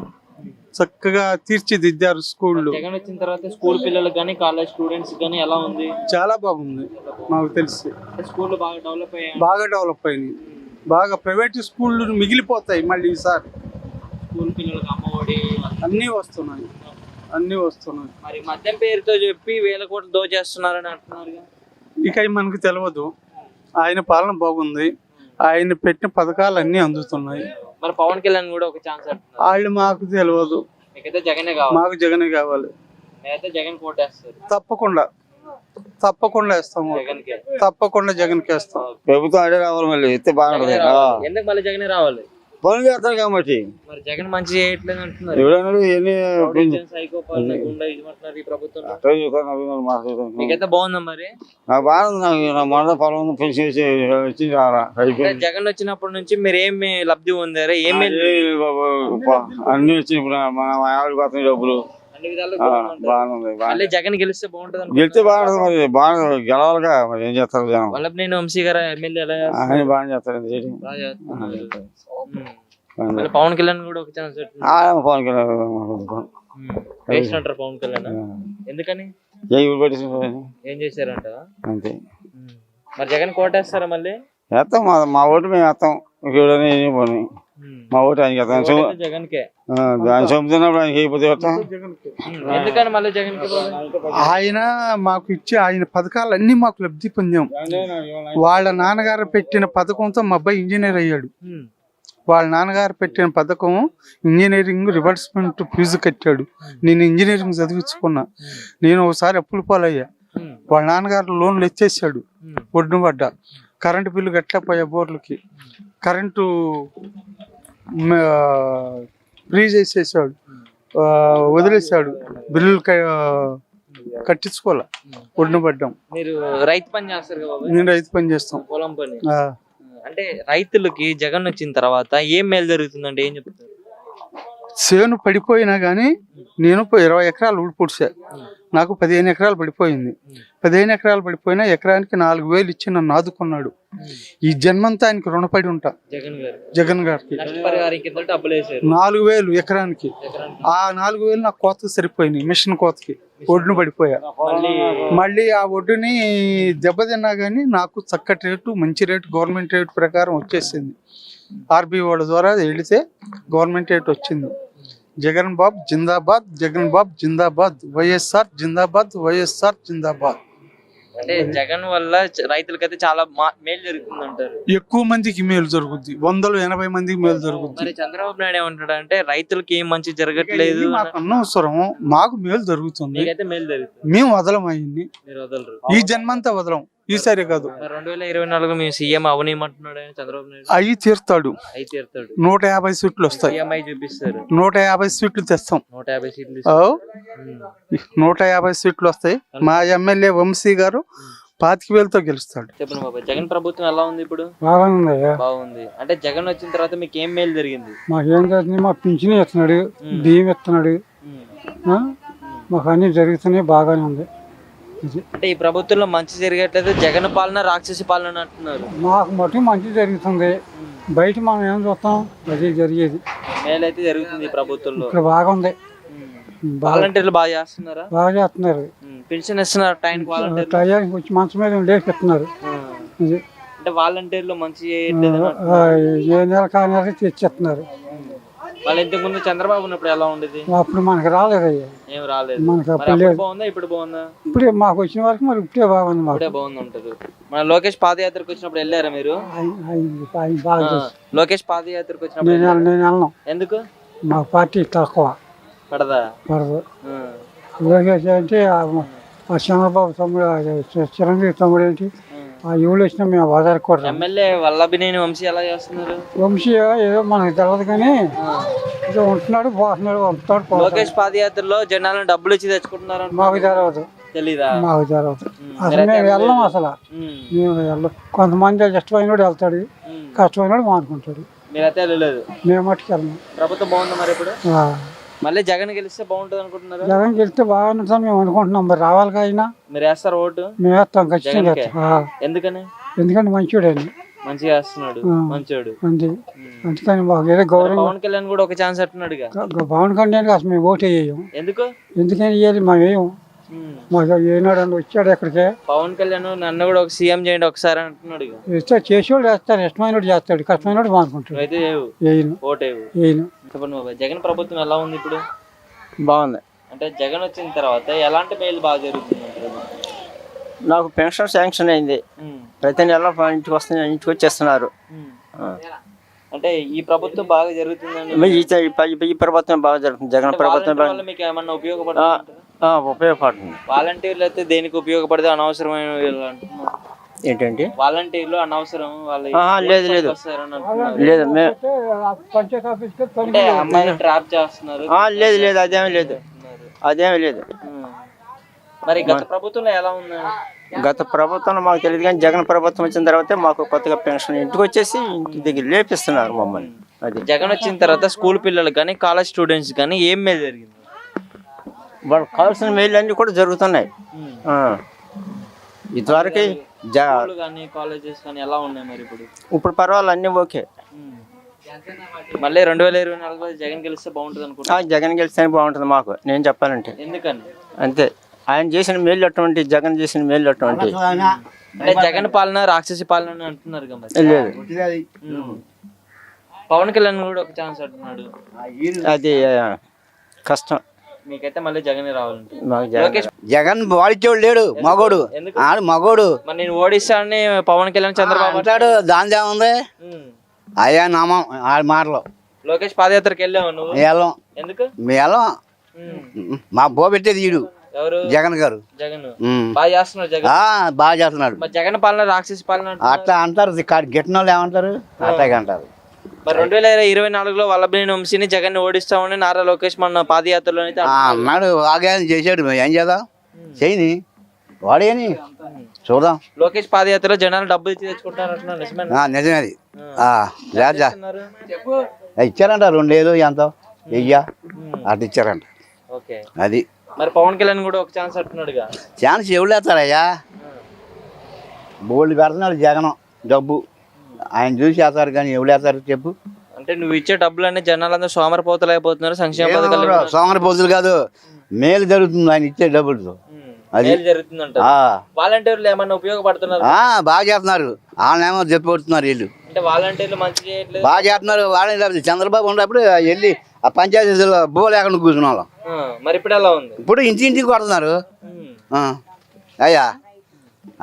చక్కగా తీర్చిదిద్దారు స్కూళ్ళు. జగన్ వచ్చిన తర్వాత స్కూల్ పిల్లలకు కానీ కాలేజ్ స్టూడెంట్స్ కానీ ఎలా ఉంది? చాలా బాగుంది. మాకు తెలిసి స్కూల్ బాగా డెవలప్ అయ్యాయి. బాగా ప్రైవేట్ స్కూళ్ళు మిగిలిపోతాయి. మళ్ళీ ఈసారి స్కూల్ పిల్లలకు అమ్మఒడి అన్నీ వస్తున్నాయి. మరి మద్యం పేరుతో చెప్పి 1,000 కోట్లు దోచేస్తున్నారని అంటున్నారు. ఇక మనకు తెలియదు. ఆయన పాలన బాగుంది. ఆయన పెట్టిన పథకాలు అన్ని అందుతున్నాయి. మరి పవన్ కళ్యాణ్ కూడా ఒక ఛాన్స్ అంటున్నారు. వాళ్ళు మాకు తెలియదు. మీకైతే జగనే కావాలి? మాకు జగనే కావాలి. నేనైతే జగన్ కోటేస్తారు. తప్పకుండా వేస్తాము. తప్పకుండా జగన్కి వేస్తాం. ప్రభుత్వం అడే రావాలి. మళ్ళీ ఎత్తే బాగుంటుంది. ఎందుకు మళ్ళీ జగనే రావాలి? పనులు చేస్తారు కాబట్టి. మరి జగన్ మంచి చేయట్లేదు అంటున్నారు. మీకైతే బాగుందా? మరి నాకు బాగుంది. మొన్న పొలం పెన్షన్ జగన్ వచ్చినప్పటి నుంచి మీరు ఏమి లబ్ధి పొందారు? ఏమి అన్ని వచ్చి మన ఆవిడ కోసం డబ్బులు బాగుంది. జగన్ గెలిస్తే బాగుంటుంది. గెలిస్తే బాగుంటుంది. మరి బాగా గెలవాలిగా. మరి ఏం చేస్తారు జనం? వల్లభనేని వంశీ గారు ఎమ్మెల్యే ఎలా ఆయన బాగా చేస్తారు. పవన్ కళ్యాణ్ కూడా ఒక ఛాన్స్ పవన్ కళ్యాణ్ వేసినట్టారు. పవన్ కళ్యాణ్ ఎందుకని? ఏం చేశారంట అంతే. మరి జగన్ కోటేస్తారా? మళ్ళీ వేస్తాం. మా ఓటు మేము వేస్తాం. పోనీ మా ఓటు ఆయనకి వేస్తాం. జగన్కే దాని సొమ్ముతున్నప్పుడు ఆయనకి అయిపోతే వేస్తాం. ఎందుకని మళ్ళీ జగన్? ఆయన మాకు ఇచ్చే ఆయన పథకాలు అన్ని మాకు లబ్ధి పొందాం. వాళ్ళ నాన్నగారు పెట్టిన పథకంతో మా అబ్బాయి ఇంజనీర్ అయ్యాడు. వాళ్ళ నాన్నగారు పెట్టిన పథకం ఇంజనీరింగ్ రివర్స్మెంట్ ఫీజు కట్టాడు. నేను ఇంజనీరింగ్ చదివించుకున్నా. నేను ఒకసారి అప్పులు పాలయ్యా. వాళ్ళ నాన్నగారు లోన్లు ఇచ్చేసాడు. ఒడ్డు పడ్డా. కరెంటు బిల్లు కట్టలేకపోయా. బోర్లకి కరెంటు ఫ్రీ చేసేసాడు. వదిలేసాడు. బిల్లులు కట్టించుకోలే. ఒడ్డు పడ్డాం. మీరు రైతు పని చేస్తారు కదా? నేను రైతు పని చేస్తాం. పొలం పని. అంటే రైతులకి జగన్ వచ్చిన తర్వాత ఏం మేలు జరుగుతుందంటే ఏం చెప్తారు? చేను పడిపోయినా కానీ నేను 20 ఎకరాలు ఊడిపొడిసా. నాకు 15 ఎకరాలు పడిపోయింది. 15 ఎకరాలు పడిపోయినా ఎకరానికి 4,000 ఇచ్చి నన్ను ఆదుకున్నాడు. ఈ జన్మంతా ఆయనకి రుణపడి ఉంటా. జగన్ గారికి 4,000 ఎకరానికి. ఆ 4,000 నాకు కోతకు సరిపోయినాయి. మిషన్ కోతకి ఒడ్డును పడిపోయా. మళ్ళీ ఆ ఒడ్డుని దెబ్బతిన్నా కానీ నాకు చక్కటి రేటు, మంచి రేటు, గవర్నమెంట్ రేటు ప్రకారం వచ్చేసింది. ఆర్బీఐ వాళ్ళ ద్వారా వెళితే గవర్నమెంట్ రేట్ వచ్చింది. జగన్ బాబు జిందాబాద్, జగన్ బాబు జిందాబాద్, వైఎస్ఆర్ జిందాబాద్, వైఎస్ఆర్ జిందాబాద్. అంటే జగన్ వల్ల రైతులకైతే చాలా మేలు జరుగుతుంది అంటారు. ఎక్కువ మందికి మేలు జరుగుద్ది. 180 మందికి మేలు జరుగుద్ది. మరి చంద్రబాబు నాయుడు ఏమంటాడు అంటే రైతులకి ఏం మంచి జరగట్లేదు. మాకు అనవసరం, మాకు మేలు జరుగుతుంది. మేలు జరుగుతుంది. మేము వదలం అయ్యింది. ఈ జన్మంతా వదలం. ఈసారి కాదు. 2024 మీ సీఎం అవనీయమంటున్నాడు ఆయన చంద్రబాబు నాయుడు. అవి తీరుతాడు. అయితే తీరుతాడు. 150 సీట్లు వస్తాయి. ఈఎంఐ చూపిస్తారు. 150 సీట్లు తెస్తాం. 150 సీట్లు. 150 సీట్లు వస్తాయి. మా ఎమ్మెల్యే వంశీ గారు 25,000తో గెలుస్తాడు. చెప్పండి బాబాయ్, జగన్ ప్రభుత్వం ఎలా ఉంది ఇప్పుడు? బాగానే బాగుంది. అంటే జగన్ వచ్చిన తర్వాత మీకు ఏం మేలు జరిగింది? మాకేం జరిగింది, మా పింఛన్ ఇస్తున్నాడు, బియ్యం ఇస్తున్నాడు, మాకు అన్ని జరుగుతున్నాయి, బాగానే ఉంది. అంటే ఈ ప్రభుత్వంలో మంచి జరగట్లేదు, జగన్ పాలన రాక్షసి పాలన అంటున్నారు. మాకు మటు మంచి జరుగుతుంది, బయట మనం ఏం చూస్తాం, అది జరిగేది. మేలు అయితే జరుగుతుంది ఈ ప్రభుత్వంలో. ఇక్కడ బాగుంది. వాలంటీర్లు బాగా చేస్తున్నారా? బాగా చేస్తున్నారు. పెన్షన్ ఇస్తున్నారు టైంకి వాలంటీర్లు? టయానికి వచ్చి మంచం మీద లేచి ఇస్తున్నారు. అంటే వాలంటీర్లు మంచి చేయట్లేదు ఏ నెల కా నెల తెచ్చిస్తున్నారు. వాళ్ళు ఇంతకు ముందు చంద్రబాబు ఉన్నప్పుడు ఎలా ఉండేది? అప్పుడు మనకు రాలేదు అయ్యా, ఏం రాలేదు. మనకు అప్పుడు లేదు. బాగుందా ఇప్పుడు బాగుందా? ఇప్పుడే మాకు వచ్చిన వరకు మరి ఇప్పుడే బాగుంది. ఇప్పుడే బాగుంది ఉంటుంది. మన లోకేష్ పాదయాత్రకు వచ్చినప్పుడు వెళ్ళారా మీరు? లోకేష్ పాదయాత్రకు వచ్చినప్పుడు నేను వెళ్ళను. ఎందుకు? మా పార్టీ తక్కువ పడదా? పడదు. లోకేష్ అంటే ఆ చంద్రబాబు తమ్ముడు, చిరంజీవి తమ్ముడు ఏంటి, ఆ ఎవరు వచ్చినా మేము బాధారకూడదు. ఎమ్మెల్యే వల్లభినేని వంశీ ఎలా చేస్తున్నారు? వంశీ ఏదో మనకు తెలియదు కానీ ఉంటున్నాడు, పోతున్నాడు, వస్తాడు. లోకేష్ పాదయాత్రలో జనాలను డబ్బులు ఇచ్చి తెచ్చుకుంటున్నారు. మాకు తెలవదు. తెలీదా? మాకు తెలవదు. అసలు మేము వెళ్ళాం. అసలు మేము వెళ్ళం. కొంతమంది ఇష్టమైనడు వెళ్తాడు, కష్టమైనడు మానుకుంటాడు. మీరైతే వెళ్ళలేదు? మేము మట్టుకు వెళ్ళాం. ప్రభుత్వం బాగుంది మరి ఇప్పుడు? మళ్ళీ జగన్ గెలిస్తే బాగుంటుంది అనుకుంటున్నారు? జగన్ గెలిస్తే బాగుంటుంది మేము అనుకుంటున్నాం. మరి రావాలి అయినా మీరు వేస్తారు ఓటు? మేము వేస్తాం ఖచ్చితంగా. ఎందుకని? ఎందుకంటే మంచివాడు ఆయన, మంచిగా వేస్తున్నాడు, మంచోడు. అందుకని మాకు ఏదో గౌరవం. పవన్ కళ్యాణ్ కూడా ఒక ఛాన్స్ అంటున్నాడు. పవన్ కళ్యాణ్ అసలు మేము ఓటు వేయం. ఎందుకు? ఎందుకని వేయాలి? మేము వేయం. మాకు ఏనాడు వచ్చాడు ఎక్కడికే. పవన్ కళ్యాణ్ నన్ను కూడా ఒక సీఎం చేయండి ఒకసారి అంటున్నాడు. చేసేవాడు చేస్తారు, ఇష్టమైనడు చేస్తాడు, కష్టమైనడు మానుకుంటాడు. అయితే వేయను. ఓటేవు. చెప్పండి బాబాయ్, జగన్ ప్రభుత్వం ఎలా ఉంది ఇప్పుడు? బాగుంది. అంటే జగన్ వచ్చిన తర్వాత ఎలాంటి మేలు బాగా జరుగుతుంది? నాకు పెన్షన్ శాంక్షన్ అయింది, ప్రతి నెల ఇంటికి వస్తుంది, ఇంటికి వచ్చేస్తున్నారు. అంటే ఈ ప్రభుత్వం బాగా జరుగుతుందండి. ఈ ప్రభుత్వం బాగా జరుగుతుంది. జగన్ ప్రభుత్వం మీకు ఏమన్నా ఉపయోగపడుతుంది? వాలంటీర్లు అయితే దేనికి ఉపయోగపడితే అనవసరమైన ఏంటంటే వాలంటీర్లు అనవసరం లేదు లేదు లేదు అమ్మాయిని ట్రాప్ చేస్తున్నారు. లేదు లేదు అదేమీ లేదు. మరి గత ప్రభుత్వంలో ఎలా ఉంది? గత ప్రభుత్వంలో మాకు తెలియదు కానీ జగన్ ప్రభుత్వం వచ్చిన తర్వాత మాకు కొత్తగా పెన్షన్ ఇంటికి వచ్చేసి ఇంటి దగ్గర లేపిస్తున్నారు మమ్మల్ని. అది జగన్ వచ్చిన తర్వాత స్కూల్ పిల్లలు కానీ కాలేజ్ స్టూడెంట్స్ కానీ ఏం మేలు జరిగింది? వాళ్ళకి కావాల్సిన మేలు అన్నీ కూడా జరుగుతున్నాయి. ఇదివరకు కాలేజెస్ కానీ ఎలా ఉన్నాయి మరి ఇప్పుడు? ఇప్పుడు పర్వాలేదు, అన్నీ ఓకే. మళ్ళీ 2024 జగన్ గెలిస్తే బాగుంటుంది అనుకుంటా. జగన్ గెలిస్తే బాగుంటుంది మాకు, నేను చెప్పాలంటే. ఎందుకని? అంతే, ఆయన చేసిన మేలు అటువంటి, జగన్ చేసిన మేలు అటువంటి. అంటే జగన్ పాలన రాక్షసి పాలన అంటున్నారు కదా. లేదు, పవన్ కళ్యాణ్ కూడా ఒక ఛాన్స్ అంటున్నాడు. అది కష్టం. మీకైతే మళ్ళీ జగన్ రావాలంటే? జగన్ వాడిచ్చేవాడు లేడు, మగోడు. మగోడు మరి నేను ఓడిస్తానని పవన్ కళ్యాణ్ చంద్రబాబు అంటాడు, దాని ఏముంది అయ్యా నామం ఆ మాటలు. లోకేష్ పాదయాత్రకి వెళ్ళావు నువ్వు? వెళ్ళం. ఎందుకు? వెళ్ళం. మా బో పెట్టేది ఈడు ఎవరు? జగన్ గారు. జగన్ బాగా చేస్తున్నాడు. జగన్ బాగా చేస్తున్నాడు. మరి జగన్ పాలన రాక్షసి పాలన అట్లా అంటారు, గిట్టిన వాళ్ళు ఏమంటారు, అట్లాగే అంటారు. మరి 2024లో వల్లభనేని వంశీని జగన్ ఓడిస్తామని నారా లోకేష్ మన పాదయాత్రలో అన్నాడు. ఆగాయని చేశాడు, ఏం చేద్దాం, చేయని వాడేని చూద్దాం. లోకేష్ పాదయాత్రలో జనాలు డబ్బులు ఇచ్చి తెచ్చుకుంటారు. నిజమేది. ఇచ్చారంట 2,000 ఎంతో వెయ్యా అట్లా ఇచ్చారంట. అది మరి పవన్ కళ్యాణ్ కూడా ఒక ఛాన్స్ అంటున్నాడుగా. ఛాన్స్ ఎవరు వేస్తారయ్యా, బోల్డ్ పెడుతున్నాడు జగన్ డబ్బు, ఆయన చూసి వేస్తారు కానీ ఎవరు వేస్తారు చెప్పు. అంటే నువ్వు ఇచ్చే డబ్బులు అన్ని జనాలందరూ సోమరిపోతులు అయిపోతున్నారు. సంక్షేమ పథకాలు సోమరిపోతులు కాదు, మేలు జరుగుతుంది ఆయన ఇచ్చే డబ్బులతో. అది జరుగుతుందంట. వాలంటీర్లు ఏమన్నా ఉపయోగపడుతున్నారు? బాగా చేస్తున్నారు. వాళ్ళేమో చెప్పబడుతున్నారు వీళ్ళు. అంటే వాలంటీర్లు మంచి చేయట్లేదు, బాగా చేస్తున్నారు. వాళ్ళని చంద్రబాబు ఉన్నప్పుడు వెళ్ళి ఆ పంచాయతీలో బో లేకుండా కూర్చున్న వాళ్ళం. మరి ఇప్పుడు ఎలా ఉంది? ఇప్పుడు ఇంటింటికి కొడుతున్నారు అయ్యా.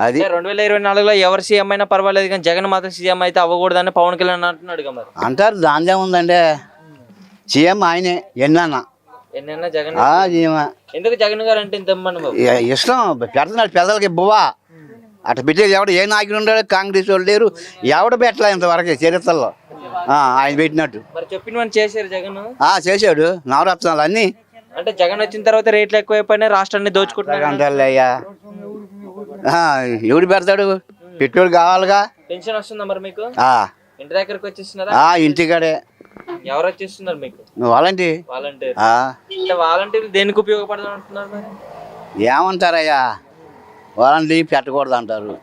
అది 2024లో ఎవరు సీఎం అయినా పర్వాలేదు కానీ జగన్ మాత్రం సీఎం అయితే అవ్వకూడదని పవన్ కళ్యాణ్ అంటున్నాడు. అంటారు, దానిదే ఉందండి. సీఎం ఆయనే ఎన్నన్నా జగన్. ఎందుకు జగన్ గారు అంటే ఇంత ఇష్టం పెడుతున్నాడు పెద్దలకి బువ్వా. అట్లా పెట్టేది ఎవడు ఏ నాయకుడు ఉండాలి, కాంగ్రెస్ వాళ్ళు లేరు, ఎవడు పెట్టలే ఇంతవరకు చరిత్రలో ఆయన పెట్టినట్టు. మరి చెప్పినవన్నీ చేశారు జగన్. చేశాడు నవరత్నాలు అన్నీ. అంటే జగన్ వచ్చిన తర్వాత రేట్లు ఎక్కువైపోయినాయి, రాష్ట్రాన్ని దోచుకుంటున్నారు. అయ్యా ఎవడు పెడతాడు, పెట్టుబడి కావాలిగా. పెన్షన్ వస్తుందా మరి మీకు? ఇంటి దగ్గరకు వచ్చేస్తున్నారా? ఇంటికాడే. ఎవరు వచ్చేస్తున్నారు మీకు? వాలంటీర్. వాలంటీర్. అంటే వాలంటీర్ దేనికి ఉపయోగపడదు అంటున్నారు మరి? ఏమంటారయ్యా, వాలంటీర్ పెట్టకూడదు అంటారు,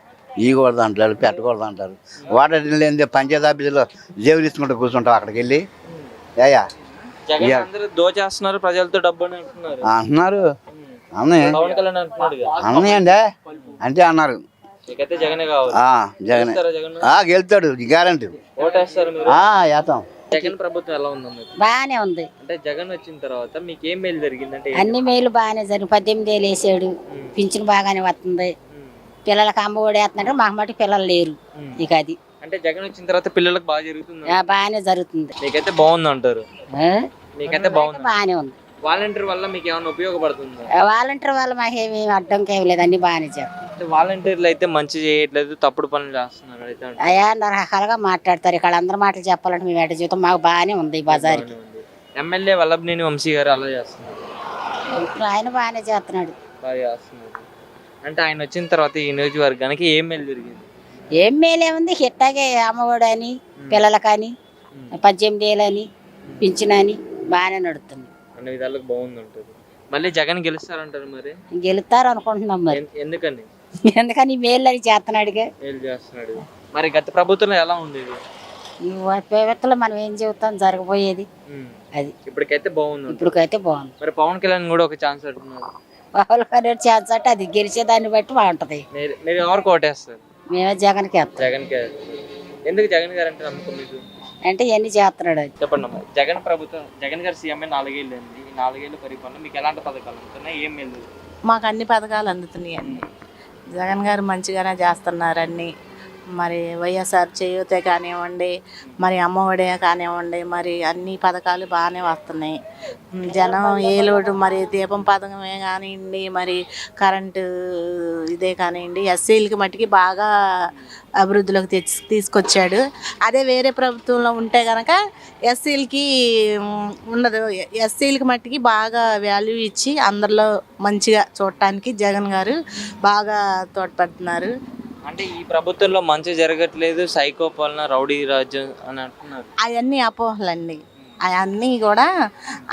ఇవ్వకూడదు అంటారు, పెట్టకూడదు అంటారు. వాటర్ లేని పంచాయతీ ఆఫీసులో జేబులు తీసుకుంటూ కూర్చుంటాం అక్కడికి వెళ్ళి. అయ్యా జగన్ అందరూ దోచేస్తున్నారు ప్రజలతో డబ్బు అని అంటున్నారు. అంటున్నారు. అన్నయ్య పవన్ కళ్యాణ్ అంటున్నాడు. అన్నయ్యండి అంటే అన్నారు. మీకైతే జగనే కావాలి. జగన్ జగన్ గెలుతాడు గ్యారంటీ. ఓటేస్తారు మీరు? వేస్తాం. జగన్ ప్రభుత్వం ఎలా ఉందమ్మా? బాగానే ఉంది. అంటే జగన్ వచ్చిన తర్వాత మీకు ఏం మేలు జరిగిందంటే? అన్ని మేలు బాగానే జరిగింది. 18 ఏళ్ళు వేసాడు, పింఛన్ బాగానే వస్తుంది, పిల్లలకి అమ్మ కూడా వేస్తున్నాడు, మాకు మటు పిల్లలు లేరు. ఇక అది అంటే జగన్ వచ్చిన తర్వాత పిల్లలకు బాగా జరుగుతుంది. బాగానే జరుగుతుంది. మీకైతే బాగుంది అంటారు? మీకైతే బాగుంది. బాగానే ఉంది. వాలంటీర్ వల్ల మీకు ఏమైనా ఉపయోగపడుతుంది? వాలంటీర్ వల్ల మాకేమి అడ్డంకి ఏమి లేదు, అన్ని బాగానే చేస్తారు. వాలంటీర్లు అయితే మంచి చేయట్లేదు, తప్పుడు పనులు చేస్తున్నారు అయితే. అయ్యా రకరకాలుగా మాట్లాడతారు. ఇక్కడ అందరి మాటలు చెప్పాలంటే మేము ఎట జీవితం మాకు బాగానే ఉంది. ఈ బజార్కి ఎమ్మెల్యే వల్లభనేని వంశీ గారు అలా చేస్తున్నారు. ఇప్పుడు ఆయన బాగానే చేస్తున్నాడు. బాగా చేస్తున్నారు. అంటే ఆయన వచ్చిన తర్వాత ఈ నియోజకవర్గానికి ఏం మేలు జరిగింది? ఏం మేలేముంది, ఇట్టాగే అమ్మఒడి అని, పిల్లలకని, 18 ఏళ్ళని, పింఛనని బాగానే నడుస్తుంది. అన్ని విధాలకు బాగుంది ఉంటుంది. మళ్ళీ జగన్ గెలుస్తారంటారు మరి? గెలుస్తారు అనుకుంటున్నాం మరి. ఎందుకని? ఎందుకని మేలు అని చేస్తున్నాడుగా. మేలు చేస్తున్నాడు. మరి గత ప్రభుత్వంలో ఎలా ఉండేది? వ్యవస్థలో మనం ఏం చెబుతాం జరగబోయేది అది. ఇప్పటికైతే బాగుంది. ఇప్పటికైతే బాగుంది. మరి పవన్ కళ్యాణ్ కూడా ఒక ఛాన్స్ అంటున్నారు. పవన్ కళ్యాణ్ ఛాన్స్ అంటే అది గెలిచేదాన్ని బట్టి బాగుంటది. మీరు ఎవరికి ఓటేస్తారు? మేమే జగన్కి వేస్తాం. జగన్కే. ఎందుకు జగన్ గారు అంటే నమ్మకం మీకు? అంటే ఇవన్నీ చేస్తున్నాడు. చెప్పండి అమ్మా. జగన్ ప్రభుత్వం, జగన్ గారు సీఎం 4 ఏళ్ళు అండి. ఈ 4 ఏళ్ళ పరిపాలన మీకు ఎలాంటి పథకాలు అందుతున్నాయి, ఏం మేలు? మాకు అన్ని పథకాలు అందుతున్నాయి అండి. జగన్ గారు మంచిగానే చేస్తున్నారు అన్నీ. మరి వైఎస్ఆర్ చేయూతే కానివ్వండి, మరి అమ్మఒడే కానివ్వండి, మరి అన్ని పథకాలు బాగానే వస్తున్నాయి. జనం ఏ లోటు, మరి దీపం పథకమే కానివ్వండి, మరి కరెంటు ఇదే కానివ్వండి, ఎస్సీలకి మట్టికి బాగా అభివృద్ధిలోకి తీసుకొచ్చాడు. అదే వేరే ప్రభుత్వంలో ఉంటే కనుక ఎస్సీలకి ఉండదు. ఎస్సీలకి మట్టికి బాగా వాల్యూ ఇచ్చి అందరిలో మంచిగా చూడటానికి జగన్ గారు బాగా తోడ్పడుతున్నారు. అంటే ఈ ప్రభుత్వంలో మంచి జరగట్లేదు, సైకో పాలన, రౌడీ రాజ్యం అని అంటున్నారు. అవన్నీ అపోహలండి. అవన్నీ కూడా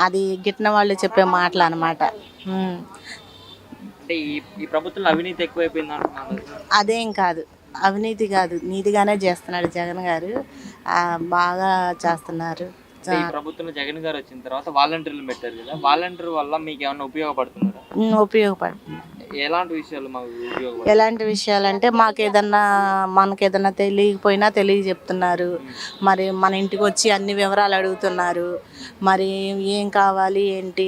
అది గిట్టిన వాళ్ళు చెప్పే మాటలు అన్నమాట. అంటే ఈ ప్రభుత్వంలో అవినీతి ఎక్కువైపోయింది అంటున్నారు. అదేం కాదు, అవినీతి కాదు, నీతిగానే చేస్తున్నాడు జగన్ గారు. బాగా చేస్తున్నారు. ఈ ప్రభుత్వంలో జగన్ గారు వచ్చిన తర్వాత వాలంటీర్లు పెట్టారు కదా, వాలంటీర్ వల్ల మీకు ఏమైనా ఉపయోగపడుతున్నారా? ఉపయోగపడుతుంది. ఎలాంటి విషయాలు మాకు ఉపయోగపడుతుంది? ఎలాంటి విషయాలు అంటే మనకేదన్నా తెలియకపోయినా చెప్తున్నారు. మరి మన ఇంటికి వచ్చి అన్ని వివరాలు అడుగుతున్నారు. మరి ఏం కావాలి ఏంటి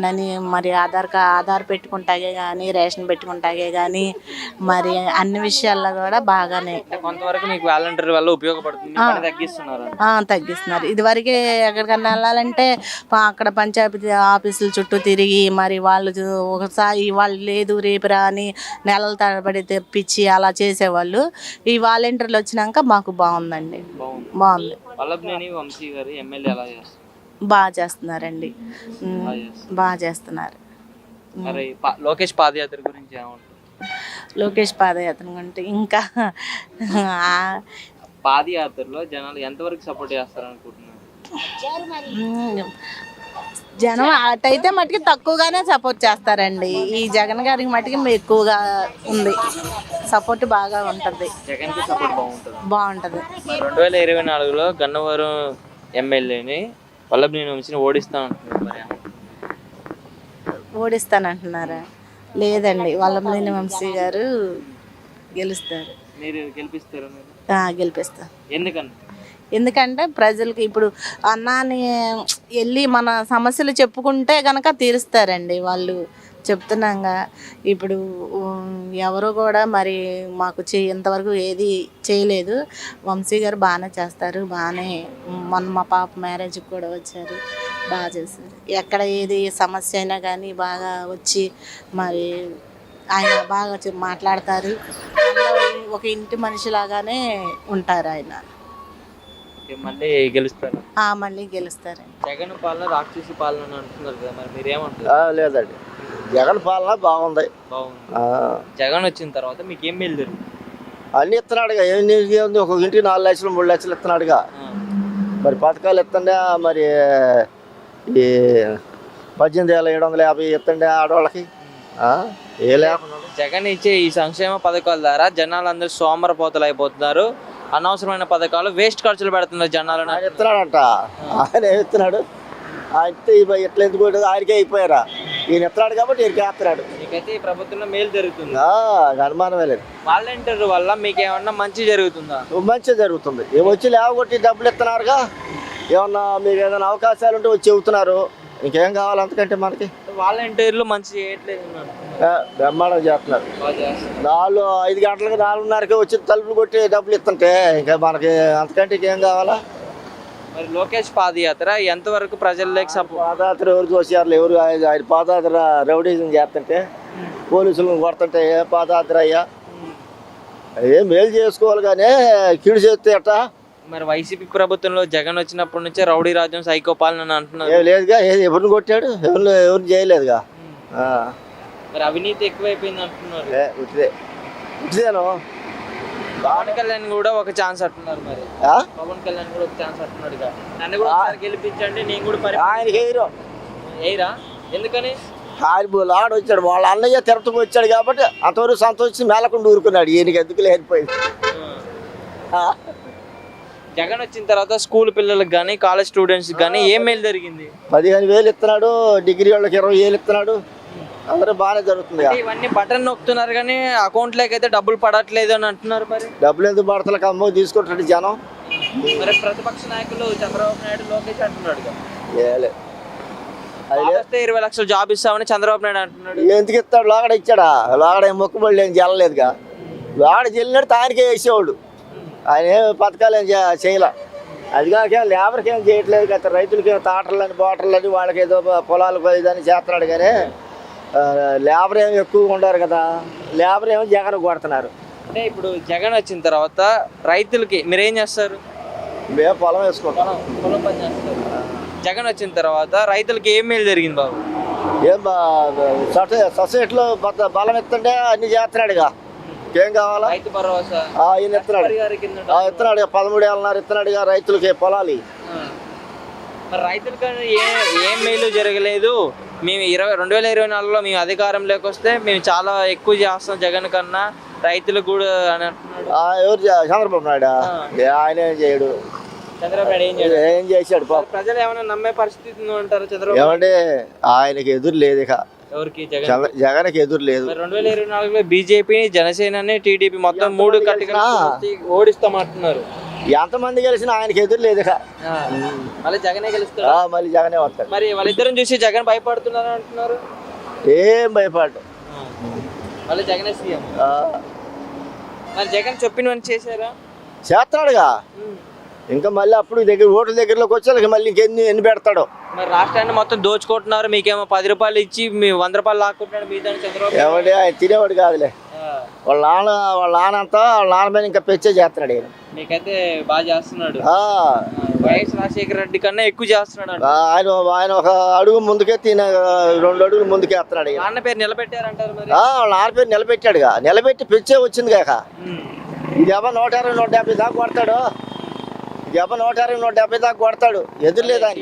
అని, మరి ఆధార్ పెట్టుకుంటాగే కానీ, రేషన్ పెట్టుకుంటాగే కానీ, మరి అన్ని విషయాల్లో కూడా బాగానే. కొంతవరకు మీకు వాలంటీర్ వల్ల ఉపయోగపడుతుంది. తగ్గిస్తున్నారు. ఇదివరకే ఎక్కడికన్నా వెళ్ళాలంటే అక్కడ పంచాయతీ ఆఫీసుల చుట్టూ తిరిగి, మరి వాళ్ళు ఒకసారి వాళ్ళు లేదు రేపురా అని నెలల తరబడి తెప్పించి అలా చేసేవాళ్ళు. ఈ వాలంటీర్లు వచ్చినాక మాకు బాగుందండి. బాగుంది. వల్లభనేని వంశీ గారు ఎమ్మెల్యే ఎలా చేస్తారు? బాగా చేస్తున్నారండి. బాగా చేస్తున్నారు. మరి లోకేష్ పాదయాత్ర గురించి ఏమంటారు? లోకేష్ పాదయాత్ర అంటే ఇంకా పాదయాత్రలో జనాలు ఎంతవరకు సపోర్ట్ చేస్తారు అనుకుంటున్నారు? జనం అటైతే మటుకి తక్కువగానే సపోర్ట్ చేస్తారండి. ఈ జగన్ గారికి మటుకి ఎక్కువగా ఉంది సపోర్ట్, బాగా ఉంటుంది. జగన్కి సపోర్ట్ బాగుంటుంది. 2024లో గన్నవరం ఎమ్మెల్యేని వల్లభనేని వంశీని ఓడిస్తానంటున్నారా? లేదండి, వల్లభనేని వంశీ గారు గెలుస్తారు. మీరు గెలిపిస్తారు? గెలిపిస్తారు. ఎందుకంటే ప్రజలకి ఇప్పుడు అన్నాన్ని వెళ్ళి మన సమస్యలు చెప్పుకుంటే కనుక తీరుస్తారండి వాళ్ళు. చెప్తున్నాగా ఇప్పుడు ఎవరు కూడా మరి మాకు ఇంతవరకు ఏది చేయలేదు. వంశీ గారు బాగానే చేస్తారు. బాగానే మొన్న మా పాప మ్యారేజ్కి కూడా వచ్చారు, బాగా చేశారు. ఎక్కడ ఏది సమస్య అయినా కానీ బాగా వచ్చి మరి ఆయన బాగా మాట్లాడతారు. ఒక ఇంటి మనిషిలాగానే ఉంటారు ఆయన. మళ్ళీ గెలుస్తారు. మళ్ళీ గెలుస్తారండి. జగన్ పాలన రాక్షసి పాలన అని అంటున్నారు కదా, మరి మీరేమంటారు? లేదండి, జగన్ పాలన బాగుంది. జగన్ వచ్చిన తర్వాత మీకు ఏం మేలు జరిగింది? అన్ని ఇస్తున్నాడుగా, ఏం ఒక ఇంటికి 4 లక్షలు 3 లక్షలు ఇస్తున్నాడుగా. మరి పథకాలు ఇస్తుండే, మరి ఈ 18,750 ఇస్తుండే ఆడవాళ్ళకి ఏ లేకుండా. జగన్ ఇచ్చే ఈ సంక్షేమ పథకాల ద్వారా జనాలందరూ సోమరపోతలు అయిపోతున్నారు. అనవసరమైన పథకాలు, వేస్ట్ ఖర్చులు పెడుతున్నారు జనాలను. ఆయన ఇస్తున్నాడంట, ఆయన ఏమి ఇస్తున్నాడు? అయితే ఇట్లా ఎందుకు ఆయనకే అయిపోయారా? ఈయన ఇస్తున్నాడు కాబట్టి ఈయనకి వేస్తున్నాడు. మీకైతే ఈ ప్రభుత్వంలో మేలు జరుగుతుంది, అనుమానమే లేదు. వాలంటీర్ వల్ల మీకు ఏమన్నా మంచి జరుగుతుందా? మంచి జరుగుతుంది. వచ్చి లేవగొట్టి డబ్బులు ఇస్తున్నారుగా. ఏమన్నా మీకు ఏదైనా అవకాశాలు ఉంటే వచ్చి చెబుతున్నారు. ఇంకేం కావాలి అంతకంటే మనకి? వాలంటీర్లు మంచి చేయట్లేదు, బ్రహ్మాండం చేస్తున్నారు. 5 గంటలకు 4:30కి వచ్చి తలుపులు కొట్టి డబ్బులు ఇస్తుంటే ఇంకా మనకి అంతకంటే ఇంకేం కావాలా? మరి లోకేష్ పాదయాత్ర ఎంతవరకు ప్రజల్లోకి పాదయాత్ర ఎవరికి వచ్చారు? ఎవరు ఆయన పాదయాత్ర రౌడీజం చేస్తుంటే, పోలీసులను కొడుతుంటే ఏ పాదయాత్ర అయ్యా? ఏం మేలు చేసుకోవాలి కానీ కీడు చేస్తే అట్టా. మరి వైసీపీ ప్రభుత్వంలో జగన్ వచ్చినప్పటి నుంచే రౌడీ రాజ్యం సైకో పాలన అని అంటున్నారు. ఏం లేదుగా, ఎవరిని కొట్టాడు? ఎవరిని చేయలేదుగా. మరి అవినీతి ఎక్కువైపోయింది అంటున్నారు. ఇదేను పవన్ కళ్యాణ్ కూడా ఒక ఛాన్స్ అంటున్నారు. మరి పవన్ కళ్యాణ్ కూడా ఒక ఛాన్స్ అంటున్నాడు. నన్ను కూడా గెలిపించండి, నేను కూడా ఆయనకి ఎయిరా. ఎందుకని? ఆయన ఆడొచ్చాడు, వాళ్ళ అన్నయ్య తిరుపతికి వచ్చాడు కాబట్టి అంతవరకు సంతోషించి మేలకుండా ఊరుకున్నాడు. ఈయనకి ఎందుకు లేకపోయింది. జగన్ వచ్చిన తర్వాత స్కూల్ పిల్లలకు కానీ కాలేజ్ స్టూడెంట్స్ కానీ ఏం మేలు జరిగింది? 15,000 ఇస్తున్నాడు, డిగ్రీ వాళ్ళకి 20,000 ఇస్తున్నాడు. అందరూ బాగానే జరుగుతుంది. ఇవన్నీ బటన్ నొక్కుతున్నారు కానీ అకౌంట్లోకి అయితే డబ్బులు పడట్లేదు అని అంటున్నారు. మరి డబ్బులు ఎందుకు పడతలే? అమ్మ తీసుకుంటాడు జనం. మరి ప్రతిపక్ష నాయకులు చంద్రబాబు నాయుడు, లోకేష్ అంటున్నాడు 20 లక్షలు జాబ్ ఇస్తామని చంద్రబాబు నాయుడు అంటున్నాడు. ఎందుకు ఇస్తాడు? లోగడ ఇచ్చాడా? లోగడ మొక్కుబడి ఏం జల్లలేదుగా. లోగడ జల్లినట్టు ఆయనకే వేసేవాడు. ఆయన ఏం పథకాలు ఏం చేయలే. అది కాక లేబర్కి ఏం చేయట్లేదు కదా. రైతులకి తాటర్లని బాటర్లని వాళ్ళకి ఏదో పొలాలకు ఇదని చేస్తున్నాడు కానీ లేబర్ ఏమి ఎక్కువగా ఉండరు కదా. లేబర్ ఏమో జగన్ కొడుతున్నారు. అంటే ఇప్పుడు జగన్ వచ్చిన తర్వాత రైతులకి మీరేం చేస్తారు? మేము పొలం వేసుకుంటాం, పొలం పని చేస్తారు. జగన్ వచ్చిన తర్వాత రైతులకి ఏం మేలు జరిగింది బాబు? ఏం సొసైటీలో బలం ఇస్తుంటే అన్ని చేస్తున్నాడుగా. ఏం కావాలా? రైతు భరోసా ఈయన ఇస్తున్నాడు. ఇస్తున్నాడు 13,000 ఇస్తున్నాడుగా రైతులకి పొలాలు. మరి రైతులకి ఏం మేలు జరగలేదు. మేము 2024లో మేము అధికారంలోకి వస్తే మేము చాలా ఎక్కువ చేస్తాం జగన్ కన్నా రైతులకు కూడా అని అంటున్నాడు. ఎవరు? చంద్రబాబు నాయుడు. ఆయన ఏం చేయడు. చంద్రబాబు నాయుడు ఏం చేశాడు? ప్రజలు ఏమైనా నమ్మే పరిస్థితి అంటారు చంద్రబాబు? ఏమంటే ఆయనకి ఎదురు లేదు ఇక. ఎవరికి? జగన్కి ఎదురు లేదు. 2024లో బీజేపీ, జనసేన, టీడీపీ మొత్తం 3 కట్టిగా ఓడిస్తామంటున్నారు. ఎంతమంది గెలిచినా ఆయనకి ఎదురు లేదు ఇక. మళ్ళీ జగనే గెలుస్తాడు. మళ్ళీ జగనే వస్తాడు. మరి వాళ్ళిద్దరం చూసి జగన్ భయపడుతున్నారు అంటున్నారు. ఏం భయపడ్డు, మళ్ళీ జగనే సీఎం. మరి జగన్ చెప్పినవన్నీ చేశారా? చేస్తాడుగా. ఇంకా మళ్ళీ అప్పుడు ఓట్ల దగ్గరలోకి వచ్చి మళ్ళీ ఎన్ని పెడతాడు. మరి రాష్ట్రాన్ని మొత్తం దోచుకుంటున్నారు. మీకేమో 10 రూపాయలు ఇచ్చి మీ 100 రూపాయలు లాక్కుంటున్నాడు మీ దాన్ని చంద్రబాబు. ఎవడే ఆయన తినేవాడు కాదులే. వాళ్ళ నాన్న అంతా వాళ్ళ నాన్న మీద ఇంకా పెంచే చేస్తున్నాడు ఆయన. మీకైతే బాగా చేస్తున్నాడు. వైఎస్ రాజశేఖర రెడ్డి కన్నా ఎక్కువ చేస్తున్నాడు. ఆయన ఒక అడుగు ముందుకే 2 అడుగులు ముందుకే వస్తున్నాడు. నాన్న పేరు నిలబెట్టారంటారు. మరి వాళ్ళ నాన్న పేరు నిలబెట్టాడుగా. నిలబెట్టి పెంచే వచ్చింది కాక. ఇది ఎవరు 160, 150 దాకా కొడతాడు. ఇది ఎవరు 160, 150 దాకా కొడతాడు. ఎదురులేదు ఆయన.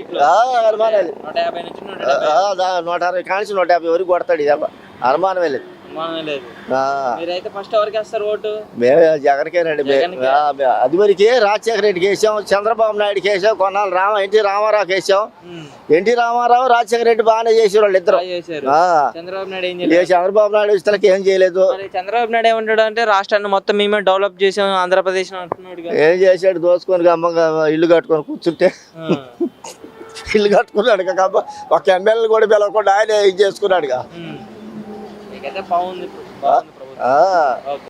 160 కానించి 150 వరకు కొడతాడు. ఇది అనుమానమే లేదు. మీరైతే ఫస్ట్ ఎవరికి వేస్తారు ఓటు? మేము జగన్కేనండి. అది వరకే రాజశేఖర రెడ్డికి వేసాం, చంద్రబాబు నాయుడుకి వేసాం, కొన్నాళ్ళు ఎన్టీ రామారావుకి వేసాం. ఎన్టీ రామారావు, రాజశేఖర రెడ్డి బాగానే చేసారు వాళ్ళు ఇద్దరు. చంద్రబాబు నాయుడు ఏం చేయలేదు. చంద్రబాబు నాయుడు ఇస్తలకి ఏం చేయలేదు. చంద్రబాబు నాయుడు ఏమంటాడు అంటే రాష్ట్రాన్ని మొత్తం మేమే డెవలప్ చేసాం ఆంధ్రప్రదేశ్ అంటున్నాడు. ఏం చేశాడు? దోచుకొని అమ్మంగా ఇల్లు కట్టుకొని కూర్చుంటే ఇల్లు కట్టుకున్నాడు. ఒక ఎమ్మెల్యే కూడా పిలవకుండా ఆయన ఇది చేసుకున్నాడుగా. బాగుంది.